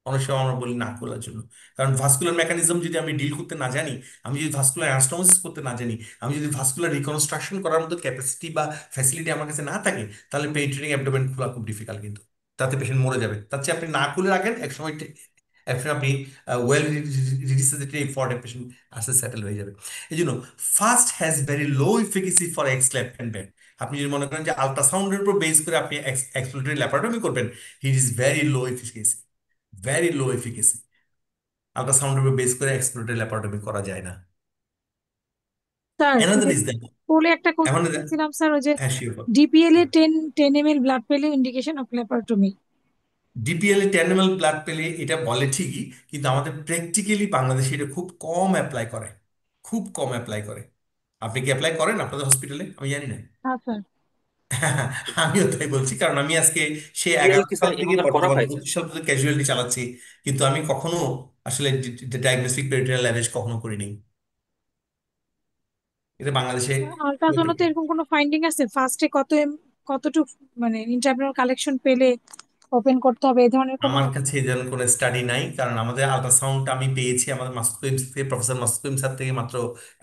অনেক সময় আমরা বলি না খোলার জন্য, কারণ ভাস্কুলার মেকানিজম যদি আমি ডিল করতে না জানি, আমি যদি ভাস্কুলার অ্যানাস্টোমোসিস করতে না জানি, আমি যদি ভাস্কুলার রিকনস্ট্রাকশন করার মতো ক্যাপাসিটি বা ফ্যাসিলিটি আমার কাছে না থাকে, তাহলে পেনিট্রেটিং অ্যাবডোমেন খোলা খুব ডিফিকাল্ট, কিন্তু তাতে পেশেন্ট মরে যাবে। তার চেয়ে আপনি না খুলে রাখেন, একসময় একসময় আপনি well resuscitative for a patient আসে সেটেল হয়ে যাবে। এই জন্য first has very low efficacy for ex lap and back. আপনি যদি মনে করেন যে আলট্রাসাউন্ডের উপর বেস করে আপনি এক্সপ্লোরেটরি ল্যাপারোটমি করবেন, it is very low efficacy, very low efficacy. আলট্রাসাউন্ডের উপর বেস করে এক্সপ্লোরেটরি ল্যাপারোটমি করা যায় না। স্যার অ্যানাদার ইজ দ্যাট পড়ে একটা এখন কোশ্চেন দেখছিলাম স্যার, ওই যে হ্যাঁ শিওর। ডিপিএল এ 10 ml ব্লাড পেলে indication of laparotomy. DPL A 10 ml blood পেলে এটা বলে ঠিকই, কিন্তু আমাদের প্র্যাকটিক্যালি বাংলাদেশে এটা খুব কম অ্যাপ্লাই করে, খুব কম অ্যাপ্লাই করে। আপনি কি অ্যাপ্লাই করেন আপনাদের হসপিটালে? আমি জানি না। হ্যাঁ স্যার। আমিও তাই বলছি, কারণ আমি আজকে সে ডিপিএল 11 কি সাল স্যার থেকে এখনকার করা বর্তমান হয়? 25 সাল পর্যন্ত ক্যাজুয়ালিটি চালাচ্ছি, কিন্তু আমি কখনো আসলে ডায়াগনস্টিক পেরিটোনিয়াল ল্যাবেজ কখনো করিনি। এটা বাংলাদেশে আল্ট্রাসাউন্ডে এরকম কোনো ফাইন্ডিং আছে ফার্স্টে কতটুকু মানে ইন্টারনাল কালেকশন পেলে ওপেন করতে হবে, এই ধরনের কোনো? আমার কাছে এই ধরনের কোনো স্টাডি নাই, কারণ আমাদের আল্ট্রাসাউন্ড আমি পেয়েছি আমাদের মাসুদ করিম থেকে, প্রফেসর মাসুদ করিম স্যার থেকে মাত্র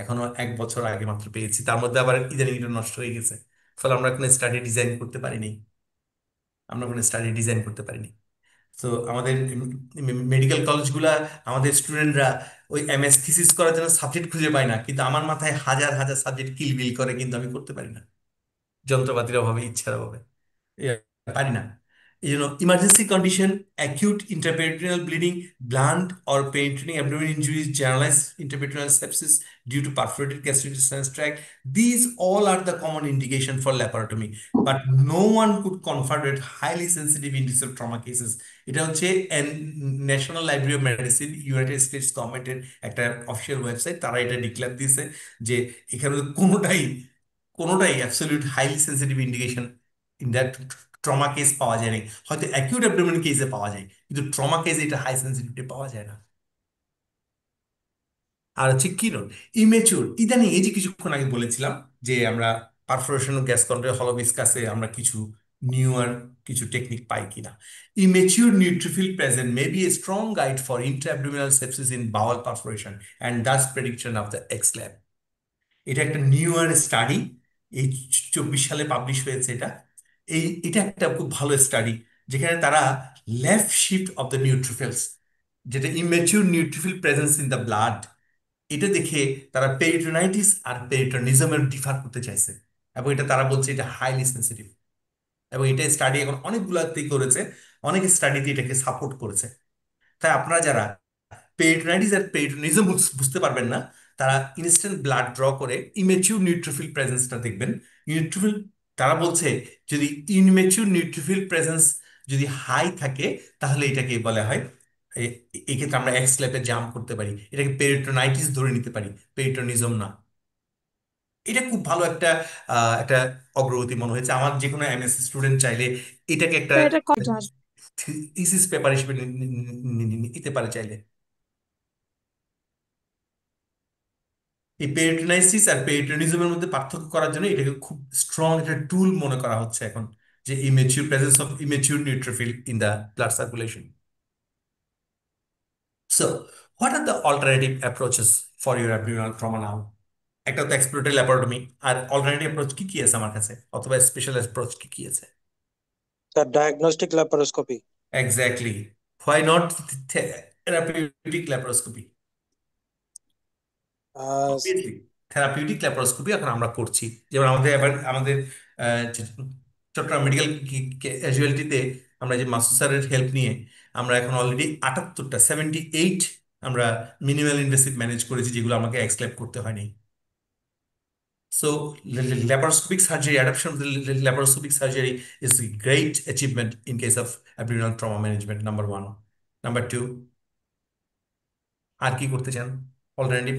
এখনো 1 বছর আগে মাত্র পেয়েছি। তার মধ্যে আবার ইদানিং এটা নষ্ট হয়ে গেছে, ফলে আমরা কোনো স্টাডি ডিজাইন করতে পারিনি, আমরা কোনো স্টাডি ডিজাইন করতে পারিনি। তো আমাদের মেডিকেল কলেজগুলা, আমাদের স্টুডেন্টরা ওই এমএস থিসিস করার জন্য সাবজেক্ট খুঁজে পায় না, কিন্তু আমার মাথায় হাজার হাজার সাবজেক্ট কিলবিল করে, কিন্তু আমি করতে পারি না যন্ত্রপাতির অভাবে, ইচ্ছার অভাবে এ পারি না। এই জন্য emergency condition, acute interperitoneal bleeding, blunt or penetrating abdominal injuries, generalized interperitoneal sepsis due to perforated gastrointestinal tract, these all are the common indication for laparotomy, but no one could confer it highly sensitive inducible trauma cases. এটা হচ্ছে national library of medicine, United states গভর্নমেন্টের একটা official website, তারা এটা declare দিয়েছে যে এখানে কোনোটাই absolute highly sensitive indication in that trauma case পাওয়া যায়নি। হয়তো অ্যাকিউট অ্যাবডোমেন কেসে পাওয়া যায়, কিন্তু ট্রমা কেসে এটা হাই সেন্সিটিভিটি পাওয়া যায় না। আর হচ্ছে কিরণ ইমেচুর, ইদানিং এই যে কিছুক্ষণ আগে বলেছিলাম যে আমরা পারফোরেশন গ্যাস কন্ট্রোল হলোভিসকাসে আমরা কিছু নিউয়ার কিছু টেকনিক পাই কিনা। Immature neutrophil present may be a strong guide for intra-abdominal sepsis in bowel perforation and thus prediction of the ex lap. এটা একটা নিউয়ার স্টাডি, এই 24 সালে পাবলিশ হয়েছে এটা। এটা একটা খুব ভালো স্টাডি, যেখানে তারা left shift of the neutrophils, যেটা immature neutrophil presence in the blood, এটা দেখে তারা পেরিটোনাইটিস আর পেরিটোনিজমের ডিফার করতে চাইছে, এবং এটা তারা বলছে এটা হাইলি সেন্সিটিভ। এবং এটা স্টাডি এখন অনেকগুলাতেই করেছে, অনেক স্টাডিতে এটাকে সাপোর্ট করেছে। তাই আপনারা যারা পেরিটোনাইটিস আর পেরিটোনিজম বুঝতে পারবেন না, তারা ইনস্ট্যান্ট ব্লাড ড্র করে ইমেচিউর নিউট্রোফিল প্রেজেন্সটা দেখবেন। নিউট্রোফিল, তারা বলছে যদি ইনমেচিউর নিউট্রোফিল প্রেজেন্স যদি হাই থাকে, তাহলে এটাকে বলা হয় এই ক্ষেত্রে আমরা এক্স ল্যাবে জাম্প করতে পারি, এটাকে পেরিটোনাইটিস ধরে নিতে পারি, পেরিটোনিজম না। এটা খুব ভালো একটা একটা অগ্রগতি মনে হয়েছে আমার। যে কোনো এমএসসি স্টুডেন্ট চাইলে এটাকে একটা স্যার এটা কত আসবে? থিসিস পেপার হিসেবে নিতে পারে চাইলে। এই পেরিটোনাইসিস আর পেরিটোনিজমের মধ্যে পার্থক্য করার জন্য এটাকে খুব স্ট্রং একটা টুল মনে করা হচ্ছে এখন, যে immature presence of immature neutrophil in the blood circulation. So what are the alternative approaches for your abdominal trauma now? একটা তো এক্সপ্লোরেটরি ল্যাপারোটমি, আর অল্টারনেটিভ অ্যাপ্রোচ কি কি আছে আমার কাছে, অথবা স্পেশাল অ্যাপ্রোচ কি কি আছে? Sir diagnostic laparoscopy. Exactly, why not therapeutic laparoscopy? Obviously therapeutic laparoscopy এখন আমরা করছি। যেমন আমাদের চট্টগ্রাম মেডিকেল ক্যাজুয়ালিটিতে আমরা যে মাসুদ স্যারের হেল্প নিয়ে আমরা এখন অলরেডি 78 আমরা মিনিমাল ইনভেসিভ ম্যানেজ করেছি, যেগুলো আমাকে এক্সক্লেপ করতে হয়নি। So laparoscopic surgery, adoption of the laparoscopic surgery is a great achievement in case of abdominal trauma management, number one. Number two, আর কি করতে চান অল্টারনেটিভ?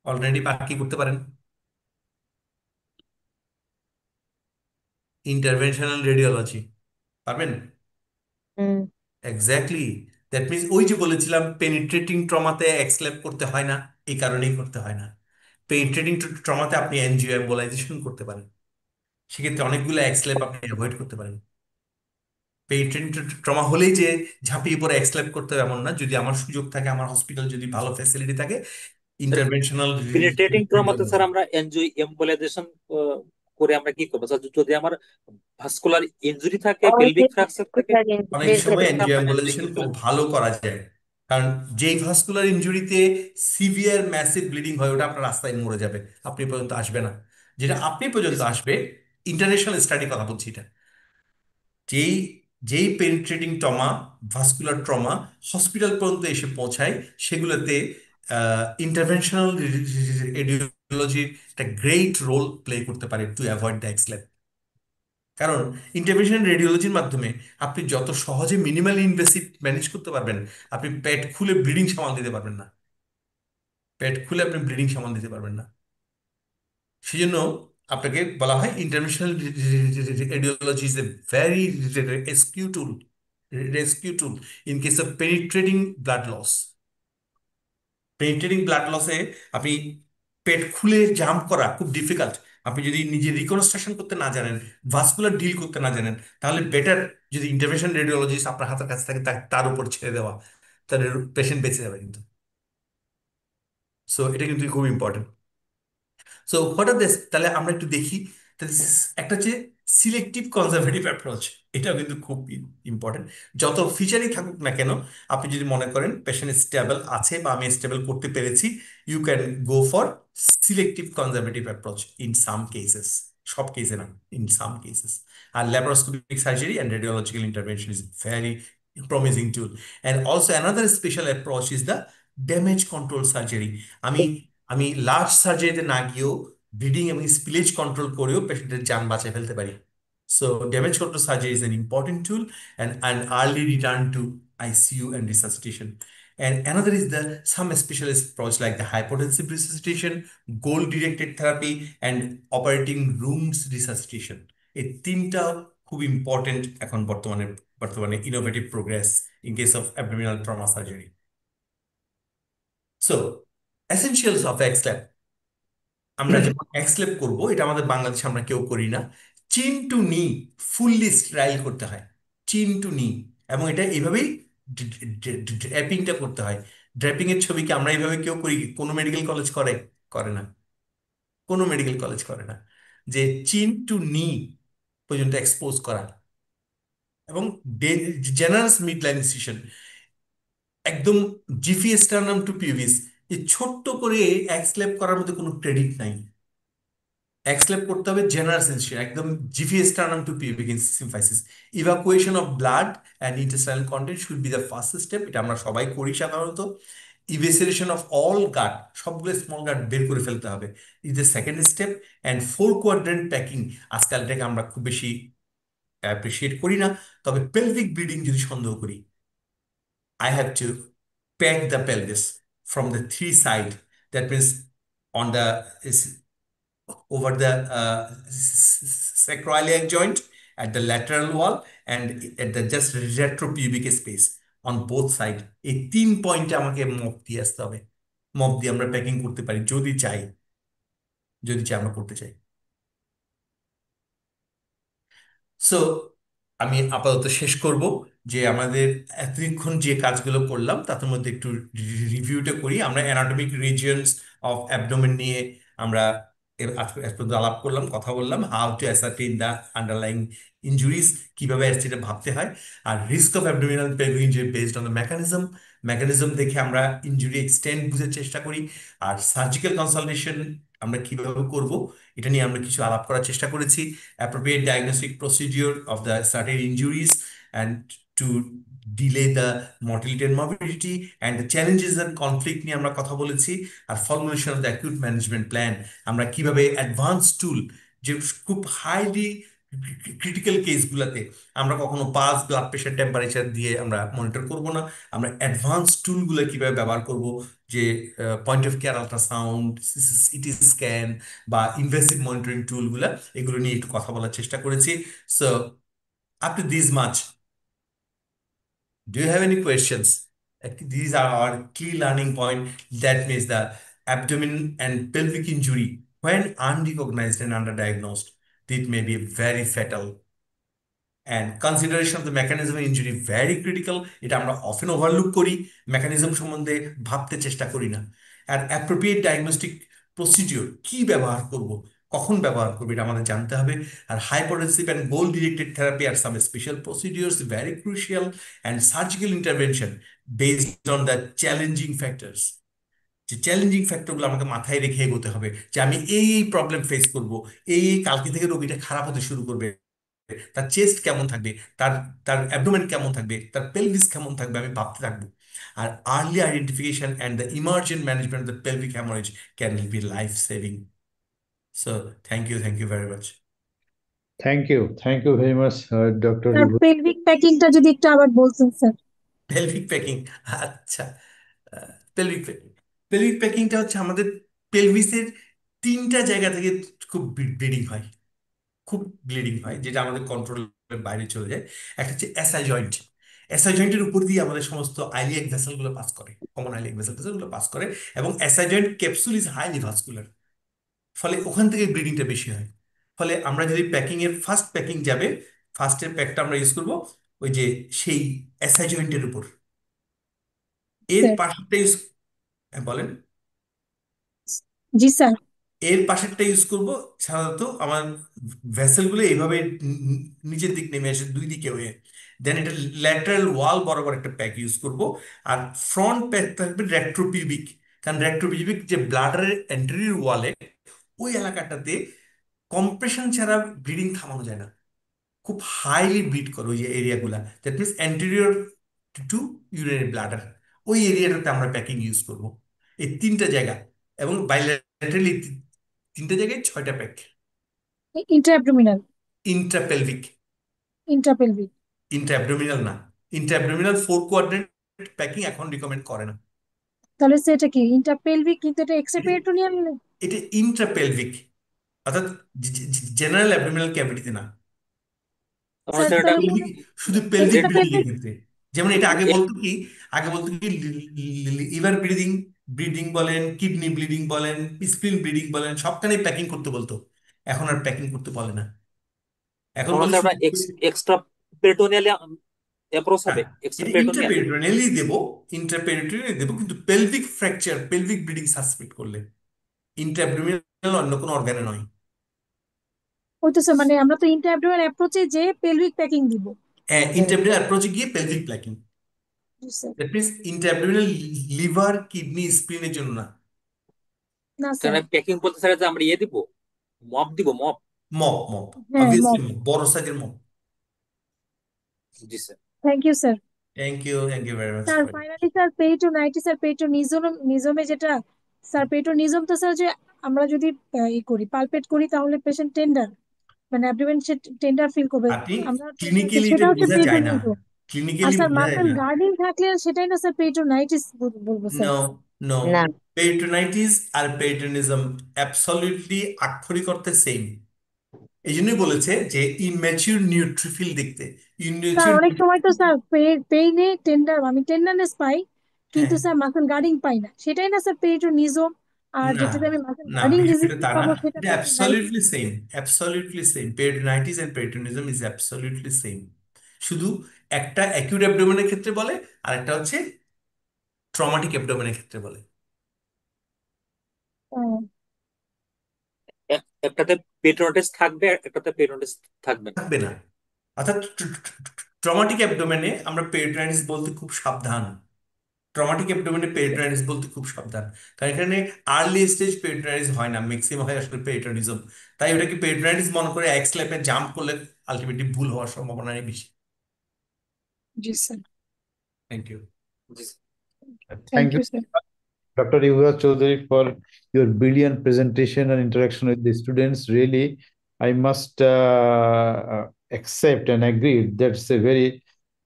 অল্টারনেটিভ আর কি করতে পারেন? Interventional radiology. পারবেন? হুম এক্স্যাক্টলি, দ্যাট মিনস ওই যে বলেছিলাম পেনিট্রেটিং ট্রমাতে এক্সক্লেপ করতে হয় না, এই কারণেই করতে হয় না। পেনিট্রেটিং ট্রমাতে আপনি এনজিও এম্বোলাইজেশন করতে পারেন, সেক্ষেত্রে অনেকগুলো এক্সক্লেপ আপনি অ্যাভয়েড করতে পারেন। পেনিট্রেটিং ট্রমা হলেই যে ঝাঁপিয়ে পড়ে এক্সক্লেপ করতে হবে এমন না, যদি আমার সুযোগ থাকে, আমার হসপিটাল যদি ভালো ফ্যাসিলিটি থাকে, ইন্টারভেনশনাল পেনিট্রেটিং ট্রমাতে স্যার রেডিওলজি। আমরা এনজিও এম্বোলাইজেশন করে আমরা কি করবো স্যার? যদি আমার ভাস্কুলার ইনজুরি থাকে, পেলভিক ফ্র্যাকচার থাকে, অনেক সময় সেক্ষেত্রে এনজিও আমরা এনজিও এম্বোলাইজেশন করতে খুব পারি। ভালো করা যায়, কারণ যেই ভাস্কুলার ইনজুরিতে সিভিয়ার ম্যাসিভ ব্লিডিং হয় ওটা আপনার রাস্তায় মরে যাবে, আপনি পর্যন্ত আসবে না। যেটা আপনি পর্যন্ত আসবে, ইন্টারন্যাশনাল স্টাডি কথা বলছি এটা, যেই যেই penetrating trauma, vascular trauma hospital পর্যন্ত এসে পৌঁছায়, সেগুলোতে ইন্টারভেনশনাল রেডিওলজির একটা গ্রেট রোল প্লে করতে পারে টু অ্যাভয়েড দ্য এক্সলেপ। কারণ ইন্টারভেনশনাল রেডিওলজির মাধ্যমে আপনি যত সহজে মিনিমাল ইনভেসিভ ম্যানেজ করতে পারবেন, আপনি পেট খুলে ব্লিডিং সামাল দিতে পারবেন না, পেট খুলে আপনি ব্লিডিং সামাল দিতে পারবেন না। সেই জন্য আপনাকে বলা হয় interventional radiology is a very rescue tool in case of penetrating blood loss. Penetrating blood লসে আপনি পেট খুলে জাম্প করা খুব ডিফিকাল্ট। আপনি যদি নিজে রিকনস্ট্রাকশন করতে না জানেন, ভাস্কুলার ডিল করতে না জানেন, তাহলে বেটার যদি ইন্টারভেনশন রেডিওলজিস্ট আপনার হাতের কাছে থাকে, তার উপর ছেড়ে দেওয়া, তাহলে পেশেন্ট বেঁচে যাবে কিন্তু। সো এটা কিন্তু খুব important. So what R this, তাহলে আমরা একটু দেখি। তাহলে একটা হচ্ছে সিলেক্টিভ কনজারভেটিভ অ্যাপ্রোচ, এটাও কিন্তু খুব ইম্পর্টেন্ট। যত ফিচারই থাকুক না কেন, আপনি যদি মনে করেন পেশেন্ট স্টেবল আছে বা আমি স্টেবল করতে পেরেছি, you can go for selective conservative approach in some cases, সব কেসে না, ইন সাম কেসেস। আর laparoscopic surgery and radiological intervention is very promising tool. And also another special approach is the damage control surgery. আমি আমি large সার্জারিতে না গিয়েও bleeding এবং spillage control করেও পেশেন্টের যান বাঁচিয়ে ফেলতে পারি। So damage control surgery is an important tool and an early return to ICU and resuscitation. And another is the some specialist approach like the hypotensive resuscitation, goal directed therapy and operating rooms resuscitation. এই তিনটা খুব important এখন বর্তমানে innovative progress in case of abdominal trauma surgery. So essentials of ex lap, আমরা যখন এক্সলেপ করব, এটা আমাদের বাংলাদেশে আমরা কেউ করি না। চিন টু নি ফুললি স্টাইল করতে হয়, চিন টু নি, এবং এটা এইভাবেই ড্র্যাপিংটা করতে হয়। ড্র্যাপিং এর ছবিকে আমরা এইভাবে কেউ করি, কোনো মেডিকেল কলেজ করে করে না, কোনো মেডিকেল কলেজ করে না, যে চিন টু নি পর্যন্ত এক্সপোজ করা, এবং জেনারেস মিড লাইন ইনসিশন, একদম জিফি স্টারনাম টু পিউবিস, এই ছোট্ট করে এক্সলেপ করার মধ্যে কোনো ক্রেডিট নাই। এক্সলেপ করতে হবে জেনারেস ইনসিশন, একদম xiphisternum to pubic symphysis. Evacuation of blood and intestinal content should be the first step, এটা আমরা সবাই করি সাধারণত। ইভেসিলেশন অফ অল গাট, সবগুলো স্মল গাট বের করে ফেলতে হবে, is the second step. And 4 quadrant packing, আজকাল এটাকে আমরা খুব বেশি অ্যাপ্রিসিয়েট করি না, তবে পেলভিক ব্লিডিং যদি সন্দেহ করি, I have to pack the pelvis from the 3 side. That means on the over the sacroiliac joint, at the lateral wall, and at the just retropubic space on both side. এই 3 পয়েন্টে আমাকে mop দিয়ে আসতে হবে। Mop দিয়ে আমরা packing করতে পারি যদি চাই, আমরা করতে চাই। সো আমি আপাতত শেষ করব, যে আমাদের এতক্ষণ যে কাজগুলো করলাম তার মধ্যে একটু রিভিউটা করি। আমরা অ্যানাটমিক রিজিয়নস অফ অ্যাবডোমেন নিয়ে আমরা আজ পর্যন্ত আলাপ করলাম, কথা বললাম। How to ascertain the underlying injuries, কিভাবে সেটা ভাবতে হয়। আর risk of abdominal pelvic injury based on the mechanism দেখে আমরা ইনজুরি এক্সটেন্ট বুঝার চেষ্টা করি। আর সার্জিক্যাল কনসালটেশন আমরা কিভাবে করব, এটা নিয়ে আমরা কিছু আলাপ করার চেষ্টা করেছি। Appropriate diagnostic procedure of the certain injuries and to delay the mortality and morbidity, and the challenges and conflict নিয়ে আমরা কথা বলেছি। আর formulation of the acute management plan, আমরা কিভাবে অ্যাডভান্স টুল, যে খুব হাইলি ক্রিটিক্যাল কেসগুলোতে আমরা কখনো পালস, ব্লাড প্রেশার, টেম্পারেচার দিয়ে আমরা মনিটর করব না। আমরা অ্যাডভান্স টুলগুলো কিভাবে ব্যবহার করব, যে point of care ultrasound, CT scan বা ইনভেসিভ মনিটরিং টুলগুলো, এগুলো নিয়ে একটু কথা বলার চেষ্টা করেছি। So up to this much, do you have any questions? These are our key learning point. That means the abdomen and pelvic injury, when unrecognized and underdiagnosed, it may be very fatal. And consideration of the mechanism of injury very critical. এটা আমরা often overlook করি, mechanism সম্বন্ধে ভাবতে চেষ্টা করি না। আর appropriate diagnostic procedure কি ব্যবহার করব, কখন ব্যবহার করবো, এটা আমাদের জানতে হবে। আর hypotensive and goal directed therapy আর some special procedures very crucial, and surgical intervention based on the challenging factors. যে চ্যালেঞ্জিং ফ্যাক্টরগুলো আমাকে মাথায় রেখে এগোতে হবে, যে আমি এই প্রবলেম ফেস করব, কালকে থেকে রোগীটা খারাপ হতে শুরু করবে, তার চেস্ট কেমন থাকবে, তার তার অ্যাবডোমেন কেমন থাকবে, তার পেলভিস কেমন থাকবে, আমি ভাবতে থাকবো। আর early identification and the emergent management of the pelvic hemorrhage can be life saving. So thank you very much. Thank you very much, Dr. Sir pelvic প্যাকিংটা যদি একটু আবার বলতেন স্যার। পেলভিক প্যাকিং, আচ্ছা। পেলভিক প্যাকিং, পেলভিক প্যাকিংটা হচ্ছে আমাদের পেলভিসের 3টা জায়গা থেকে খুব ব্লিডিং হয়, খুব ব্লিডিং হয়, যেটা আমাদের কন্ট্রোলের বাইরে চলে যায়। একটা হচ্ছে এসআই জয়েন্ট। এসআই জয়েন্টের উপর দিয়ে আমাদের সমস্ত আইলিয়াক ভেসেলগুলো পাস করে, কমন আইলিয়াক ভেসেলগুলো পাস করে, এবং SI joint capsule is highly vascular, ফলে ওখান থেকে ব্লিডিংটা বেশি হয়। ফলে আমরা যদি প্যাকিং এর ফার্স্ট প্যাকিং যাবে, ফার্স্টের প্যাকটা আমরা ইউজ করবো ওই যে সেই এসআই জয়েন্টের উপর। এর স্যার পাশেরটা ইউজ, বলেন। জি স্যার। এর পাশেরটা ইউজ করব সাধারণত আমার ভেসেলগুলো এইভাবে নিচের দিক নেমে আসে, দুই দিকে হয়ে। দেন এটা ল্যাটারাল ওয়াল বরাবর একটা প্যাক ইউজ করব। আর ফ্রন্ট প্যাক থাকবে রেট্রোপিউবিক, কারণ রেট্রোপিউবিক যে ব্লাডারের অ্যান্টেরিয়র ওয়ালে, ওই এলাকাটাতে কম্প্রেশন ছাড়া ব্লিডিং থামানো যায় না, খুব হাইলি ব্লিড করে ওই যে এরিয়াগুলা। That means anterior to urinary bladder, ওই এরিয়াটাতে আমরা প্যাকিং ইউজ করব। এই 3টা জায়গা, এবং বাইল্যাটারালি 3টা জায়গায় 6টা প্যাক। ইন্ট্রাঅ্যাবডোমিনাল। ইন্ট্রাপেলভিক, ইন্ট্রাপেলভিক। ইন্ট্রাঅ্যাবডোমিনাল না। ইন্ট্রাঅ্যাবডোমিনাল 4 কোয়াড্রেন্ট প্যাকিং এখন রিকমেন্ড করে না। তাহলে সেটা কি ইন্ট্রাপেলভিক, কিন্তু এটা এক্সট্রাপেরিটোনিয়াল। এটা ইন্ট্রাপেলভিক, অর্থাৎ জেনারেল অ্যাবডোমিনাল ক্যাভিটিতে না, তাহলে স্যার স্যার এটা তাহলে শুধু পেলভিক ব্রিদিং এর এক্সট্রাপেলভিক। ক্ষেত্রে। যেমন এটা আগে বলতো কি, লিভার ব্রিদিং, ব্লিডিং বলেন, কিডনি ব্লিডিং বলেন, স্প্লিন ব্লিডিং বলেন, সবখানেই প্যাকিং করতে বলতো, এখন আর প্যাকিং করতে বলে না। এখন তাহলে বলে স্যার আমরা শুধু এক্সট্রা পেরিটোনিয়ালে অ্যাপ্রোচ হবে, হ্যাঁ, এক্সট্রা এটা পেরিটোনিয়াল। ইন্টারপেরিটোনিয়ালি দেবো, ইন্টারপেরিটোনিয়ালি দেবো, কিন্তু pelvic fracture, pelvic bleeding suspect করলে, ইন্টারঅ্যাবডোমিনাল অন্য কোনো অর্গানে নয়। ওই তো স্যার, মানে আমরা তো ইন্ট্রাঅ্যাবডোমিনাল অ্যাপ্রোচে যে পেলভিক প্যাকিং দিব। হ্যাঁ, ইন্টারঅ্যাবডোমিনাল অ্যাপ্রোচে গিয়ে পেলভিক প্যাকিং। জি sir. That means intraabdominal liver, kidney, স্প্লিনের জন্য না। না স্যার স্যার। প্যাকিং বলতে স্যার যে আমরা দিব, মপ দিব, মপ। মপ হ্যাঁ অবভিয়াসলি, মপ। বড় সাইজের মপ। জি sir. Thank you sir. Thank you very much. Sir finally sir peritonitis আর পেরিটোনিজমে যেটা, স্যার পেরিটোনিজম তো স্যার যে আমরা যদি করি পালপেট করি তাহলে পেশেন্ট টেন্ডার, মানে অ্যাবডোমেন সে টেন্ডার ফিল করবে। আপনি আমরা ক্লিনিক্যালি এটা সেটা হচ্ছে বোঝা যায় না, পেরিটোনিজম। আর ক্লিনিক্যালি স্যার বোঝা যায় মাসেল না। গার্ডিং থাকলে সেটাই না স্যার পেরিটোনাইটিস বলবো স্যার। নো, নো, না। পেরিটোনাইটিস আর পেরিটোনিজম অ্যাবসলিউটলি আক্ষরিক অর্থে সেম। এই জন্যই বলেছে যে ইম্যাচিউর নিউট্রিফিল দেখতে, স্যার ইম্যাচিউর। অনেক সময় তো স্যার পেইনে টেন্ডার, আমি টেন্ডারনেস পাই, কিন্তু হ্যাঁ, স্যার মাসেল গার্ডিং পাই না, সেটাই না স্যার পেরিটোনিজম। আর না, যেটাতে আমি মাসেল না, গার্ডিং ডিজিজ বিষয়টা তা না, পাবো সেটা এটা peritonitis. Absolutely same. Peritonitis and peritonism is absolutely same. শুধু একটা অ্যাকিউট অ্যাবডোমেনের ক্ষেত্রে বলে, আর একটা হচ্ছে ট্রমাটিক অ্যাবডোমেনের ক্ষেত্রে বলে। একটাতে পেরিটোনাইটিস থাকবে, একটাতে পেরিটোনাইটিস থাকবে না। থাকবে না, অর্থাৎ ট্রমাটিক অ্যাবডোমেনে আমরা পেরিটোনাইটিস বলতে খুব সাবধান। ট্রমাটিক অ্যাবডোমেনে পেরিটোনাইটিস বলতে খুব সাবধান, কারণ এখানে আর্লি স্টেজ পেরিটোনাইটিস হয় না, ম্যাক্সিমাম হয় আসলে পেরিটোনিজম। তাই ওটাকে পেরিটোনাইটিস মনে করে এক স্ল্যাপে জাম্প করলে আলটিমেটলি ভুল হওয়ার সম্ভাবনাই বেশি। জি স্যার। Thank you. জি sir. Thank thank you, you sir. Dr. Yuvraj Chaudhary, for your brilliant presentation and interaction with the students. Really, I must accept and agree that's a very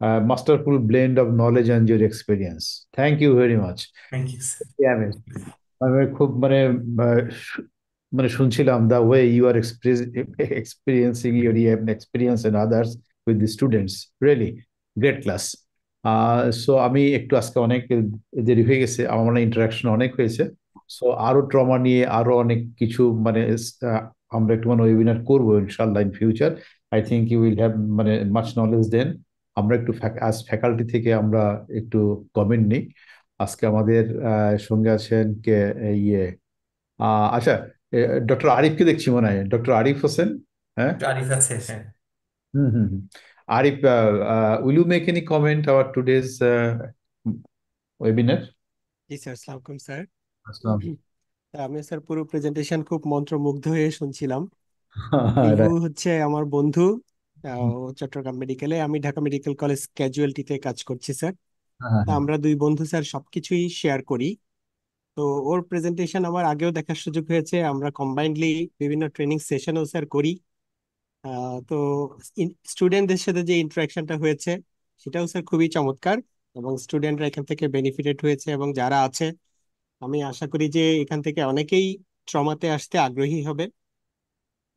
masterful blend of knowledge and your experience. Thank you very much. Thank you sir. Yeah, আমি খুব মানে শুনছিলাম the way you are experiencing your experience and others with the students. Really great class. So আমি একটু আজকে অনেক দেরি হয়ে গেছে, আমার মনে ইন্টারাকশন অনেক হয়েছে। সো আরো ট্রমা নিয়ে আরো অনেক কিছু আমরা একটু ওয়েবিনার করবো ইনশাল্লাহ in future. I think you will have much knowledge then. আমরা একটু আজ ফ্যাকাল্টি থেকে আমরা একটু কমেন্ট নিই। আজকে আমাদের সঙ্গে আছেন কে ইয়ে আচ্ছা, ডক্টর আরিফকে দেখছি মনে হয়, ডক্টর আরিফ হোসেন। হ্যাঁ, আরিফ আছে, হ্যাঁ। হুম। Arif, will you make any comment about today's webinar? G sir, আসসালামু আলাইকুম স্যার। Aslam. আমি স্যার পুরো প্রেজেন্টেশন খুব মন্ত্রমুগ্ধ হয়ে শুনছিলাম। রিভু হচ্ছে আমার বন্ধু, ও চট্টগ্রাম মেডিকেলে, আমি ঢাকা মেডিকেল কলেজ ক্যাজুয়ালিটিতে কাজ করছি স্যার। তা আমরা দুই বন্ধু স্যার সবকিছুই শেয়ার করি। তো ওর প্রেজেন্টেশন আমার আগেও দেখার সুযোগ হয়েছে, আমরা কম্বাইন্ডলি বিভিন্ন ট্রেনিং সেশনও স্যার করি। তো স্টুডেন্টদের সাথে যে ইন্টারাকশনটা হয়েছে সেটাও স্যার খুবই চমৎকার, এবং স্টুডেন্টরা এখান থেকে বেনিফিটেড হয়েছে, এবং যারা আছে আমি আশা করি যে এখান থেকে অনেকেই ট্রমাতে আসতে আগ্রহী হবে।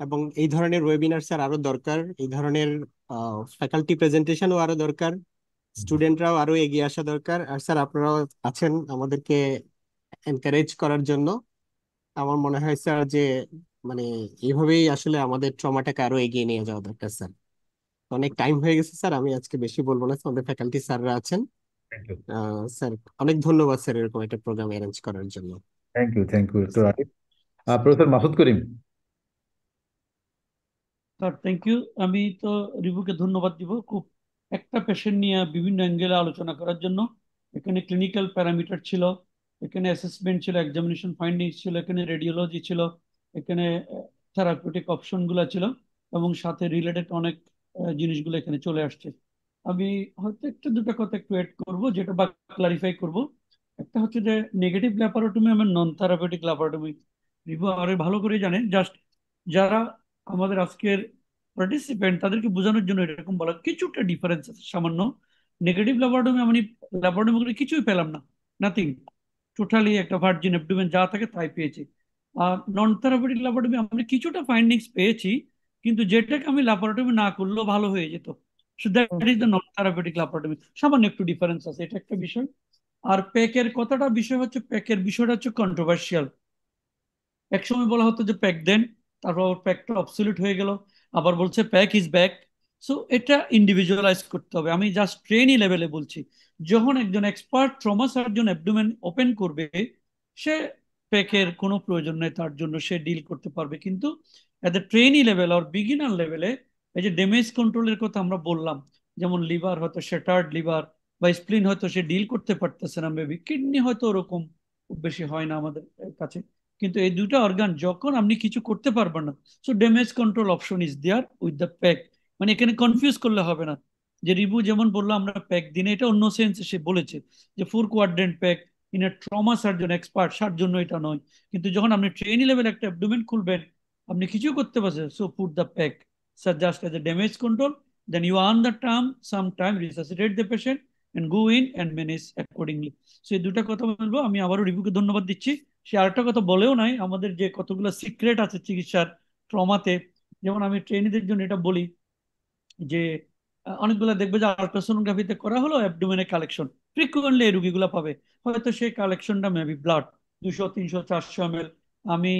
এবং এই ধরনের ওয়েবিনার স্যার আরো দরকার, এই ধরনের ফ্যাকাল্টি প্রেজেন্টেশনও আরো দরকার, স্টুডেন্টরাও আরো এগিয়ে আসা দরকার। আর স্যার আপনারাও আছেন আমাদেরকে এনকারেজ করার জন্য। আমার মনে হয় স্যার যে মানে এইভাবেই আসলে আমাদের ট্রমাটাকে আরো এগিয়ে নিয়ে যাওয়া দরকার স্যার। অনেক টাইম হয়ে গেছে স্যার, আমি আজকে বেশি বলবো না, আমাদের ফ্যাকাল্টি স্যাররা আছেন। স্যার অনেক ধন্যবাদ স্যার এরকম একটা প্রোগ্রাম অ্যারেঞ্জ করার জন্য। Thank you doctor Arif. Professor Masud Karim. Sir thank you. আমি তো রিভুকে ধন্যবাদ দিব খুব একটা পেশেন্ট নিয়ে বিভিন্ন অ্যাঙ্গেলে আলোচনা করার জন্য। এখানে ক্লিনিক্যাল প্যারামিটার ছিল, এখানে অ্যাসেসমেন্ট ছিল, এক্সামিনেশন ফাইন্ডিংস ছিল, এখানে রেডিওলজি ছিল, এখানে থেরাপিউটিক অপশনগুলো ছিল, এবং সাথে রিলেটেড অনেক জিনিসগুলো এখানে চলে আসছে। আমি হয়তো একটা দুটো কথা একটু এড করবো, যেটা বা ক্লারিফাই করব। একটা হচ্ছে যে নেগেটিভ ল্যাপারোটমি এবং নন থেরাপিউটিক ল্যাপারোটমি, রিভু আরো ভালো করে জানে। জাস্ট যারা আমাদের আজকের পার্টিসিপেন্ট তাদেরকে বোঝানোর জন্য এরকম বলা, কিছুটা ডিফারেন্স আছে সামান্য। নেগেটিভ ল্যাপারোটমি আমি ল্যাপারোটমি করে কিছুই পেলাম না, নাথিং, টোটালি একটা ভার্জিন অ্যাবডোমেন যা থাকে তাই পেয়েছি। আর নন থেরাপিউটিক ল্যাপারোটমি আমি কিছুটা ফাইন্ডিংস পেয়েছি, কিন্তু যেটাকে আমি ল্যাপারোটমি না করলেও ভালো হয়ে যেত। So that is the non therapeutic laparotomy, সামান্য একটু ডিফারেন্স আছে, এটা একটা বিষয়। আর প্যাকের কথাটা বিষয় হচ্ছে, প্যাকের বিষয়টা হচ্ছে কন্ট্রোভার্সিয়াল। একসময় বলা হতো যে প্যাক দেন, তারপর প্যাকটা অবসলিউট হয়ে গেল, আবার বলছে প্যাক ইজ ব্যাক। সো এটা ইন্ডিভিজুয়ালাইজ করতে হবে। আমি জাস্ট ট্রেনি লেভেলে বলছি, যখন একজন expert trauma surgeon abdomen open করবে, সে প্যাকের কোনো প্রয়োজন নেই, তার জন্য সে ডিল করতে পারবে। কিন্তু এট দ্য ট্রেনি লেভেল আর বিগিনার লেভেলে এই যে ড্যামেজ কন্ট্রোলের কথা আমরা বললাম, যেমন লিভার হয়তো শেটার্ড লিভার, বা স্প্লিন হয়তো সে ডিল করতে পারতেছে না, মেবি কিডনি হয়তো ওরকম খুব বেশি হয় না আমাদের কাছে। কিন্তু এই দুটো অর্গান যখন আপনি কিছু করতে পারবেন না, so damage control option is there with the pack. মানে এখানে কনফিউজ করলে হবে না। যে রিভু যেমন বললো আমরা প্যাক দিনে, এটা অন্য সেন্সে সে বলেছে যে 4 quadrant pack in a trauma surgeon expert, সার জন্য এটা নয়। কিন্তু যখন আপনি ট্রেনি লেভেল একটা অ্যাবডোমেন খুলবেন, আপনি কিছু করতে পারছেন, so put the pack sir just as a damage control, then you earn the term some time resuscitate the patient and go in and manage accordingly. So এই দুটা কথা বলবো। আমি আবারও রিভিউকে ধন্যবাদ দিচ্ছি। সে আরেকটা কথা বলেও নাই, আমাদের যে কতগুলো সিক্রেট আছে চিকিৎসার ট্রমাতে, যেমন আমি ট্রেনিদের জন্য এটা বলি যে অনেকগুলো দেখবে যে আলট্রাসোনোগ্রাফিতে করা হলো অ্যাবডোমেনের কালেকশন, ফ্রিকুয়েন্টলি এই রুগীগুলো পাবে। হয়তো সেই কালেকশনটা মেবি ব্লাড 200 300 400 ml। আমি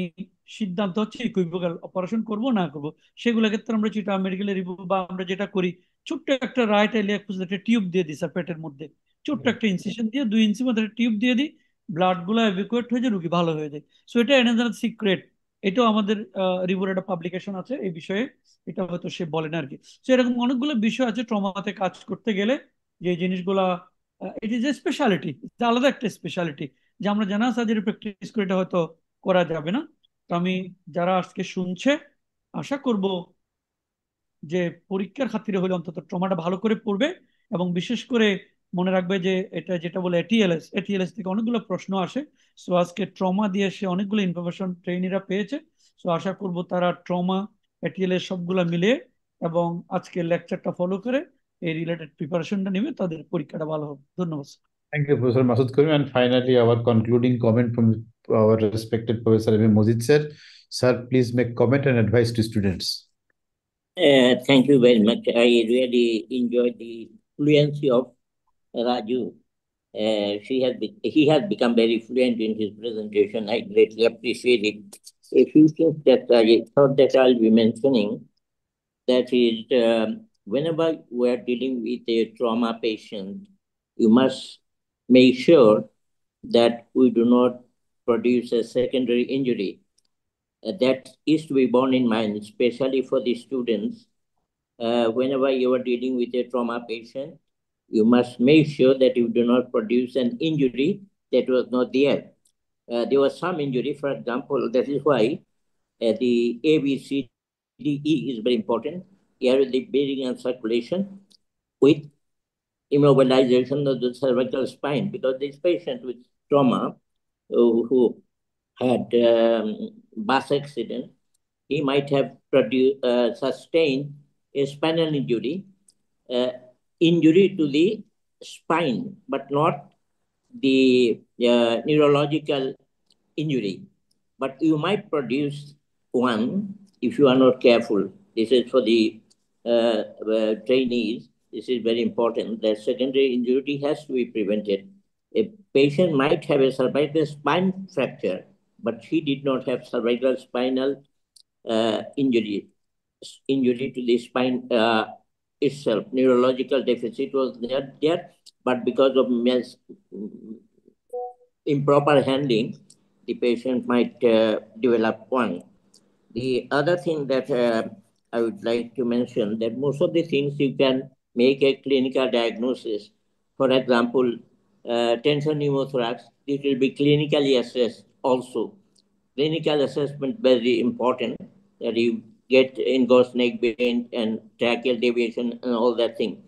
সিদ্ধান্ত হচ্ছে ইকুইভোক্যাল অপারেশন করব না করব, সেগুলো ক্ষেত্রে আমরা যেটা মেডিকেলে রিভিউ বা আমরা যেটা করি, ছোট্ট একটা রাইট এলিয়াক একটা টিউব দিয়ে দিই স্যার পেটের মধ্যে, ছোট্ট একটা ইনসিশন দিয়ে 2 ইঞ্চি মধ্যে টিউব দিয়ে দিই, ব্লাড গুলো এভিকুয়েট হয়ে যায়, রুগী ভালো হয়ে যায়। সো এটা এনাদার সিক্রেট। এটাও আমাদের রিভিউর একটা পাবলিকেশন আছে এই বিষয়ে, এটা হয়তো সে বলে না আর কি। তো এরকম অনেকগুলো বিষয় আছে ট্রমাতে কাজ করতে গেলে, যে জিনিসগুলা ইট ইজ এ স্পেশালিটি, আলাদা একটা স্পেশালিটি, যে আমরা জানা সার্জারি প্র্যাকটিস করে এটা হয়তো করা যাবে না। তো আমি যারা আজকে শুনছে, আশা করব যে পরীক্ষার খাতিরে হলে অন্তত ট্রমাটা ভালো করে পড়বে, এবং বিশেষ করে মনে রাখবে যে এটা যেটা বলে এটিএলএস, এটিএলএস থেকে অনেকগুলো প্রশ্ন আসে। সো আজকে ট্রমা দিয়ে সে অনেকগুলো ইনফরমেশন ট্রেনিরা পেয়েছে। সো আশা করব তারা ট্রমা এটিএল এর সবগুলা মিলে এবং আজকের লেকচারটা ফলো করে এই রিলেটেড প্রিপারেশনটা নেবে, তাদের পরীক্ষাটা ভালো হবে। ধন্যবাদ। Thank you, Professor Masood Karim. And finally, our concluding comment from our respected Professor M. Mojid sir. Sir, please make comment and advice to students. Thank you very much. I really enjoyed the fluency of Raju. He has become very fluent in his presentation. I greatly appreciate it. A few things that I thought that I'll be mentioning, that is, whenever we are dealing with a trauma patient, you must make sure that we do not produce a secondary injury. That is to be borne in mind, especially for the students. Whenever you are dealing with a trauma patient, you must make sure that you do not produce an injury that was not there. There was some injury, for example, that is why the ABCDE is very important. Here is the bearing and circulation with immobilization of the cervical spine, because this patient with trauma who had bus accident, he might have sustained a spinal injury, injury to the spine, but not the neurological injury. But you might produce one if you are not careful. This is for the trainees. This is very important. That secondary injury has to be prevented. A patient might have a cervical spine fracture, but he did not have cervical spinal injury to the spine itself. Neurological deficit was there, but because of improper handling, the patient might develop one. The other thing that I would like to mention, that most of the things you can make a clinical diagnosis. For example, tension pneumothorax, it will be clinically assessed also. Clinical assessment very important, that you get engorged neck bend and tracheal deviation and all that thing.